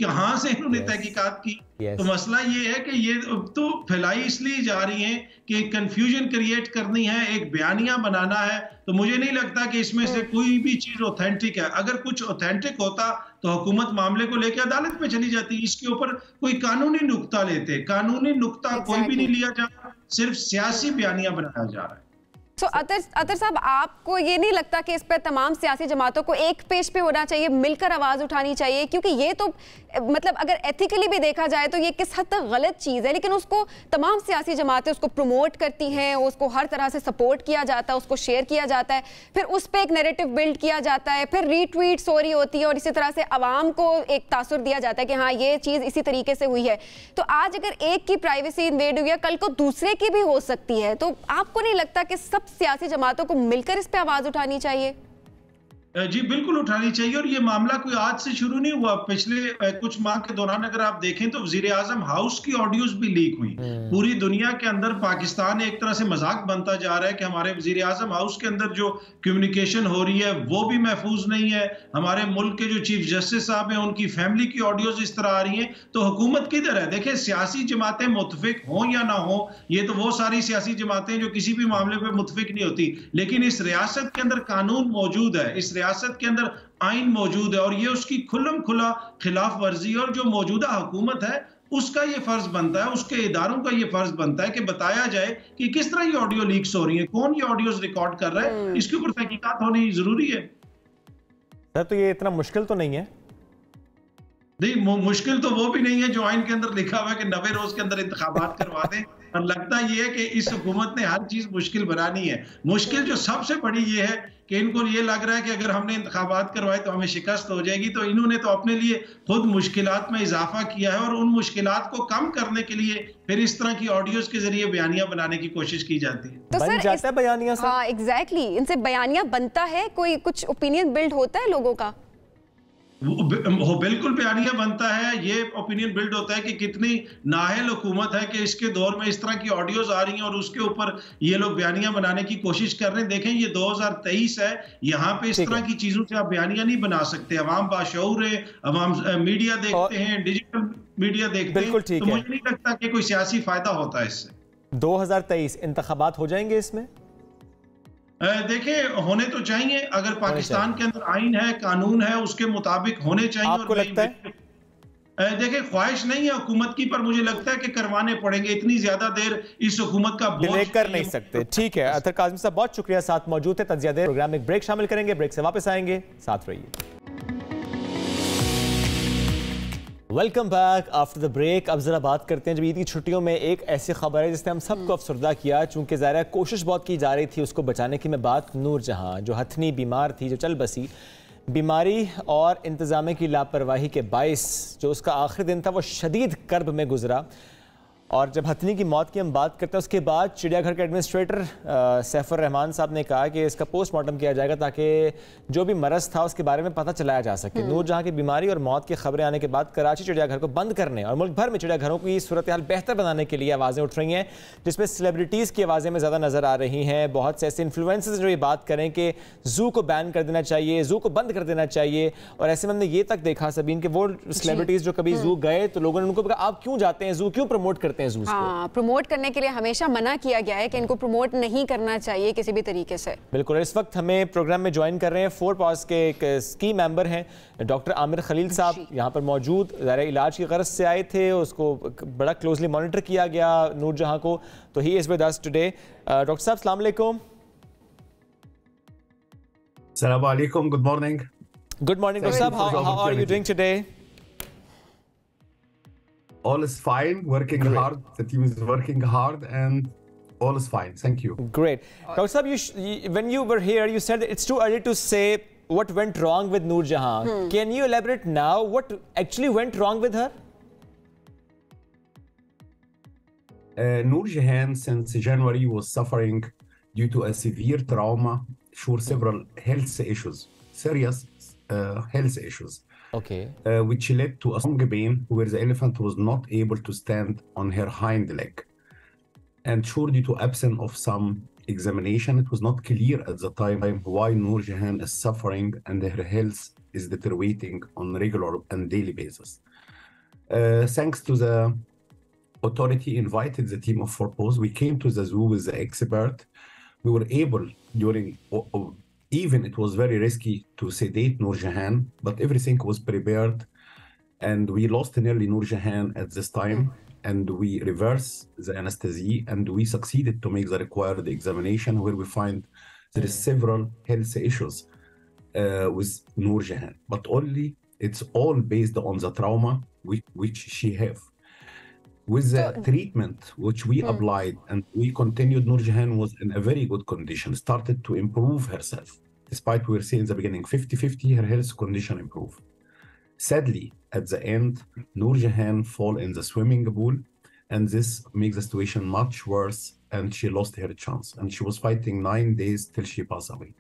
कहां से इन्होंने तहकीकात की? तो मसला ये है कि ये तो फैलाई इसलिए जा रही है कि कंफ्यूजन क्रिएट करनी है, एक बयानिया बनाना है। तो मुझे नहीं लगता कि इसमें से कोई भी चीज ऑथेंटिक है। अगर कुछ ऑथेंटिक होता तो हुकूमत मामले को लेकर अदालत में चली जाती। इसके ऊपर कोई कानूनी नुक्ता लेते। कानूनी नुक्ता कोई भी नहीं लिया जा रहा, सिर्फ सियासी बयानिया बनाया जा रहा है। तो अतर साहब, आपको ये नहीं लगता कि इस पर तमाम सियासी जमातों को एक पेज पे होना चाहिए, मिलकर आवाज उठानी चाहिए? क्योंकि ये तो मतलब अगर एथिकली भी देखा जाए तो ये किस हद तक गलत चीज़ है, लेकिन उसको तमाम सियासी जमातें उसको प्रमोट करती हैं, उसको हर तरह से सपोर्ट किया जाता है, उसको शेयर किया जाता है, फिर उस पर एक नैरेटिव बिल्ड किया जाता है, फिर रीट्वीट्स हो रही होती है और इसी तरह से आवाम को एक तासुर दिया जाता है कि हाँ ये चीज़ इसी तरीके से हुई है। तो आज अगर एक की प्राइवेसी इन्वेड हुई है, कल को दूसरे की भी हो सकती है। तो आपको नहीं लगता कि सब सियासी जमातों को मिलकर इस पे आवाज उठानी चाहिए? जी बिल्कुल उठानी चाहिए। और ये मामला कोई आज से शुरू नहीं हुआ। पिछले कुछ माह के दौरान अगर आप देखें तो वजीर आजम हाउस की ऑडियोज भी लीक हुई। पूरी दुनिया के अंदर पाकिस्तान एक तरह से मजाक बनता जा रहा है कि हमारे वजीर आजम हाउस के अंदर जो कम्युनिकेशन हो रही है वो भी महफूज नहीं है। हमारे मुल्क के जो चीफ जस्टिस साहब हैं उनकी फैमिली की ऑडियोज इस तरह आ रही हैं। तो हुकूमत किधर है? देखिए, सियासी जमातें मुतफिक हों या ना हो, ये तो वो सारी सियासी जमातें जो किसी भी मामले पर मुतफिक नहीं होती, लेकिन इस रियासत के अंदर कानून मौजूद है, इस रियासत के अंदर आइन मौजूद है और ये उसकी खुल्लम खुला खिलाफ वर्जी। और जो मौजूदा हुकूमत है उसका ये फर्ज बनता है, उसके इदारों का ये फर्ज बनता है कि बताया जाए कि किस तरह ये ऑडियो लीक्स हो रही है, कौन ये ऑडियोज रिकॉर्ड कर रहा है, इसके ऊपर तहकीकात होनी जरूरी है। सर तो ये इतना मुश्किल तो नहीं है? नहीं, मुश्किल तो वो भी नहीं है जो आइन के अंदर लिखा हुआ है कि 90 रोज के अंदर इंतखाबात करवा दें। और लगता ये है कि इस हुकूमत ने हर चीज मुश्किल बनानी है। मुश्किल जो सबसे बड़ी ये है कि इनको ये लग रहा है कि अगर हमने इंतखाबात करवाए तो हमें शिकस्त हो जाएगी, तो इन्होंने तो अपने लिए खुद मुश्किलात में इजाफा किया है और उन मुश्किलात को कम करने के लिए फिर इस तरह की ऑडियोज के जरिए बयानियां बनाने की कोशिश की जाती है। तो बन जाता है बयानिया सर? हाँ एग्जैक्टली, इनसे बयानिया बनता है, कोई कुछ ओपिनियन बिल्ड होता है लोगों का? वो बिल्कुल बयानिया बनता है, ये ओपिनियन बिल्ड होता है कि कितनी नाअहल हुकूमत है कि इसके दौर में इस तरह की ऑडियोज आ रही हैं और उसके ऊपर ये लोग बयानिया बनाने की कोशिश कर रहे हैं। देखें ये 2023 है, यहाँ पे इस तरह की चीजों से आप बयानिया नहीं बना सकते। अवाम बाशऊर है, अवाम मीडिया देखते हैं, डिजिटल मीडिया देखते हैं, तो मुझे नहीं लगता कि कोई सियासी फायदा होता है इससे। 2023 इंतखाबात हो जाएंगे इसमें? देखिए होने तो चाहिए, अगर पाकिस्तान के अंदर आइन है, कानून है, उसके मुताबिक होने चाहिए। आपको लगता है? देखिए ख्वाहिश नहीं है हुकूमत की, पर मुझे लगता है कि करवाने पड़ेंगे। इतनी ज्यादा देर इस हुकूमत का डिले कर नहीं सकते। ठीक है अतर काज़मी साहब, बहुत शुक्रिया साथ मौजूद है। तजिया देर प्रोग्राम में एक ब्रेक शामिल करेंगे, ब्रेक से वापस आएंगे, साथ रहिए। Welcome back after the break. अब जरा बात करते हैं जब ईद की छुट्टियों में एक ऐसी खबर है जिसने हम सबको अफसरदा किया, चूंकि ज़ाहिर है कोशिश बहुत की जा रही थी उसको बचाने की। मैं बात नूरजहां, जो हथनी बीमार थी, जो चल बसी, बीमारी और इंतज़ाम की लापरवाही के बाइस जो उसका आखिरी दिन था वो शदीद कर्ब में गुजरा। और जब हथनी की मौत की हम बात करते हैं उसके बाद चिड़ियाघर के एडमिनिस्ट्रेटर सैफुर रहमान साहब ने कहा कि इसका पोस्टमार्टम किया जाएगा ताकि जो भी मरज़ था उसके बारे में पता चलाया जा सके। नूरजहां की बीमारी और मौत की खबरें आने के बाद कराची चिड़ियाघर को बंद करने और मुल्क भर में चिड़ियाघरों की सूरत हाल बेहतर बनाने के लिए आवाज़ें उठ रही हैं, जिसमें सेलिब्रिटीज़ की आवाज़ें में ज़्यादा नज़र आ रही हैं। बहुत से ऐसे इन्फ्लुएंसर्स जो ये बात करें कि ज़ू को बैन कर देना चाहिए, ज़ू को बंद कर देना चाहिए। और ऐसे में हमने ये तक देखा सबीन कि वो सेलिब्रिटीज़ जो कभी ज़ू गए तो लोगों ने उनको कहा आप क्यों जाते हैं ज़ू, क्यों प्रमोट करते हैं ज़ू? हाँ, प्रमोट करने के लिए हमेशा मना किया गया है कि इनको प्रमोट नहीं करना चाहिए किसी भी तरीके से। बिल्कुल। इस वक्त हमें प्रोग्राम में ज्वाइन कर रहे हैं फोर पास के एक स्की मेंबर हैं डॉक्टर आमिर खलील साहब, यहाँ पर मौजूद। ज़ाहिर इलाज की गर्ज से आए थे, उसको बड़ा क्लोजली मॉनिटर किया गया नूरजहां को, तो he is with us today. Doctor साहब अस्सलाम वालेकुम। अस्सलाम वालेकुम, good morning. Good morning doctor साहब, how are you doing today? All is fine, working Great. hard. The team is working hard and all is fine. Thank you. Great. Dr. Saab, when you were here, you said it's too early to say what went wrong with Noorjahan. Can you elaborate now what actually went wrong with her? Noorjahan, since January, was suffering due to a severe trauma, several health issues, serious health issues. Okay. Which led to a strong pain where the elephant was not able to stand on her hind leg. And due to absence of some examination, it was not clear at the time why Noorjahan is suffering and her health is deteriorating on regular and daily basis. Thanks to the authority invited the team of Forpose, we came to the zoo with the expert. We were able during even it was very risky to sedate Noorjahan, but everything was prepared, and we lost nearly Noorjahan at this time, and we reversed the anesthesia, and we succeeded to make the required examination, where we find there is several health issues with Noorjahan, but only it's all based on the trauma which she have. With the treatment which we applied and we continued, Noorjahan was in a very good condition, started to improve herself. Despite we were saying in the beginning 50-50, her health condition improved. Sadly, at the end, Noorjahan fall in the swimming pool, and this makes the situation much worse, and she lost her chance. And she was fighting 9 days till she passed away.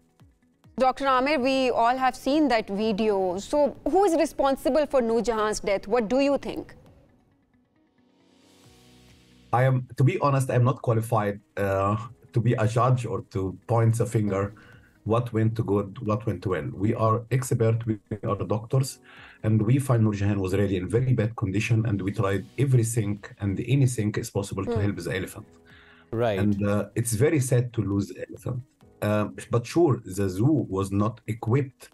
Dr. Amir, we all have seen that video. So who is responsible for Noorjahan's death? What do you think? To be honest, I'm not qualified to be a judge or to point a finger what went good, what went well. We are experts, we are doctors, and we find Noorjahan was really in very bad condition, and we tried everything and anything is possible to help the elephant. Right. And it's very sad to lose the elephant. But sure, the zoo was not equipped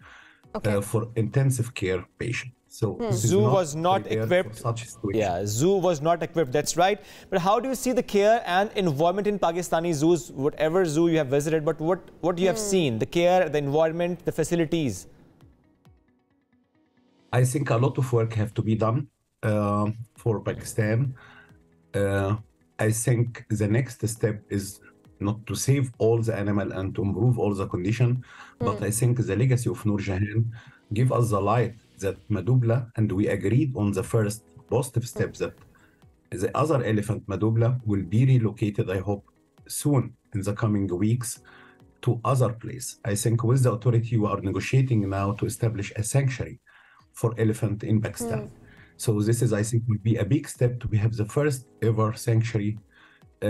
for intensive care patients. So zoo was not equipped. Such a situation. Yeah, zoo was not equipped. That's right. But how do you see the care and environment in Pakistani zoos? Whatever zoo you have visited, but what you have seen, the care, the environment, the facilities. I think a lot of work have to be done for Pakistan. I think the next step is not to save all the animal and to improve all the condition, but I think the legacy of Noor Jahan give us the light that Madubla, and we agreed on the first positive step that the other elephant, Madubla, will be relocated, I hope, soon in the coming weeks to other place. I think with the authority we are negotiating now to establish a sanctuary for elephant in Pakistan. So this is, I think, will be a big step to have the first ever sanctuary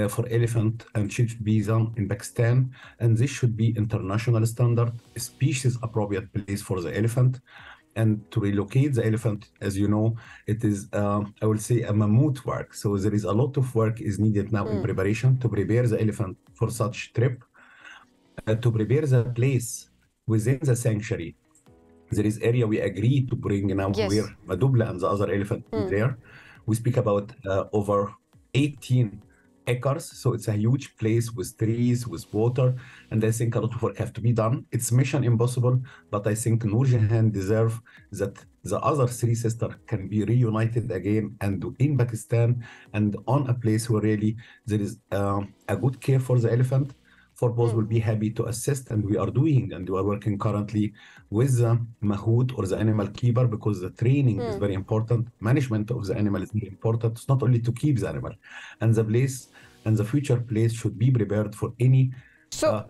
for elephant, and should be done in Pakistan. And this should be international standard, species appropriate place for the elephant. And to relocate the elephant, as you know, it is, I will say, a mammoth work. So there is a lot of work is needed now in preparation to prepare the elephant for such trip, to prepare the place within the sanctuary. There is area we agreed to bring now where Madubla and the other elephant is there. We speak about over 18 acres, so it's a huge place with trees, with water, and I think a lot of work have to be done. It's mission impossible, but I think Noor Jahan deserve that the other three sisters can be reunited again and in Pakistan and on a place where really there is a good care for the elephant. Forpos will be happy to assist, and we are doing, and we are working currently with the mahout or the animal keeper, because the training is very important. Management of the animal is very important. It's not only to keep the animal, and the place and the future place should be prepared for any. So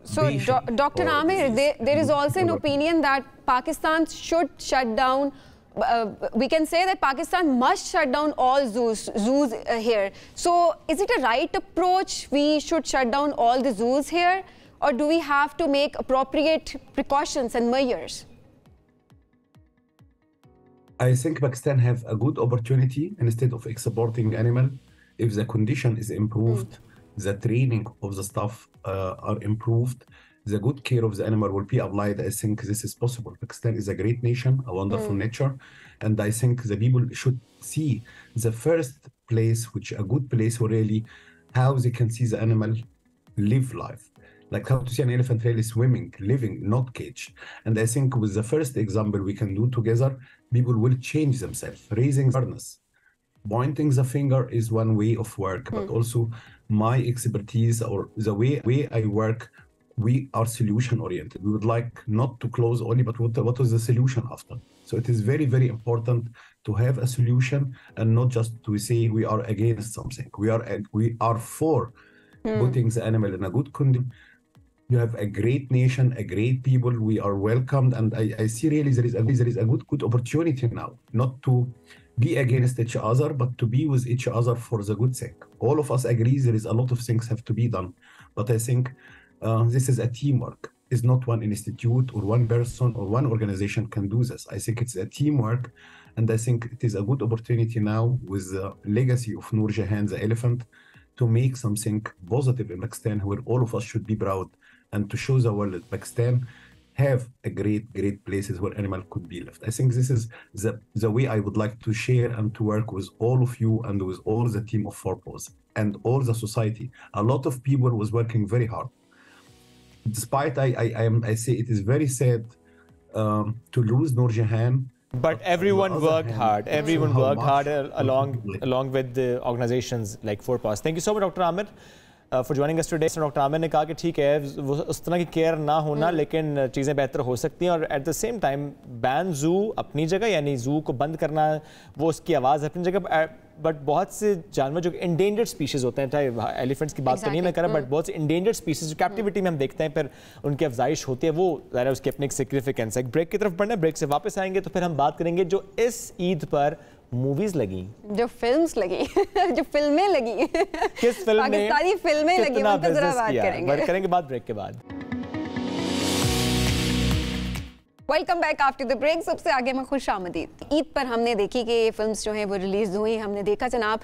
Dr. Amir, there is also an opinion that Pakistan should shut down. We can say that Pakistan must shut down all zoos here. So is it a right approach? We should shut down all the zoos here, or do we have to make appropriate precautions and measures? I think Pakistan have a good opportunity instead of exporting animal. If the condition is improved, the training of the staff are improved, the good care of the animal will be applied. I think this is possible. Pakistan is a great nation, a wonderful nature, and I think the people should see the first place, which a good place where really how they can see the animal live life, like how to see an elephant really swimming, living, not caged. And I think with the first example we can do together, people will change themselves, raising awareness. Pointing the finger is one way of work, but also my expertise or the way I work, we are solution oriented. We would like not to close only, but what is the solution after? So it is very, very important to have a solution and not just to say we are against something. We are for putting the animal in a good condition. You have a great nation, a great people. We are welcomed, and I see really there is a good opportunity now, not to be against each other, but to be with each other for the good sake. All of us agree there is a lot of things have to be done, but I think this is a teamwork. It's not one institute or one person or one organization can do this. I think it's a teamwork, and I think it is a good opportunity now with the legacy of Noor Jahan, the elephant, to make something positive in Pakistan where all of us should be proud, and to show the world that Pakistan have a great places where animal could be left. I think this is the way I would like to share and to work with all of you and with all the team of Forpos and all the society. A lot of people was working very hard. Despite I say it is very sad to lose Noor Jahan. But everyone worked hard. Everyone worked hard along with the organizations like Forpos. Thank you so much, Dr. Amir, for joining us today. Dr. Amir ने कहा कि ठीक है वो उस तरह की care ना होना, लेकिन चीज़ें बेहतर हो सकती हैं, और at the same time ban जू अपनी जगह, यानी जू को बंद करना वो उसकी आवाज़ अपनी जगह, बट बहुत से जानवर जो इंडेंजर्ड स्पीशीज़ होते हैं, चाहे एलिफेंट्स की बात तो नहीं मैं कर रहा, बट बहुत से इंडेंजर्ड स्पीशीज़ जो कैप्टिविटी में हम देखते हैं फिर उनकी अफजाइश होती है, वो ज़रा उसकी अपनी एक सिग्निफिकेंस है। एक ब्रेक की तरफ बढ़ना, ब्रेक से वापस आएंगे तो फिर हम बात करेंगे जो इस ईद पर मूवीज लगी, जो फिल्म्स लगी जो फिल्में लगी, किस फिल्म ने पाकिस्तानी फिल्में लगी, उन पर जरा बात करेंगे। बात करेंगे बात ब्रेक के बाद। Welcome back after the break. सबसे आगे मैं खुश आमदीद। ईद पर हमने देखी कि ये फिल्म्स जो हैं वो रिलीज हुई। हमने देखा जनाब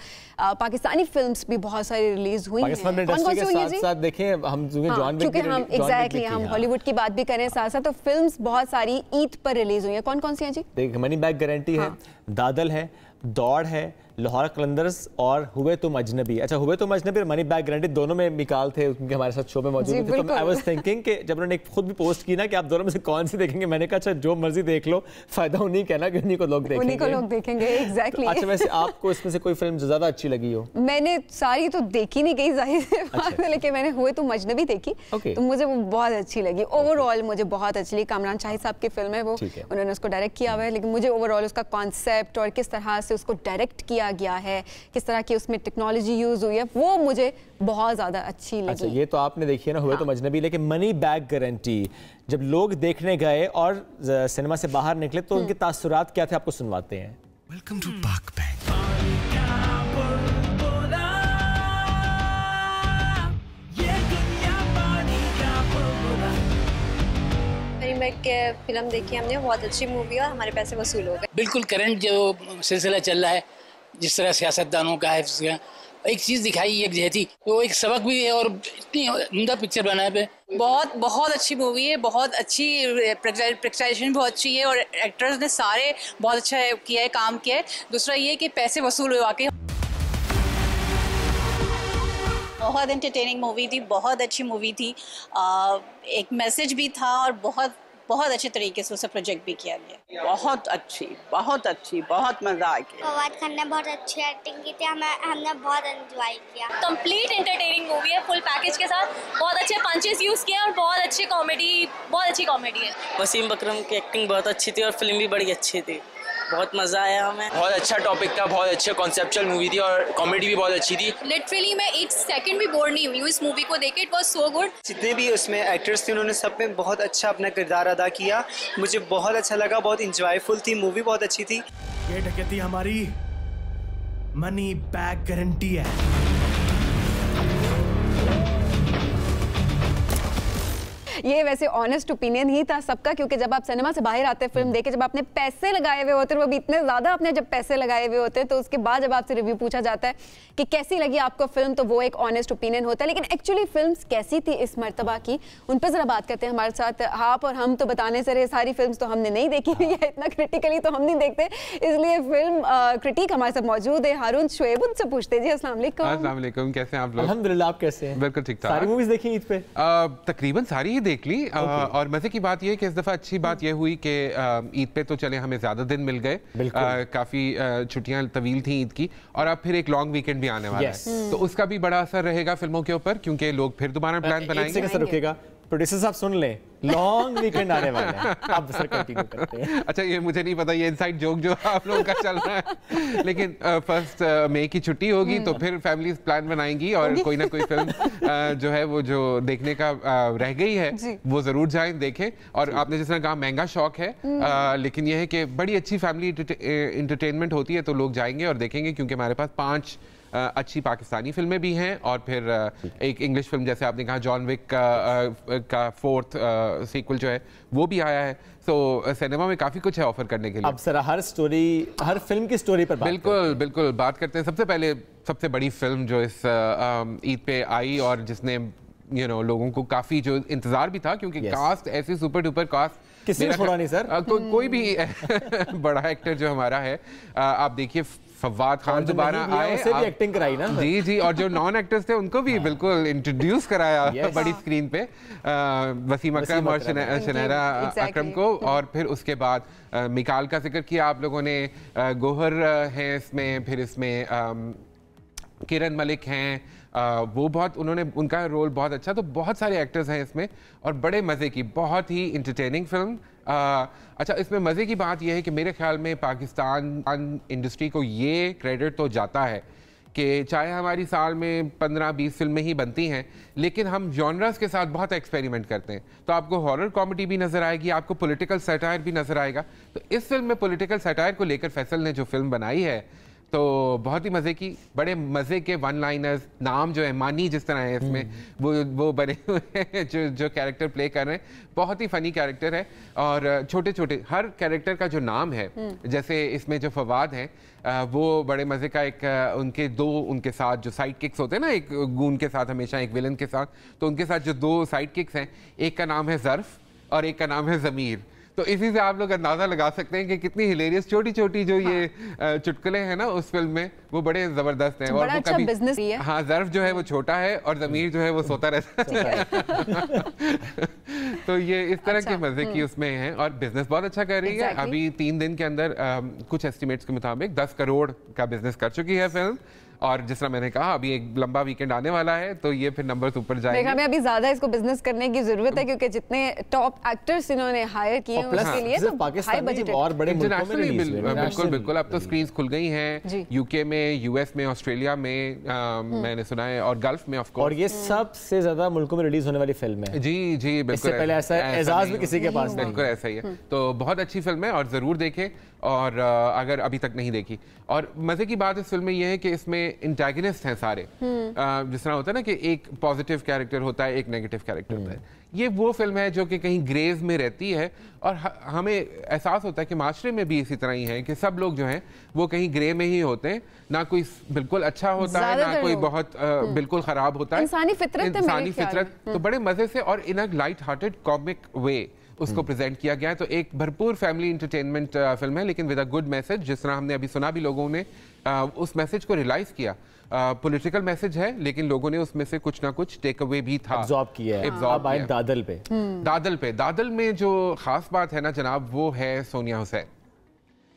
पाकिस्तानी फिल्म्स भी बहुत सारी रिलीज हुई हैं। कौन-कौन सी हुई जी? साथ देखें हम जॉन विक क्योंकि हम एग्जैक्टली हम हॉलीवुड की बात भी करें साथ साथ, तो फिल्म्स बहुत सारी ईद पर रिलीज हुई हैं। कौन-कौन सी हैं जी? देख, मनी बैक गारंटी है, दादल है, दौड़ है, लाहौर कलंदर्स और हुए तुम अजनबी। अच्छा, हुए तुम अजनबी और मनी बैक गारंटी दोनों में मिकाल थे, उनके हमारे साथ शो में मौजूद थे। तो आई वाज थिंकिंग कि जब उन्होंने खुद भी पोस्ट की ना कि आप दोनों में से कौन सी देखेंगे, मैंने कहा अच्छा जो मर्जी देख लो, फायदा उन्हीं का ना कि उन्हीं को लोग देखेंगे। एग्जैक्टली। अच्छा, वैसे आपको इसमें से कोई फिल्म ज्यादा अच्छी लगी हो? मैंने सारी तो देखी नहीं गई जाहिर सी बात है, लेकिन मैंने हुए तुम अजनबी देखी तो मुझे वो बहुत अच्छी लगी। ओवरऑल मुझे बहुत अच्छी लगी। कामरान शाहिद साहब की फिल्म है वो, उन्होंने उसको डायरेक्ट किया हुआ है, लेकिन मुझे ओवरऑल उसका कॉन्सेप्ट और किस तरह से उसको डायरेक्ट किया गया है, किस तरह की उसमें टेक्नोलॉजी यूज हुई है, वो मुझे बहुत ज्यादा अच्छी लगी। अच्छा, ये तो आपने देखी है ना हुए तो अजनबी, लेकिन मनी बैक गारंटी जब लोग देखने गए और सिनेमा से बाहर निकले तो उनके तासुरात क्या थे, आपको सुनवाते हैं। वेलकम टू पाक बैंक। फिल्म देखी हमने, बहुत अच्छी मूवी है और हमारे पैसे वसूल हो गए। बिल्कुल करंट जो सिलसिला चल रहा है, जिस तरह सियासतदानों का है, एक चीज़ दिखाई एक जैसी, तो एक सबक भी है और इतनी उम्दा पिक्चर बनाए पे। बहुत बहुत अच्छी मूवी है, बहुत अच्छी पिक्चराइजेशन बहुत अच्छी है और एक्टर्स ने सारे बहुत अच्छा किया है, काम किया है। दूसरा ये कि पैसे वसूल हुए वाकई। बहुत एंटरटेनिंग मूवी थी, बहुत अच्छी मूवी थी, एक मैसेज भी था और बहुत बहुत अच्छे तरीके से उसे प्रोजेक्ट भी किया गया। बहुत अच्छी, बहुत मजा आ गया। फवाद खान ने बहुत अच्छी एक्टिंग की थी, हमने बहुत एंजॉय किया। कंप्लीट एंटरटेनिंग मूवी है, फुल पैकेज के साथ, बहुत अच्छे पंचेस यूज किए और बहुत अच्छी कॉमेडी है। वसीम बकरम की एक्टिंग बहुत अच्छी थी और फिल्म भी बड़ी अच्छी थी, बहुत मजा आया हमें। बहुत अच्छा टॉपिक था, बहुत अच्छी कॉन्सेप्चुअल मूवी थी और कॉमेडी भी बहुत अच्छी थी। लिटरली मैं एक सेकंड भी बोर नहीं हुई इस मूवी को देख के। It was so good. जितने भी उसमें एक्टर्स थे उन्होंने सब में बहुत अच्छा अपना किरदार अदा किया, मुझे बहुत अच्छा लगा, बहुत इंजॉयफुल थी मूवी, बहुत अच्छी थी। ये डकैती हमारी मनी बैक गारंटी है। ये वैसे ऑनेस्ट ओपिनियन ही था सबका, क्योंकि जब आप सिनेमा से बाहर आते हैं फिल्म देखे, जब आपने पैसे लगाए हुए होते हैं, वो भी इतने ज़्यादा आपने जब पैसे लगाए हुए होते हैं, तो उसके बाद जब आपसे रिव्यू पूछा जाता है कि कैसी लगी आपको फिल्म, तो वो एक ऑनेस्ट ओपिनियन होता है। लेकिन एक्चुअली फिल्म कैसी थी इस मरतबा की, उन पर ज़रा बात करते हैं। हमारे साथ आप और हम तो बताने से रहे, सारी फिल्म तो हमने नहीं देखी हुई है, इतना क्रिटिकली तो हम नहीं देखते, इसलिए फिल्म क्रिटिक हमारे साथ मौजूद है हारून शुएब, उनसे पूछते जी। अस्सलाम वालेकुम, कैसे हैं आप लोग? अल्हम्दुलिल्लाह, आप कैसे हैं? बिल्कुल ठीक ठाक। सारी मूवीज देखी ईद पे? तकरीबन सारी ही देख ली। और मजे की बात यह कि इस दफा अच्छी बात यह हुई कि ईद पे तो चले हमें ज्यादा दिन मिल गए, काफी छुट्टियां तवील थी ईद की, और अब फिर एक लॉन्ग वीकेंड भी आने वाला है, तो उसका भी बड़ा असर रहेगा फिल्मों के ऊपर, क्योंकि लोग फिर दोबारा प्लान बनाएंगे। रुकेगा, प्रोड्यूसर साहब सुन लें, लॉन्ग वीकेंड आने वाला है। आप सर कंटिन्यू करते हैं। अच्छा, ये मुझे नहीं पता, ये इनसाइड जोक जो आप लोगों का चल रहा है, लेकिन 1 मई की छुट्टी होगी तो फिर फैमिली प्लान बनाएंगी और कोई ना कोई फिल्म जो है वो जो देखने का रह गई है वो जरूर जाएं देखें। और आपने जिस तरह कहा महंगा शौक है, लेकिन यह है कि बड़ी अच्छी फैमिली इंटरटेनमेट होती है, तो लोग जाएंगे और देखेंगे, क्योंकि हमारे पास 5 अच्छी पाकिस्तानी फिल्में भी हैं और फिर एक इंग्लिश फिल्म जैसे आपने कहा जॉन विक का 4th सीक्वल जो है वो भी आया है। तो सिनेमा में काफ़ी कुछ है ऑफर करने के लिए। अब सर हर फिल्म की स्टोरी पर बिल्कुल बात करते हैं। सबसे पहले सबसे बड़ी फिल्म जो इस ईद पे आई और जिसने लोगों को काफ़ी जो इंतज़ार भी था, क्योंकि कास्ट ऐसी सुपर डुपर कास्ट, किसी छोड़ा नहीं सर, कोई भी बड़ा एक्टर जो हमारा है, आप देखिए फवाद खान दोबारा आए, उसे भी एक्टिंग कराई ना। जी, और जो नॉन एक्टर्स थे उनको भी बिल्कुल इंट्रोड्यूस कराया बड़ी स्क्रीन पे, वसीम अकरम और शनैरा अकरम को। और फिर उसके बाद मिकाल का जिक्र किया आप लोगों ने, गोहर है इसमें, फिर इसमें किरण मलिक हैं, वो बहुत उनका रोल बहुत अच्छा, तो बहुत सारे एक्टर्स हैं इसमें और बड़े मज़े की, बहुत ही इंटरटेनिंग फिल्म। अच्छा, इसमें मज़े की बात यह है कि मेरे ख्याल में पाकिस्तान इंडस्ट्री को ये क्रेडिट तो जाता है कि चाहे हमारी साल में 15-20 फिल्में ही बनती हैं, लेकिन हम जॉनर्स के साथ बहुत एक्सपेरिमेंट करते हैं। तो आपको हॉरर कॉमेडी भी नज़र आएगी, आपको पॉलिटिकल सैटायर भी नज़र आएगा। तो इस फिल्म में पॉलिटिकल सैटायर को लेकर फैसल ने जो फिल्म बनाई है, तो बहुत ही मज़े की, बड़े मज़े के वन लाइनर्स, नाम जो है मानी जिस तरह है इसमें वो बने हुए हैं जो कैरेक्टर प्ले कर रहे हैं, बहुत ही फ़नी कैरेक्टर है। और छोटे छोटे हर कैरेक्टर का जो नाम है, जैसे इसमें जो फवाद हैं वो बड़े मज़े का एक उनके साथ जो साइड किक्स होते हैं ना, एक गून के साथ हमेशा एक विलन के साथ, तो उनके साथ जो 2 साइड किक्स हैं, एक का नाम है ज़र्फ़ और एक का नाम है ज़मीर। तो इसी से आप लोग अंदाजा लगा सकते हैं कि कितनी हिलेरियस छोटी छोटी जो ये चुटकुले हैं ना उस फिल्म में, वो बड़े जबरदस्त हैं। और वो अच्छा बिजनेस है। हाँ, ज़र्फ जो है वो छोटा है और ज़मीर जो है वो सोता रहता है। तो ये इस तरह के मजे की उसमें है और बिजनेस बहुत अच्छा कर रही है। अभी 3 दिन के अंदर कुछ एस्टिमेट्स के मुताबिक 10 करोड़ का बिजनेस कर चुकी है फिल्म। और जिस तरह मैंने कहा, अभी एक लंबा वीकेंड आने वाला है, तो ये फिर नंबर्स ऊपर जाएंगे। हमें अभी ज्यादा इसको बिजनेस करने की जरूरत है, क्योंकि जितने टॉप एक्टर्स इन्होंने हायर किए हैं उसके लिए तो हाई बजट और बड़े इंटरनेशनली बिल्कुल अब तो स्क्रीन्स खुल गई हैं यूके में, यूएस में, ऑस्ट्रेलिया में, मैंने सुना है, और गल्फ में ऑफ कोर्स। और ये सबसे ज्यादा मुल्कों में रिलीज होने वाली फिल्म है। जी बिल्कुल, इससे पहले ऐसा एजाज भी किसी के पास नहीं। बिल्कुल ऐसा ही है। तो बहुत अच्छी फिल्म है और जरूर देखें, और अगर अभी तक नहीं देखी। और मजे की बात इस फिल्म में यह है कि इसमें इंटैगनिस्ट हैं सारे, जिस तरह होता है ना कि एक पॉजिटिव कैरेक्टर होता है, एक नेगेटिव कैरेक्टर होता है। ये वो फिल्म है जो कि कहीं ग्रेज में रहती है और हमें एहसास होता है कि माशरे में भी इसी तरह ही है कि सब लोग जो हैं वो कहीं ग्रे में ही होते हैं, ना कोई बिल्कुल अच्छा होता है, ना कोई बहुत बिल्कुल खराब होता है। इंसानी फितरत तो बड़े मजे से और इन अ लाइट हार्टेड कॉमिक वे उसको प्रेजेंट किया गया है। तो एक भरपूर फैमिली एंटरटेनमेंट फिल्म है, लेकिन विद अ गुड मैसेज। जिस तरह हमने अभी सुना भी, लोगों ने उस मैसेज को रियलाइज किया। पॉलिटिकल मैसेज है, लेकिन लोगों ने उसमें से कुछ ना कुछ टेक अवे भी था, एब्जॉर्ब किया है। अब आए दादल पे। दादल में जो खास बात है ना जनाब, वो है सोनिया हुसैन।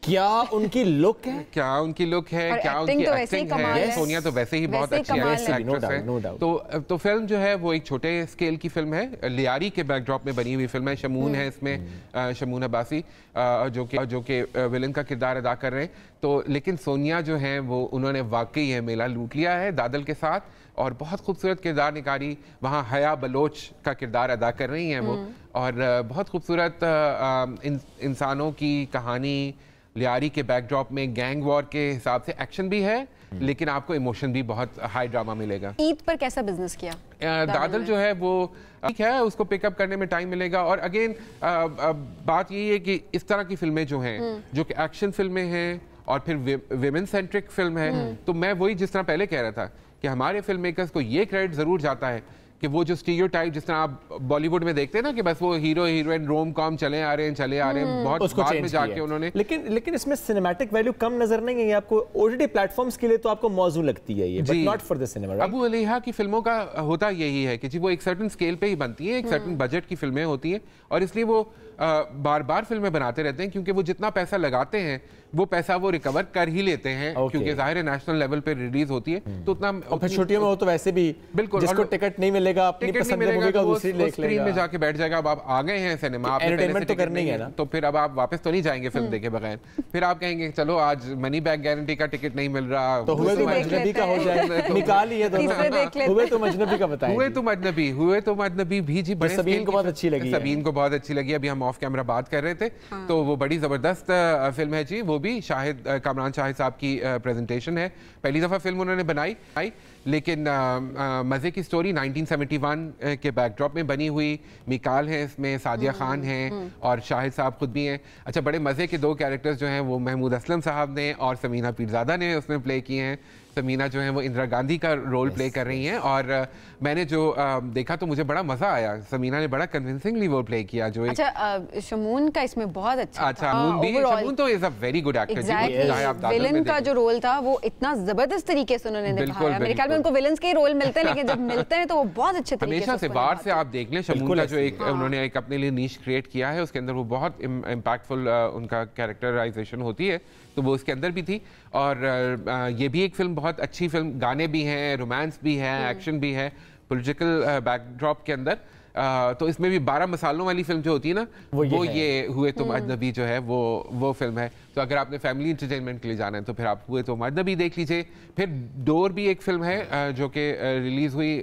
क्या उनकी लुक है, क्या उनकी एक्टिंग है। सोनिया तो वैसे ही बहुत अच्छी एक्ट्रेस है। तो फिल्म जो है वो एक छोटे स्केल की फिल्म है, लियारी के बैकड्रॉप में बनी हुई फिल्म है। शमून है इसमें, शमून अब्बासी, जो कि विलन का किरदार अदा कर रहे हैं। तो लेकिन सोनिया जो है वो उन्होंने वाकई ये मेला लूट लिया है दादल के साथ, और बहुत खूबसूरत किरदार निकारी। वहाँ हया बलोच का किरदार अदा कर रही हैं वो, और बहुत खूबसूरत इंसानों की कहानी। लियारी के बैकड्रॉप में गैंग वॉर के हिसाब से एक्शन भी है, लेकिन आपको इमोशन भी बहुत हाई ड्रामा मिलेगा। ईद पर कैसा बिजनेस किया दादल जो है वो ठीक है, उसको पिकअप करने में टाइम मिलेगा। और अगेन बात यही है कि इस तरह की फिल्में जो हैं, जो कि एक्शन फिल्में हैं और फिर विमेन सेंट्रिक फिल्म है, तो मैं वही जिस तरह पहले कह रहा था कि हमारे फिल्म मेकर्स को ये क्रेडिट जरूर जाता है कि वो जो स्टीरियोटाइप जिस तरह आप बॉलीवुड में देखते हैं ना कि बस वो हीरो हीरोइन रोम कॉम चले आ रहे हैं, बहुत बाद में जाके उन्होंने। लेकिन इसमें सिनेमैटिक वैल्यू कम नजर नहीं है। आपको ओटीटी प्लेटफॉर्म्स के लिए तो आपको मौजू लगती है ये, but not for the cinema. Abu Aliha की फिल्मों का होता यही है कि जी वो एक सर्टेन स्केल पे ही बनती है, एक सर्टेन बजट की फिल्में होती हैं, और इसलिए वो बार बार फिल्में बनाते रहते हैं, क्योंकि वो जितना पैसा लगाते हैं वो पैसा वो रिकवर कर ही लेते हैं, क्योंकि जाहिर है नेशनल लेवल पे रिलीज होती है तो उतना। और फिर छुट्टियों में हो तो वैसे भी बिल्कुल, जिसको टिकट नहीं मिलेगा अपनी पसंद की मूवी का दूसरी देख लेगा, स्क्रीन में जाके बैठ जाएगा। अब आप आ गए हैं सिनेमा, आपने एंटरटेनमेंट तो करनी है ना, तो फिर अब आप वापस तो नहीं जाएंगे फिल्म देखे बगैर। फिर आप कहेंगे चलो आज मनी बैक गारंटी का टिकट नहीं मिल रहा, तो हुए तुम अजनबी का हो जाए, निकाल ही है दोनों। हुए तुम अजनबी का बताएं। हुए तुम अजनबी भी जी बड़े सबीन को बहुत अच्छी लगी, सबीन को बहुत अच्छी लगी। अभी हम ऑफ कैमरा बात कर रहे थे, तो वो बड़ी जबरदस्त फिल्म है जी। वो भी कामरान शाहिद साहब की प्रेजेंटेशन है, पहली दफ़ा फिल्म उन्होंने बनाई, लेकिन मज़े की स्टोरी 1971 के बैकड्रॉप में बनी हुई। मिकाल है इसमें, सादिया खान हैं और शाहिद साहब खुद भी हैं। अच्छा, बड़े मज़े के 2 कैरेक्टर्स जो हैं वो महमूद असलम साहब ने और समीना पीरज़ादा ने उसमें प्ले किए हैं। समीना जो है वो इंदिरा गांधी का रोल प्ले कर रही हैं, और मैंने जो देखा तो मुझे बड़ा मजा आया। समीना ने बड़ा कन्विंसिंगली रोल प्ले किया। जो शमून का इसमें बहुत अच्छा शमून तो is a very good actor. Villain का जो रोल था वो इतना जबरदस्त तरीके से उन्होंने निभाया। मेरे ख्याल में उनको विलन्स के रोल मिलते हैं, लेकिन जब मिलते हैं तो वो बहुत अच्छे तरीके से। हमेशा से बाहर से आप देख लें, शमून का जो एक उन्होंने एक अपने लिए नीश क्रिएट किया है, उसके अंदर वो बहुत इम्पैक्टफुल उनका कैरेक्टराइजेशन होती है, तो वो उसके अंदर भी थी। और ये भी एक फिल्म बहुत अच्छी फिल्म, गाने भी हैं, रोमांस भी है, एक्शन भी है, पॉलिटिकल बैकड्रॉप के अंदर। तो इसमें भी 12 मसालों वाली फिल्म जो होती है ना, वो ये हुए तुम अजनबी जो है वो फिल्म है। तो अगर आपने फैमिली इंटरटेनमेंट के लिए जाना है तो फिर आप हुए तो मर्दबी देख लीजिए। फिर डोर भी एक फिल्म है जो कि रिलीज़ हुई,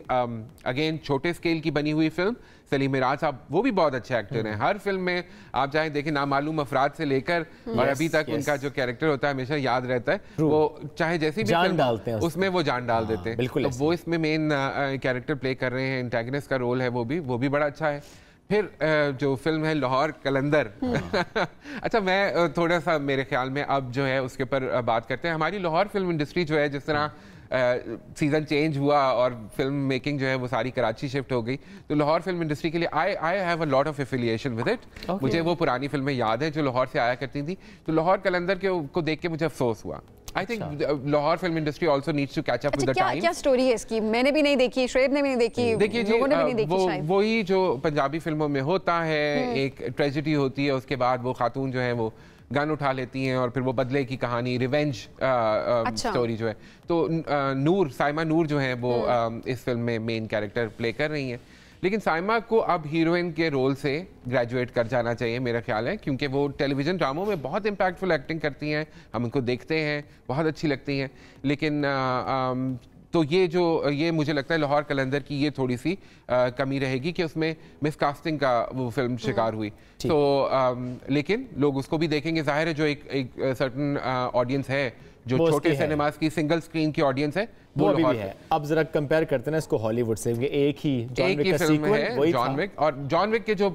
अगेन छोटे स्केल की बनी हुई फिल्म। सलीम मिराज साहब वो भी बहुत अच्छे एक्टर हैं, हर फिल्म में आप चाहे देखें नामालूम अफराद से लेकर और अभी तक उनका जो कैरेक्टर होता है हमेशा याद रहता है। वो चाहे जैसी भी जान डालते हैं उसमें वो जान डाल देते हैं। बिल्कुल, तो वो इसमें मेन कैरेक्टर प्ले कर रहे हैं, एंटागनिस्ट का रोल है, वो भी बड़ा अच्छा है। फिर जो फिल्म है लाहौर कलंदर अच्छा, मैं थोड़ा सा मेरे ख्याल में अब जो है उसके ऊपर बात करते हैं। हमारी लाहौर फिल्म इंडस्ट्री जो है, जिस तरह सीज़न चेंज हुआ और फिल्म मेकिंग जो है वो सारी कराची शिफ्ट हो गई, तो लाहौर फिल्म इंडस्ट्री के लिए I have a lot of affiliation with it. मुझे वो पुरानी फिल्में याद है जो लाहौर से आया करती थी, तो लाहौर कलंदर को देख के मुझे अफसोस हुआ। I think Lahore film industry also needs to catch up with the time. क्या स्टोरी है इसकी? मैंने भी नहीं देखी, श्वेब ने भी नहीं देखी, देखिए लोगों ने भी नहीं देखी शायद। वही जो पंजाबी फिल्मों में होता है, एक ट्रेजेडी होती है, उसके बाद वो खातून जो है वो गन उठा लेती हैं और फिर वो बदले की कहानी, रिवेंज स्टोरी जो है। तो नूर, साइमा नूर जो है वो इस फिल्म में मेन कैरेक्टर प्ले कर रही हैं। लेकिन साइमा को अब हीरोइन के रोल से ग्रेजुएट कर जाना चाहिए मेरा ख्याल है, क्योंकि वो टेलीविज़न ड्रामों में बहुत इम्पैक्टफुल एक्टिंग करती हैं, हम उनको देखते हैं, बहुत अच्छी लगती हैं। लेकिन तो ये मुझे लगता है लाहौर कलंदर की ये थोड़ी सी कमी रहेगी कि उसमें मिसकास्टिंग का वो फिल्म शिकार हुई। तो लेकिन लोग उसको भी देखेंगे, जाहिर है जो एक सर्टन ऑडियंस है जो छोटे सिनेमास की सिंगल स्क्रीन की ऑडियंस है वो अभी भी है। अब जरा कंपेयर करते हैं इसको हॉलीवुड से, एक ही फिल्म है जॉन विक, और जॉन विक के जो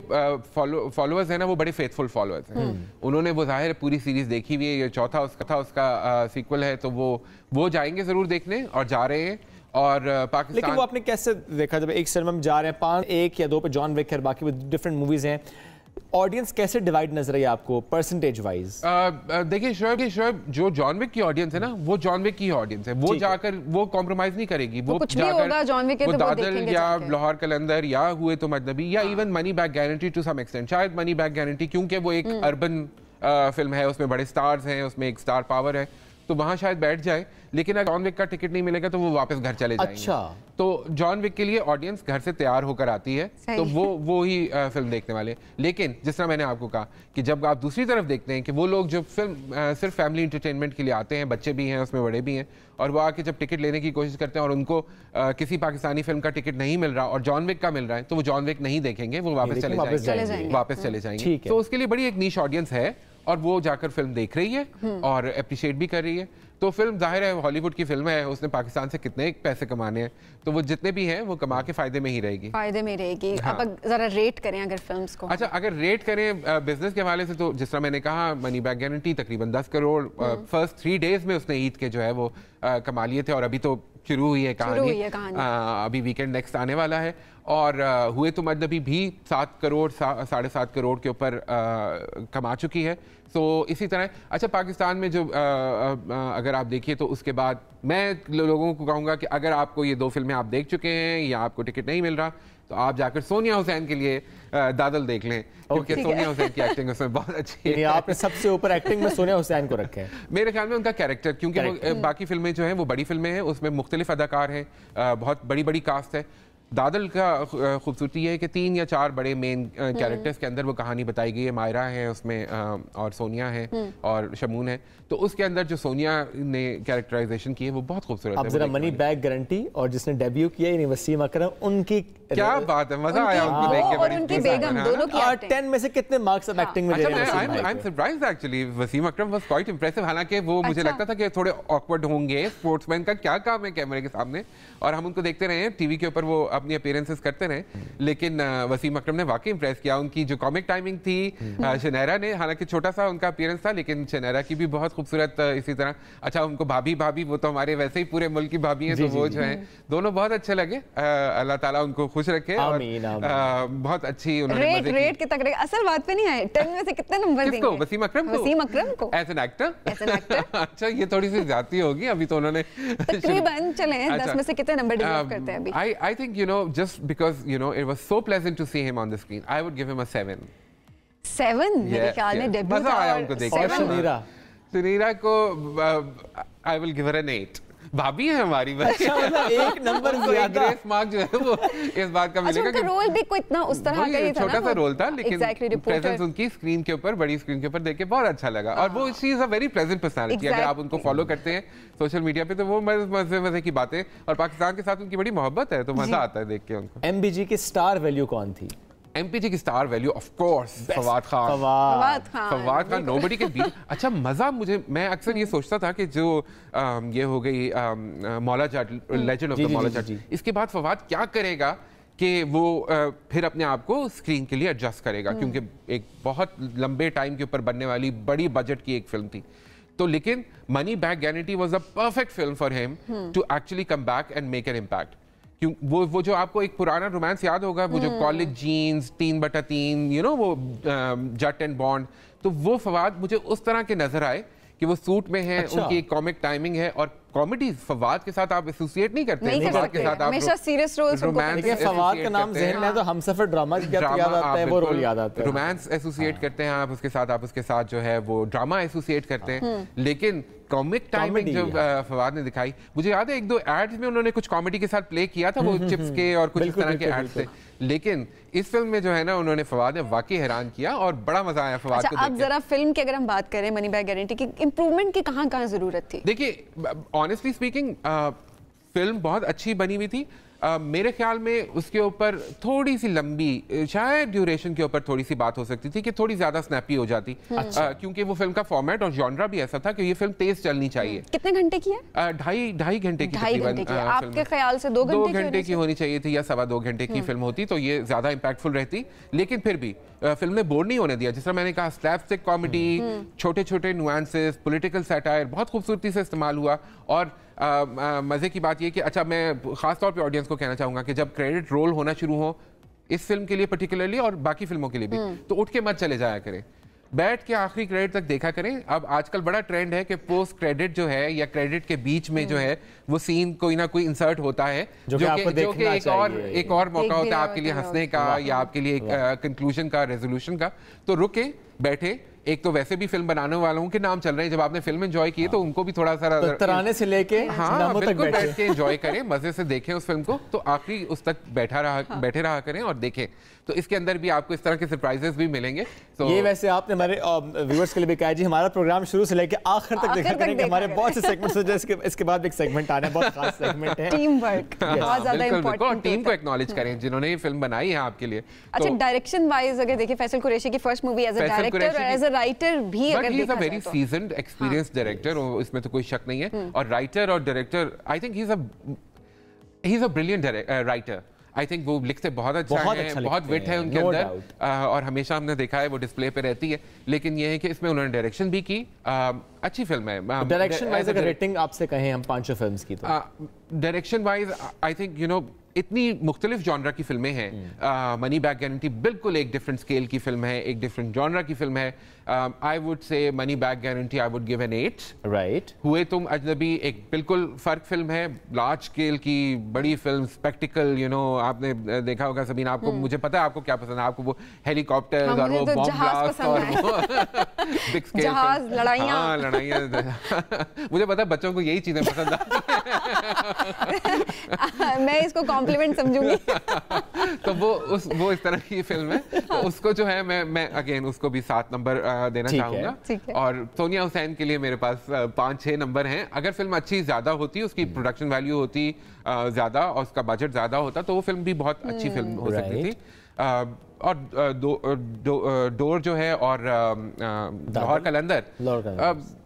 फॉलोअर्स हैं ना वो बड़े फेथफुल फॉलोअर्स हैं। उन्होंने वो जाहिर है पूरी सीरीज देखी हुई है, ये चौथा उसका सीक्वल है, तो वो जाएंगे जरूर देखने और जा रहे हैं। और पाकिस्तान, लेकिन वो आपने कैसे देखा जब एक सिनेमा में जा रहे हैं, 1 या 2 पे जॉन विक है, बाकी डिफरेंट मूवीज हैं, ऑडियंस कैसे डिवाइड नजर आई आपको परसेंटेज वाइज? देखिए शोएब, जो जॉन विक की ऑडियंस है ना वो जॉन विक की ऑडियंस है, वो जाकर वो कॉम्प्रोमाइज नहीं करेगी, वो कुछ भी होगा जॉन विक के, तो दादल या लाहौर कलंदर या हुए तो मजनबी या even money back guarantee to some extent, शायद मनी बैक गारंटी क्योंकि वो एक अर्बन फिल्म है, उसमें बड़े स्टार्स हैं, उसमें एक स्टार पावर है, तो वहां शायद बैठ जाए। लेकिन अगर जॉन विक का टिकट नहीं मिलेगा तो वो वापस घर चले जाएंगे। अच्छा, तो जॉन विक के लिए ऑडियंस घर से तैयार होकर आती है, तो वो ही फिल्म देखने वाले। लेकिन जिस तरह मैंने आपको कहा कि जब आप दूसरी तरफ देखते हैं कि वो लोग जो फिल्म सिर्फ फैमिली इंटरटेनमेंट के लिए आते हैं, बच्चे भी हैं उसमें, बड़े भी हैं, और वो आके जब टिकट लेने की कोशिश करते हैं और उनको किसी पाकिस्तानी फिल्म का टिकट नहीं मिल रहा और जॉन विक का मिल रहा है, तो वो जॉन विक नहीं देखेंगे, वो वापस चले जाएंगे। तो उसके लिए बड़ी एक नीश ऑडियंस है और वो जाकर फिल्म देख रही है और अप्रिशिएट भी कर रही है। तो फिल्म जाहिर है हॉलीवुड की फिल्म है, उसने पाकिस्तान से कितने पैसे कमाने हैं, तो वो जितने भी हैं वो कमा के फायदे में ही रहेगी। हाँ। अब जरा रेट करें अगर फिल्म्स को। अच्छा, अगर रेट करें बिजनेस के हवाले से, तो जिस तरह मैंने कहा मनी बैक गारंटी तकरीबन 10 करोड़ फर्स्ट 3 डेज में उसने ईद के जो है वो कमा लिए थे, और अभी तो शुरू हुई है कहानी। अभी वीकेंड नेक्स्ट आने वाला है। और हुए तो मजनबी भी 7 करोड़ 7.5 करोड़ के ऊपर कमा चुकी है। तो इसी तरह अच्छा, पाकिस्तान में जो अगर आप देखिए तो उसके बाद मैं लोगों को कहूँगा कि अगर आपको ये 2 फिल्में आप देख चुके हैं या आपको टिकट नहीं मिल रहा, तो आप जाकर सोनिया हुसैन के लिए दादल देख लें, क्योंकि सोनिया हुसैन की एक्टिंग उसमें बहुत अच्छी है। आपने सबसे ऊपर एक्टिंग में सोनिया हुसैन को रखा है मेरे ख्याल में, उनका कैरेक्टर, क्योंकि बाकी फिल्में जो हैं वो बड़ी फिल्में हैं, उसमें मुख्तलिफ अदाकार हैं, बहुत बड़ी बड़ी कास्ट है। दादल का खूबसूरती है कि 3 या 4 बड़े मेन कैरेक्टर्स के अंदर वो कहानी बताई गई है। मायरा है उसमें और सोनिया है और शमून है, तो उसके अंदर जो सोनिया ने कैरेक्टराइजेशन की है वो बहुत खूबसूरत है। अब जरा मनी बैक गारंटी और जिसने डेब्यू किया यानी वसीम अकरम, उनकी क्या बात है, मजा आया उनको देख के। और उनकी बेगम, दोनों की 10 में से कितने मार्क्स अब एक्टिंग में दे रहे हैं? I am surprised actually, Wasim Akram was quite impressive. हालांकि वो मुझे लगता था कि थोड़े ऑकवर्ड होंगे, स्पोर्ट्समैन का क्या काम है कैमरे के सामने, और हम उनको देखते रहे टीवी के ऊपर वो अपनी अपीयरेंसेस करते रहे, लेकिन वसीम अकरम ने वाकई इंप्रेस किया। उनकी जो कॉमिक टाइमिंग थी, शनैरा ने, हालांकि छोटा सा उनका अपीयरेंस था, लेकिन शनैरा की भी बहुत खूबसूरत इसी तरह। अच्छा, उनको भाभी वो तो हमारे वैसे ही पूरे मुल्क की भाभी हैं, तो वो जो है दोनों बहुत अच्छे लगे। अल्लाह ताला उनको खुश रखे और बहुत अच्छी उन्होंने रेट के तक असल बात पे नहीं आए। 10 में से कितने नंबर देंगे? वसीम अकरम को एज एन एक्टर। अच्छा, ये थोड़ी सी ज्यादती होगी, अभी तो उन्होंने तकरीबन चले 10 में से कितने नंबर डिजर्व करते हैं अभी? I think just because it was so pleasant to see him on the screen, I would give him a 7. 7 मेरे ख्याल में डेब्यू मजा आया उनको देख के। सुनीरा को I will give her an 8 भाभी है हमारी बस। अच्छा, मतलब एक नंबर ज्यादा ग्रेस मार्क जो है वो इस बात का मिलेगा कि रोल भी कोई इतना उस तरह का ही था, छोटा सा रोल था, लेकिन प्रेजेंस उनकी स्क्रीन के ऊपर, बड़ी स्क्रीन के ऊपर देख के बहुत अच्छा लगा। और वो she is a very pleasant personality. अगर आप उनको फॉलो करते हैं सोशल मीडिया पे तो वो मजे की बातें, और पाकिस्तान के साथ उनकी बड़ी मोहब्बत है, तो मजा आता है देख के उनको। एमबीजी की स्टार वैल्यू कौन थी? एमपीजी की star value of course Fawad Khan nobody can beat. अच्छा मजा मैं अक्सर ये सोचता था कि जो ये हो गई मौला जाट, लेजेंड ऑफ द मौला जाट, इसके बाद फवाद क्या करेगा कि वो फिर अपने आप को स्क्रीन के लिए एडजस्ट करेगा, क्योंकि एक बहुत लंबे टाइम के ऊपर बनने वाली बड़ी बजट की एक फिल्म थी। तो लेकिन money back guarantee was the perfect film for him to actually come back and make an impact. वो जो आपको एक पुराना रोमांस याद होगा, वो जो कॉलेज जीन्स 3/3, यू नो, वो जट एंड बॉन्ड, तो वो फवाद मुझे उस तरह के नजर आए कि वो सूट में है। अच्छा। उनकी एक कॉमिक टाइमिंग है, और कॉमेडी फवाद के साथ आप एसोसिएट नहीं करते, फवाद के साथ आप हमेशा सीरियस रोल्स रोमांस, फवाद का नाम ज़हन में है तो हमसफर ड्रामा याद आता है, वो रोल याद आता है। रोमांस एसोसिएट करते हैं आप उसके साथ, आप उसके साथ जो है वो ड्रामा एसोसिएट करते हैं, लेकिन कॉमिक टाइमिंग जो फवाद ने दिखाई, मुझे याद है 1-2 एड्स में उन्होंने कुछ कॉमेडी के साथ प्ले किया था, वो चिप्स के और कुछ इस तरह के एड्स थे, लेकिन इस फिल्म में जो है ना उन्होंने फवाद ने वाकई हैरान किया और बड़ा मजा आया फवाद को। अब जरा फिल्म की अगर हम बात करें, मनी बैक गारंटी की इंप्रूवमेंट की कहाँ जरूरत थी? देखिए ऑनेस्टली स्पीकिंग फिल्म बहुत अच्छी बनी हुई थी। मेरे ख्याल में उसके ऊपर थोड़ी सी लंबी, शायद ड्यूरेशन के ऊपर थोड़ी सी बात हो सकती थी कि थोड़ी ज्यादा स्नैपी हो जाती, क्योंकि वो फिल्म का फॉर्मेट और जॉनरा भी ऐसा था कि ये फिल्म तेज चलनी चाहिए। कितने घंटे की है? ढाई घंटे की आपके ख्याल से 2 घंटे की होनी चाहिए थी, या 2.25 घंटे की फिल्म होती तो ये ज्यादा इम्पैक्टफुल रहती, लेकिन फिर भी फिल्म ने बोर नहीं होने दिया। जिस तरह मैंने कहा, स्लैपस्टिक कॉमेडी, छोटे छोटे नुआंसेस, पॉलिटिकल सैटायर बहुत खूबसूरती से इस्तेमाल हुआ। और मजे की बात ये कि अच्छा, मैं खास तौर पे ऑडियंस को कहना चाहूंगा कि जब क्रेडिट रोल होना शुरू हो इस फिल्म के लिए पर्टिकुलरली, और बाकी फिल्मों के लिए भी, तो उठ के मत चले जाया करें, बैठ के आखिरी क्रेडिट तक देखा करें। अब आजकल बड़ा ट्रेंड है कि पोस्ट क्रेडिट जो है या क्रेडिट के बीच में जो है वो सीन कोई ना कोई इंसर्ट होता है, जो कि एक और मौका होता है आपके लिए हंसने का, या आपके लिए एक कंक्लूजन का, रेजोल्यूशन का। तो रुके, बैठे, एक तो वैसे भी फिल्म बनाने वालों के नाम चल रहे हैं, जब आपने फिल्म एंजॉय की है तो उनको भी थोड़ा सा तराने से लेके बिल्कुल बैठ के एंजॉय करें, मजे से देखें उस फिल्म को, तो आखिरी उस तक बैठे रहा करें और देखें, तो इसके अंदर भी आपको इस तरह के सरप्राइजेस भी मिलेंगे। तो ये वैसे आपने हमारे व्यूअर्स के लिए भी कहा जी, हमारा प्रोग्राम शुरू से लेके आखिर तक देखा करें, कि हमारे बहुत से सेगमेंट्स हैं, इसके बाद एक सेगमेंट आना है, बहुत खास सेगमेंट है, टीम वर्क, बहुत ज्यादा इंपॉर्टेंट। टीम को एक्नॉलेज करें जिन्होंने ये फिल्म बनाई है आपके लिए। अच्छा, डायरेक्शन वाइज अगर देखिए, फैसल कुरैशी की first movie as a director और एज अ राइटर भी अगर देखा जाए, वेरी सीजन्ड एक्सपीरियंस्ड डायरेक्टर, इसमें तो कोई शक नहीं है। और राइटर और director, I think he is a brilliant writer. I think वो लिखते बहुत अच्छा है, बहुत विट है उनके अंदर, और हमेशा हमने देखा है वो डिस्प्ले पे रहती है। लेकिन ये है कि इसमें उन्होंने डायरेक्शन भी की, अच्छी फिल्म है। डायरेक्शन वाइज अगर रेटिंग आपसे कहें हम 5 फिल्म्स की, तो direction wise I think you know इतनी मुख्तलिफ जॉनरा की फिल्में हैं। मनी बैक गारंटी बिल्कुल एक डिफरेंट स्केल की फिल्म है, एक डिफरेंट जॉनरा की फिल्म है। I would say money back guarantee I would give an 8। Right. हुए तुम अजनबी एक बिल्कुल फर्क फिल्म है, लार्ज स्केल की बड़ी फिल्म, स्पेक्टिकल, यू नो, आपने देखा होगा सबीना, आपको, मुझे पता है आपको क्या पसंद है, आपको वो हेलीकॉप्टर और वो बॉम्ब ब्लास्ट और वो बिग स्केल जहाज, लड़ाइयाँ मुझे पता है बच्चों को यही चीजें पसंद आती हैं। मैं इसको कॉम्प्लीमेंट समझूंगी। तो वो इस तरह की फिल्म है, तो उसको जो है मैं अगेन उसको भी 7 नंबर देना चाहूंगा। और सोनिया हुसैन के लिए मेरे पास 5-6 नंबर हैं। अगर फिल्म अच्छी ज्यादा होती, उसकी प्रोडक्शन वैल्यू होती ज्यादा और उसका बजट ज्यादा होता, तो वो फिल्म भी बहुत अच्छी फिल्म हो सकती थी। और डोर जो है और लाहौर कलंदर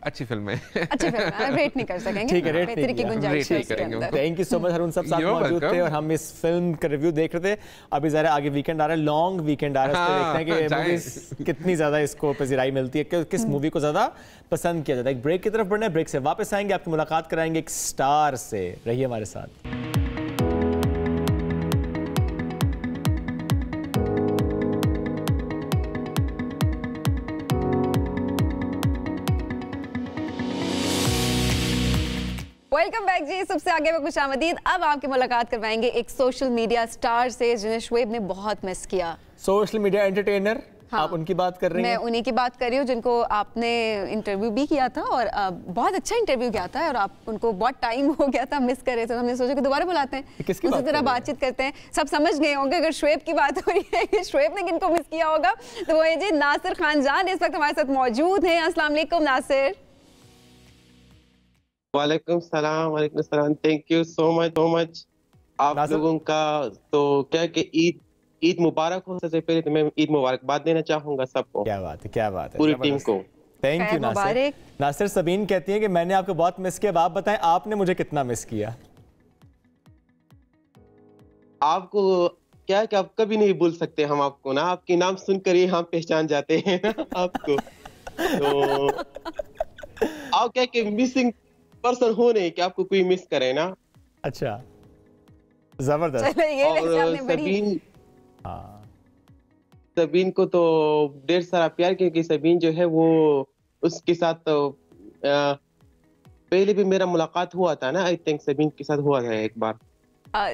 अच्छी फिल्म है। अच्छी फिल्म है, रेट नहीं कर सकेंगे, ठीक है, रेट नहीं करेंगे। Thank you so much, Haroon सब साथ मौजूद थे और हम इस फिल्म का रिव्यू देख रहे थे। अभी जरा आगे वीकेंड आ रहा है, लॉन्ग वीकेंड आ रहा है, देखते हैं कि मूवीज कितनी ज्यादा इसको पजीराई मिलती है, किस मूवी को ज्यादा पसंद किया जाता है। एक ब्रेक की तरफ बढ़ना है, ब्रेक से वापस आएंगे, आपकी मुलाकात कराएंगे एक स्टार से। रहिए हमारे साथ। वेलकम बैक जी, सबसे आगे में खुशामदीद। अब आपकी मुलाकात करवाएंगे एक सोशल मीडिया स्टार से जिन्हें शुएब ने बहुत मिस किया। सोशल मीडिया एंटरटेनर, हाँ, आप उनकी बात कर रही हैं? मैं उन्हीं की बात कर रही हूँ जिनको आपने इंटरव्यू भी किया था और बहुत अच्छा इंटरव्यू किया था और आप उनको बहुत टाइम हो गया था, मिस कर रहे थे, तो हमने सोचा कि दोबारा बुलाते हैं, किसकी उसी तरह बातचीत करते हैं। सब समझ गए होंगे अगर शोएब की बात हो रही है कि शोएब ने किनको मिस किया होगा, तो वो है जी नासिर खान जान, इस वक्त हमारे साथ मौजूद हैं। अस्सलाम वालेकुम नासिर। वालेकुम सलाम, थैंक यू सो मच आप लोगों का। तो क्या कि ईद मुबारक हो। सबसे पहले तो मैं ईद मुबारकबाद देना चाहूंगा सबको। क्या बात है पूरी टीम को। Thank you Nasir. नासिर, सबीन कहती है कि मैंने आपको बहुत मिस किया, अब आप बताएं आपने मुझे कितना मिस किया। आपको क्या कि आप कभी नहीं भूल सकते हम आपको ना, आपके नाम सुनकर ही हम पहचान जाते हैं ना आपको। तो आप क्या कि मिसिंग पर्सन हो नहीं कि आपको कोई मिस करे ना। अच्छा, जबरदस्त। और सबीन को तो ढेर सारा प्यार, क्योंकि सबीन जो है वो उसके साथ तो पहले भी मेरा मुलाकात हुआ था ना, आई थिंक सबीन के साथ हुआ था एक बार।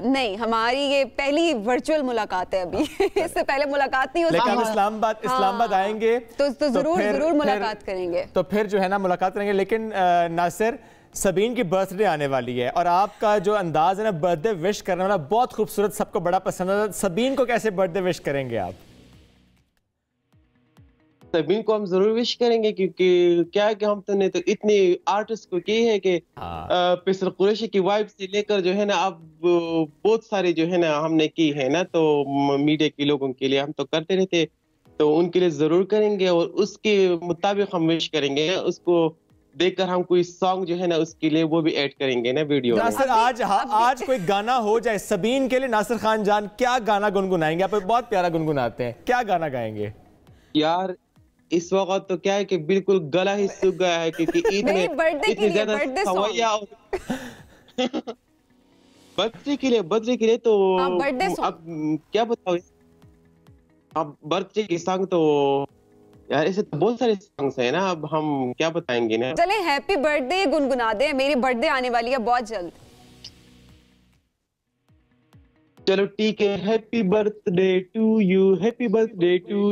नहीं, हमारी ये पहली वर्चुअल मुलाकात है अभी। इससे पहले मुलाकात नहीं होती। लेकिन इस्लामाबाद आएंगे तो जरूर मुलाकात करेंगे। तो फिर जो है ना मुलाकात करेंगे। लेकिन नासिर, सबीन की बर्थडे आने वाली है और आपका जो अंदाज है ना बर्थडे विश करने वाला बहुत खूबसूरत, सबको बड़ा पसंद है। सबीन को कैसे बर्थडे विश करेंगे आप? सबीन को हम जरूर विश करेंगे, क्योंकि क्या है कि हम तो ने तो इतने आर्टिस्ट को की है कि पिसल कुरैशी की वाइब से लेकर जो है ना अब बहुत सारे जो है ना हमने की है ना, तो मीडिया के लोगों के लिए हम तो करते रहते, तो उनके लिए जरूर करेंगे और उसके मुताबिक हम विश करेंगे। उसको देखकर हम कोई सॉन्ग जो है ना उसके लिए वो भी ऐड करेंगे ना वीडियो में। नासिर, आज कोई गाना हो जाए सबीन के लिए, नासिर खान जान क्या गाना गुनगुनाएंगे? आप बहुत प्यारा गुनगुनाते हैं, क्या गाना गाएंगे? यार इस वक्त तो क्या है कि बिल्कुल गला ही सूख गया है, क्योंकि ईद में इतनी ज्यादा सवैया बर्थडे के लिए तो अब क्या बताओ, अब बर्थडे के सॉन्ग तो यार ऐसे तो बहुत सारे सॉन्ग्स हैं ना, अब हम क्या बताएंगे ना। चले हैप्पी बर्थडे गुनगुना दे, मेरी बर्थडे आने वाली है बहुत जल्द। चलो ठीक है, happy birthday to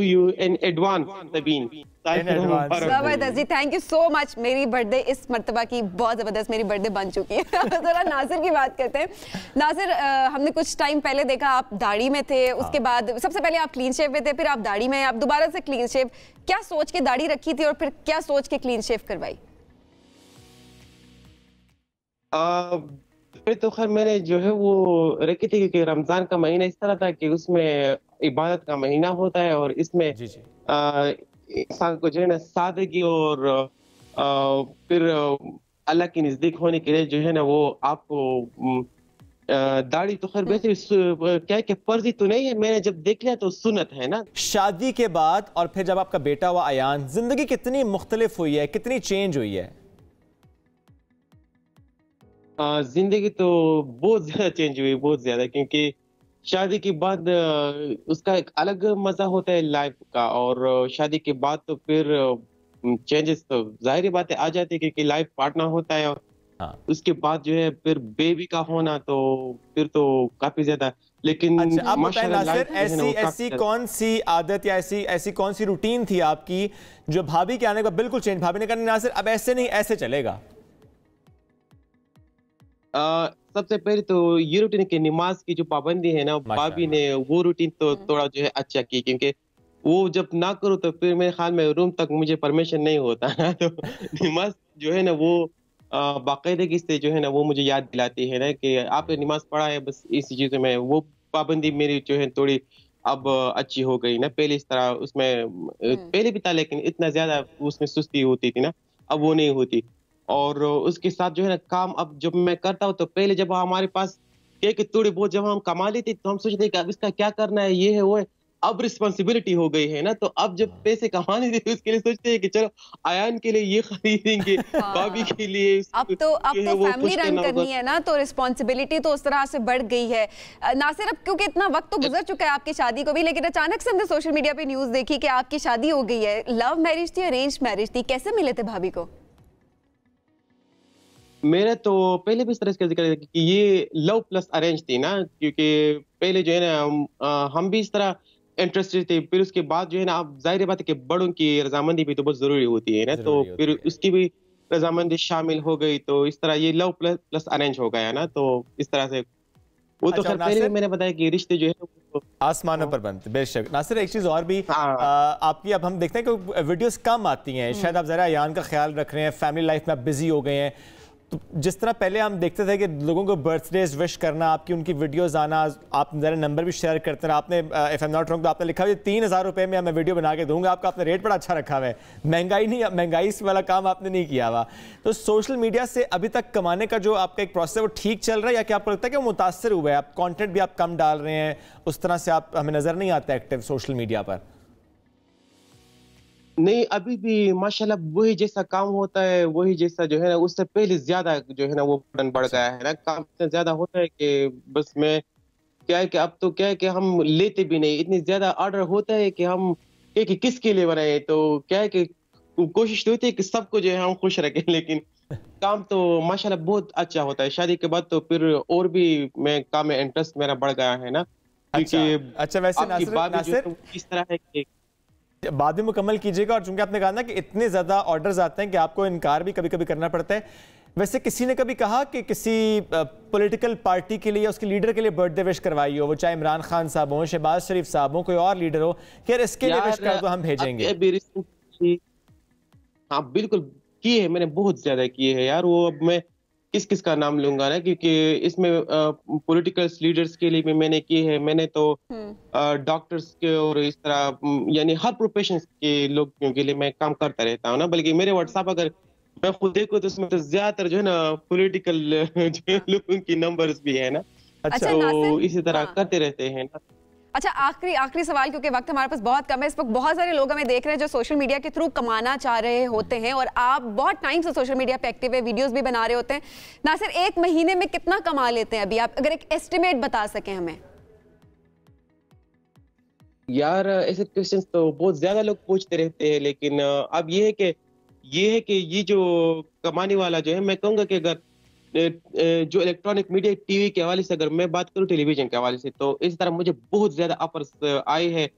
you in advance Sabeen. जबरदस्त जी, थैंक यू सो मच। मेरी बर्थडे इस मर्तबा की बहुत जबरदस्त मेरी बर्थडे बन चुकी है। जरा नासिर की बात करते हैं। नासिर, हमने कुछ टाइम पहले देखा आप दाढ़ी में थे, उसके बाद सबसे पहले आप क्लीन शेव में थे, फिर आप दाढ़ी में, आप दोबारा से क्लीन शेव। क्या सोच के दाढ़ी रखी थी और फिर क्या सोच के क्लीन शेव करवाई? फिर तो खैर मैंने जो है वो रखी थी, क्योंकि रमजान का महीना इस तरह था कि उसमें इबादत का महीना होता है और इसमें इंसान को जो है ना सादगी और फिर अल्लाह के नजदीक होने के लिए जो है ना वो आपको दाढ़ी तो खैर वैसे क्या है कि फर्जी तो नहीं है, मैंने जब देख लिया तो सुन्नत है ना। शादी के बाद और फिर जब आपका बेटा हुआ अयान, जिंदगी कितनी मुख्तलिफ हुई है, कितनी चेंज हुई है? जिंदगी तो बहुत ज्यादा चेंज हुई, बहुत ज्यादा, क्योंकि शादी के बाद उसका एक अलग मजा होता है लाइफ का, और शादी के बाद तो फिर चेंजेस तो जाहिर बात है आ जाती है, क्योंकि लाइफ पार्टनर होता है और उसके बाद जो है फिर बेबी का होना, तो फिर तो काफी ज्यादा। लेकिन अच्छा, आप बताएं नासिर, ऐसी कौन सी आदत या ऐसी कौन सी रूटीन थी आपकी जो भाभी के आने का बिल्कुल चेंज? भाभी ने कहा नासिर अब ऐसे नहीं, ऐसे चलेगा। सबसे पहले तो ये रूटीन की नमाज की जो पाबंदी है ना, भाभी ने वो रूटीन तो थोड़ा जो है अच्छा की, क्योंकि वो जब ना करो तो फिर मेरे ख्याल में रूम तक मुझे परमिशन नहीं होता है। तो नमाज जो है ना वो बाकायदगी से जो है ना वो मुझे याद दिलाती है ना कि आपने नमाज पढ़ा है, बस इसी चीज़ों में वो पाबंदी मेरी जो है थोड़ी अब अच्छी हो गई ना। पहले इस तरह उसमें पहले भी था, लेकिन इतना ज्यादा उसमें सुस्ती होती थी ना, अब वो नहीं होती। और उसके साथ जो है ना काम अब जब मैं करता हूँ, तो पहले जब हमारे पास कि थोड़ी बहुत जब हम कमा लेते तो हम सोचते कि अब इसका क्या करना है, ये है वो है। अब रिस्पॉन्सिबिलिटी हो गई है ना, तो अब जब पैसे कमाने देते उसके लिए सोचते हैं कि चलो आयान के लिए ये खरीदेंगे, भाभी के लिए अब तो फैमिली रन करनी है ना, तो रिस्पॉन्सिबिलिटी तो उस तरह से बढ़ गई है। नासिर, अब क्योंकि इतना वक्त तो गुजर चुका है आपकी शादी को भी, लेकिन अचानक से हमने सोशल मीडिया पे न्यूज देखी कि आपकी शादी हो गई है। लव मैरिज थी, अरेंज मैरिज थी, कैसे मिले थे भाभी को? मेरा तो पहले भी इस तरह का जिक्र है कि ये लव प्लस अरेंज थी ना, क्योंकि पहले जो है ना हम भी इस तरह इंटरेस्टेड थे। फिर उसके बाद जो है ना, अब जाहिर बात है कि बड़ों की रजामंदी भी तो बहुत जरूरी होती है ना, तो फिर उसकी भी रजामंदी शामिल हो गई, तो इस तरह ये लव प्लस अरेंज हो गया ना, तो इस तरह से वो तो खैर पहले भी मैंने बताया कि रिश्ते जो है आसमानों पर बनते। बेशक नासिर, एक चीज़ और भी आपकी, अब हम देखते हैं कि वीडियोस कम आती हैं, शायद आप ज़रा अयान का ख्याल रख रहे हैं, फैमिली लाइफ में आप बिजी हो गए हैं, तो जिस तरह पहले हम देखते थे कि लोगों को बर्थडेज विश करना, आपकी उनकी वीडियोस आना, आप ज़रा नंबर भी शेयर करते हैं, आपने if I am not wrong तो आपने लिखा हुआ 3,000 रुपये में मैं वीडियो बना के दूंगा आपका, आपने रेट बड़ा अच्छा रखा हुआ है, महंगाई वाला काम आपने नहीं किया हुआ। तो सोशल मीडिया से अभी तक कमाने का जो आपका एक प्रोसेस है वो ठीक चल रहा है, या क्या आपको लगता है कि वो मुतासर हुआ है, आप कॉन्टेंट भी आप कम डाल रहे हैं, उस तरह से आप हमें नज़र नहीं आता एक्टिव सोशल मीडिया पर? नहीं, अभी भी माशाल्लाह वही जैसा काम होता है, वही जैसा जो है ना, उससे पहले ज्यादा जो है ना वो बटन बढ़ गया है ना, काम इतना ज्यादा होता है कि बस मैं क्या है कि अब तो क्या है कि हम लेते भी नहीं, इतनी ज्यादा ऑर्डर होता है कि हम कि किसके लिए बनाए, तो क्या है कि कोशिश तो होती है कि सबको जो है हम खुश रखें, लेकिन काम तो माशाल्लाह बहुत अच्छा होता है। शादी के बाद तो फिर और भी मैं काम में इंटरेस्ट मेरा बढ़ गया है ना, क्योंकि अच्छा वैसे नासिर इस तरह है कि बाद में मुकम्मल कीजिएगा, और चूंकि आपने कहा ना कि इतने ज़्यादा ऑर्डर्स आते हैं कि आपको इनकार भी कभी कभी करना पड़ता है, वैसे किसी ने कभी कहा कि किसी पॉलिटिकल पार्टी के लिए, उसके लीडर के लिए बर्थडे विश करवाई हो, वो चाहे इमरान खान साहब हो, शहबाज शरीफ साहब हो, कोई और लीडर हो, कि यार इसके लिए विश कर दो, हम भेजेंगे? हाँ बिल्कुल किए है, मैंने बहुत ज्यादा किए है यार। वो अब मैं किस किस का नाम लूंगा ना, क्योंकि इसमें पॉलिटिकल लीडर्स के लिए भी मैंने किए है, मैंने तो डॉक्टर्स के और इस तरह यानी हर प्रोफेशन के लोगों के लिए मैं काम करता रहता हूँ ना। बल्कि मेरे व्हाट्सएप अगर मैं खुद देखूँ तो उसमें तो ज्यादातर जो है ना पॉलिटिकल लोगों की नंबर्स भी है ना, तो इसी तरह करते रहते हैं ना। अच्छा, आखिरी सवाल, क्योंकि वक्त हमारे पास बहुत कम है। इस वक्त बहुत सारे लोग हमें देख रहे हैं जो सोशल मीडिया के थ्रू कमाना चाह रहे होते हैं, और आप बहुत टाइम से सोशल मीडिया पे एक्टिव है, वीडियोस भी बना रहे होते हैं। नासिर, एक महीने में कितना कमा लेते हैं अभी आप, अगर एक एस्टिमेट बता सकें हमें? यार ऐसे क्वेश्चंस तो बहुत ज्यादा लोग पूछते रहते हैं, लेकिन अब ये है कि ये जो कमाने वाला जो है, मैं कहूँगा कि अगर जो इलेक्ट्रॉनिक मीडिया टीवी के हवाले से अगर मैं बात करूं, टेलीविजन के हवाले से, तो इस तरह मुझे बहुत ज्यादा ऑफर्स आए हैं।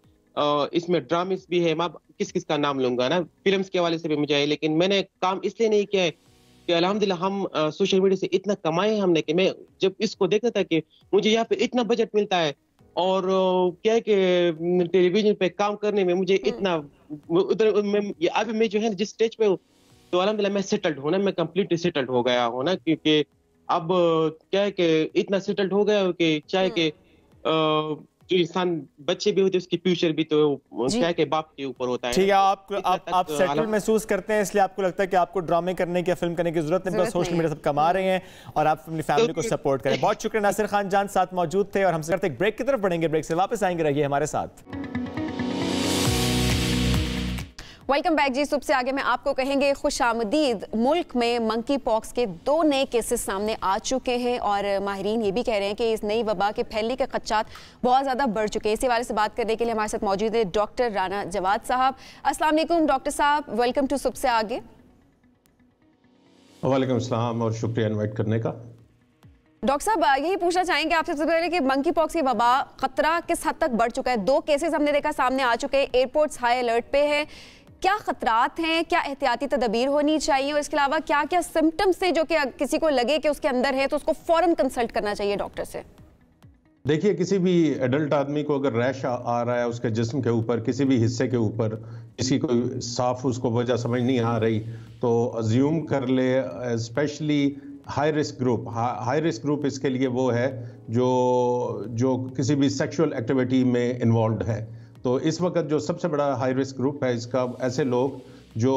इसमें ड्रामेस भी है, मैं किस किस का नाम लूंगा ना, फिल्म्स के हवाले से भी मुझे आए, लेकिन मैंने काम इसलिए नहीं किया है कि अल्हम्दुलिल्लाह हम सोशल मीडिया से इतना कमाए हमने कि मैं जब इसको देखता था कि मुझे यहाँ पे इतना बजट मिलता है, और क्या है कि टेलीविजन पे काम करने में मुझे इतना उधर अभी मैं जो है जिस स्टेज पे हूँ, तो अल्हम्दुलिल्लाह मैं सेटल्ड हूँ ना, मैं कंप्लीटली सेटल्ड हो गया हूँ ना, क्योंकि अब क्या है कि इतना सेटल्ड हो गया कि चाहे कि जो इंसान बच्चे भी होते हैं उसकी फ्यूचर भी तो क्या है कि बाप के ऊपर होता है। ठीक है, आप सेटल महसूस करते हैं, इसलिए आपको लगता है कि आपको ड्रामे करने की, फिल्म करने की जरूरत नहीं, बस सोशल मीडिया सब कमा रहे हैं और आप अपनी फैमिली को सपोर्ट करें। बहुत शुक्रिया, नासिर खान जान साथ मौजूद थे, और हमसे करते एक ब्रेक की तरफ बढ़ेंगे, ब्रेक से वापस आएंगे, रहिए हमारे साथ। वेलकम बैक जी। सुबह से आगे में आपको कहेंगे खुशामदीद। मुल्क में मंकी पॉक्स के 2 नए केसेस सामने आ चुके हैं, और माहिरीन ये भी कह रहे हैं कि इस नई वबा के फैलने के खदशात बहुत ज़्यादा बढ़ चुके हैं। इसी वाले से बात करने के लिए हमारे साथ मौजूद है डॉक्टर राना जवाद साहब। अस्सलाम वालेकुम डॉक्टर साहब, वेलकम टू सुबह से आगे। वालेकुम अस्सलाम, और शुक्रिया इनवाइट करने का। डॉक्टर साहब, यही पूछना चाहेंगे आपसे सबसे पहले कि मंकी पॉक्स की वबा खतरा किस हद तक बढ़ चुका है? 2 केसेस हमने देखा सामने आ चुके हैं, एयरपोर्ट्स हाई अलर्ट पे है, क्या खतरात हैं, क्या एहतियाती तदबीर होनी चाहिए, और इसके अलावा क्या क्या सिम्टम्स से जो कि किसी को लगे कि उसके अंदर है तो उसको फौरन कंसल्ट करना चाहिए डॉक्टर से? देखिए, किसी भी एडल्ट आदमी को अगर रैश आ रहा है उसके जिस्म के ऊपर, किसी भी हिस्से के ऊपर, किसी को साफ उसको वजह समझ नहीं आ रही, तो अज्यूम कर ले, स्पेशली हाई रिस्क ग्रुप इसके लिए वो है जो किसी भी सेक्सुअल एक्टिविटी में इन्वॉल्व है। तो इस वक्त जो सबसे बड़ा हाई रिस्क ग्रुप है इसका, ऐसे लोग जो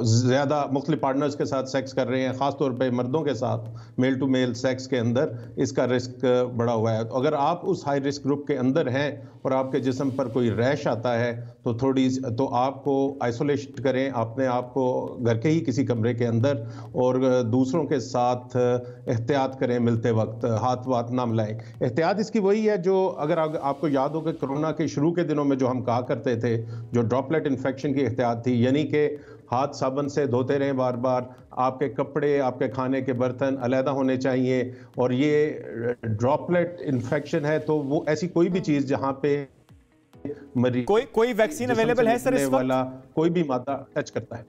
ज़्यादा मुख्तलिफ पार्टनर्स के साथ सेक्स कर रहे हैं, ख़ासतौर पे मर्दों के साथ मेल टू मेल सेक्स के अंदर इसका रिस्क बढ़ा हुआ है। तो अगर आप उस हाई रिस्क ग्रुप के अंदर हैं और आपके जिस्म पर कोई रैश आता है तो आपको आइसोलेट करें अपने आप को घर के ही किसी कमरे के अंदर, और दूसरों के साथ एहतियात करें, मिलते वक्त हाथ वाथ ना मिलाएं। एहतियात इसकी वही है जो अगर आपको याद हो कि कोरोना के शुरू के दिनों में जो हम कहा करते थे, जो ड्रॉपलेट इन्फेक्शन की एहतियात थी, यानी कि हाथ साबुन से धोते रहें बार बार, आपके कपड़े, आपके खाने के बर्तन अलहदा होने चाहिए। और ये ड्रॉपलेट इन्फेक्शन है तो वो ऐसी कोई भी चीज़ जहाँ पे कोई वैक्सीन अवेलेबल है सर इस वक्त? कोई भी मादा टच करता है।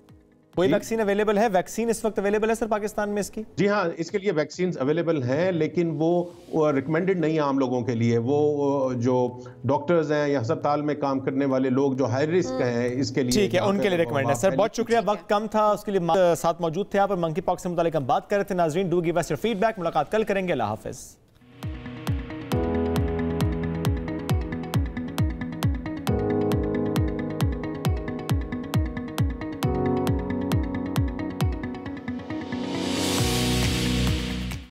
कोई वैक्सीन अवेलेबल है? वैक्सीन इस वक्त अवेलेबल है सर पाकिस्तान में इसकी? जी हाँ, इसके लिए वैक्सीन अवेलेबल हैं, लेकिन वो रिकमेंडेड नहीं है आम लोगों के लिए। वो जो डॉक्टर्स हैं या अस्पताल में काम करने वाले लोग जो हाई रिस्क हैं इसके लिए, ठीक है, उनके लिए रिकमेंड है। सर बहुत शुक्रिया, वक्त कम था, उसके लिए साथ मौजूद थे आप और मंकी पॉक्स से मुतालिक हम बात कर रहे थे। नाजरीन, do give us your feedback. मुलाकात कल करेंगे। अल्लाह हाफिज।